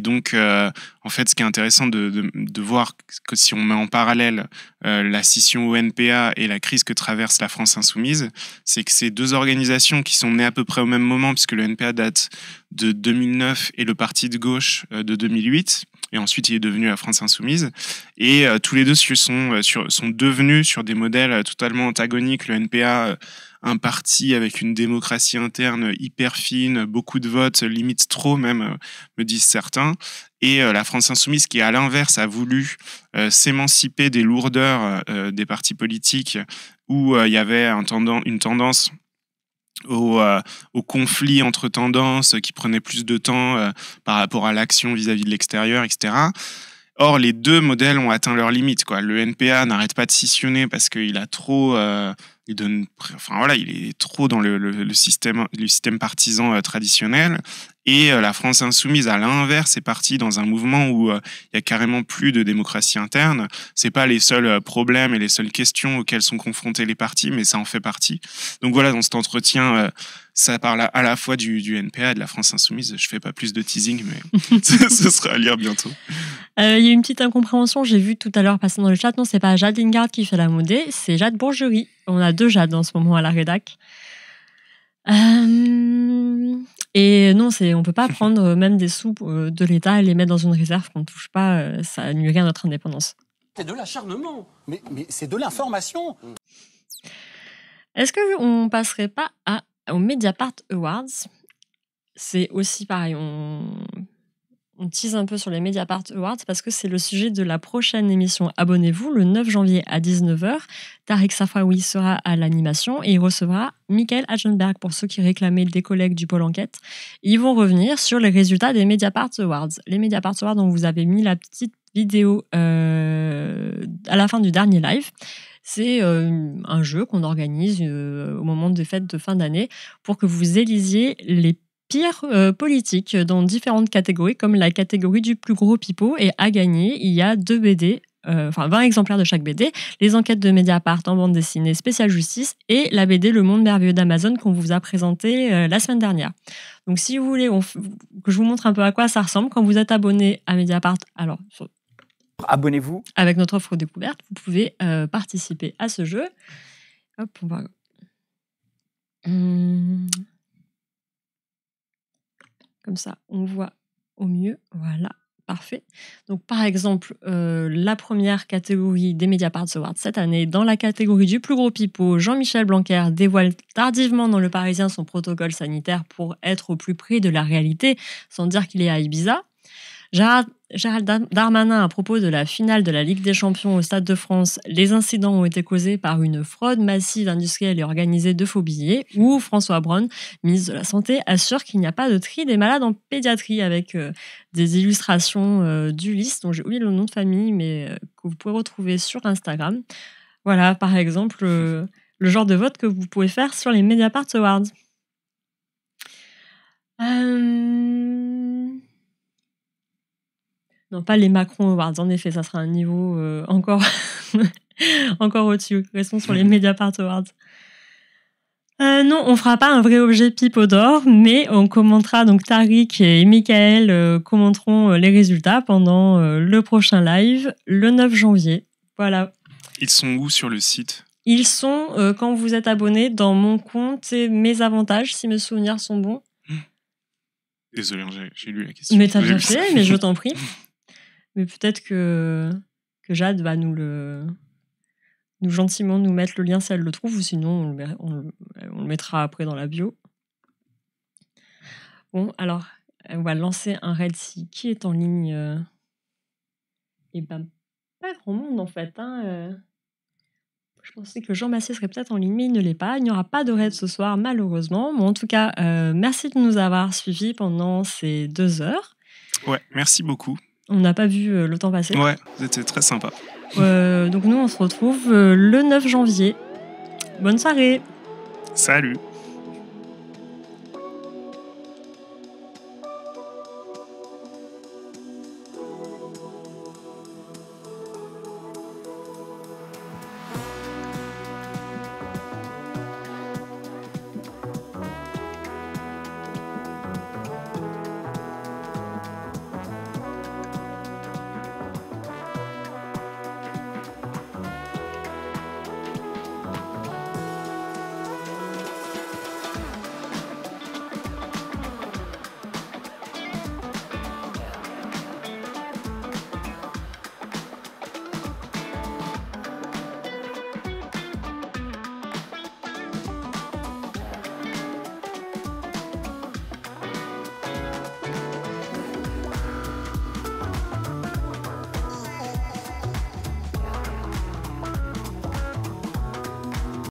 Speaker 2: donc, en fait, ce qui est intéressant de voir que si on met en parallèle la scission au NPA et la crise que traverse la France insoumise, c'est que ces deux organisations qui sont nées à peu près au même moment, puisque le NPA date de 2009 et le parti de gauche de 2008, et ensuite il est devenu la France insoumise, et tous les deux sont devenus sur des modèles totalement antagoniques. Le NPA, un parti avec une démocratie interne hyper fine, beaucoup de votes, limite trop même, me disent certains. Et la France insoumise qui, à l'inverse, a voulu s'émanciper des lourdeurs des partis politiques où il y avait une tendance au conflit entre tendances qui prenait plus de temps par rapport à l'action vis-à-vis de l'extérieur, etc. Or, les deux modèles ont atteint leurs limites, quoi. Le NPA n'arrête pas de scissionner parce qu'il a trop... il est trop dans le système partisan traditionnel. Et la France insoumise, à l'inverse, est partie dans un mouvement où il y a carrément plus de démocratie interne. C'est pas les seuls problèmes et les seules questions auxquelles sont confrontés les partis, mais ça en fait partie. Donc voilà, dans cet entretien, ça parle à la fois du NPA et de la France insoumise. Je fais pas plus de teasing, mais ce sera à lire bientôt.
Speaker 1: Il y a une petite incompréhension, j'ai vu tout à l'heure passer dans le chat. Non, c'est pas Jade Lingard qui fait la modée, c'est Jade Bourgerie. On a deux Jade en ce moment à la rédac. Et non, on peut pas prendre même des sous de l'État et les mettre dans une réserve qu'on ne touche pas. Ça nuirait à notre indépendance.
Speaker 7: C'est de l'acharnement, mais c'est de l'information.
Speaker 1: Est-ce qu'on passerait pas au Mediapart Awards? C'est aussi pareil, on tease un peu sur les Mediapart Awards parce que c'est le sujet de la prochaine émission Abonnez-vous, le 9 janvier à 19h. Tariq Safaoui sera à l'animation et il recevra Michael Agenberg pour ceux qui réclamaient des collègues du Pôle Enquête. Ils vont revenir sur les résultats des Mediapart Awards. Les Mediapart Awards, dont vous avez mis la petite vidéo à la fin du dernier live. C'est un jeu qu'on organise au moment des fêtes de fin d'année pour que vous élisiez les pires politiques dans différentes catégories, comme la catégorie du plus gros pipeau. Et à gagner, il y a 2 BD, 20 exemplaires de chaque BD, les enquêtes de Mediapart en bande dessinée spéciale justice et la BD Le Monde merveilleux d'Amazon qu'on vous a présenté la semaine dernière. Donc si vous voulez que je vous montre un peu à quoi ça ressemble, quand vous êtes abonné à Mediapart, alors
Speaker 6: Abonnez-vous.
Speaker 1: avec notre offre découverte, vous pouvez participer à ce jeu. Hop, on va... Comme ça, on voit au mieux. Voilà, parfait. Donc, par exemple, la première catégorie des Mediapart Awards cette année, dans la catégorie du plus gros pipeau, Jean-Michel Blanquer dévoile tardivement dans Le Parisien son protocole sanitaire pour être au plus près de la réalité, sans dire qu'il est à Ibiza. Gérald Darmanin, à propos de la finale de la Ligue des Champions au Stade de France, les incidents ont été causés par une fraude massive industrielle et organisée de faux billets, ou François Braun, ministre de la Santé, assure qu'il n'y a pas de tri des malades en pédiatrie, avec des illustrations d'Ulysse, dont j'ai oublié le nom de famille, mais que vous pouvez retrouver sur Instagram. Voilà, par exemple, le genre de vote que vous pouvez faire sur les Mediapart Awards. Non, pas les Macron Awards, en effet, ça sera un niveau encore au-dessus. Restons sur les Mediapart Awards. Non, on fera pas un vrai objet pipeau d'or, mais on commentera, donc Tariq et Michael commenteront les résultats pendant le prochain live, le 9 janvier. Voilà.
Speaker 2: Ils sont où sur le site ?
Speaker 1: Ils sont, quand vous êtes abonné, dans mon compte et mes avantages, si mes souvenirs sont bons.
Speaker 2: Désolé, j'ai lu la question.
Speaker 1: Mais t'as bien fait, mais je t'en prie. Mais peut-être que Jade va nous gentiment nous mettre le lien si elle le trouve, ou sinon on le mettra après dans la bio. Bon, alors, on va lancer un raid si qui est en ligne. Et ben, pas grand monde en fait. Je pensais que Jean Massier serait peut-être en ligne, mais il ne l'est pas. Il n'y aura pas de raid ce soir, malheureusement. Bon, en tout cas, merci de nous avoir suivis pendant ces 2 heures.
Speaker 2: Ouais, merci beaucoup.
Speaker 1: On n'a pas vu le temps passer.
Speaker 2: Ouais, c'était très sympa.
Speaker 1: Donc nous, on se retrouve le 9 janvier. Bonne soirée.
Speaker 2: Salut.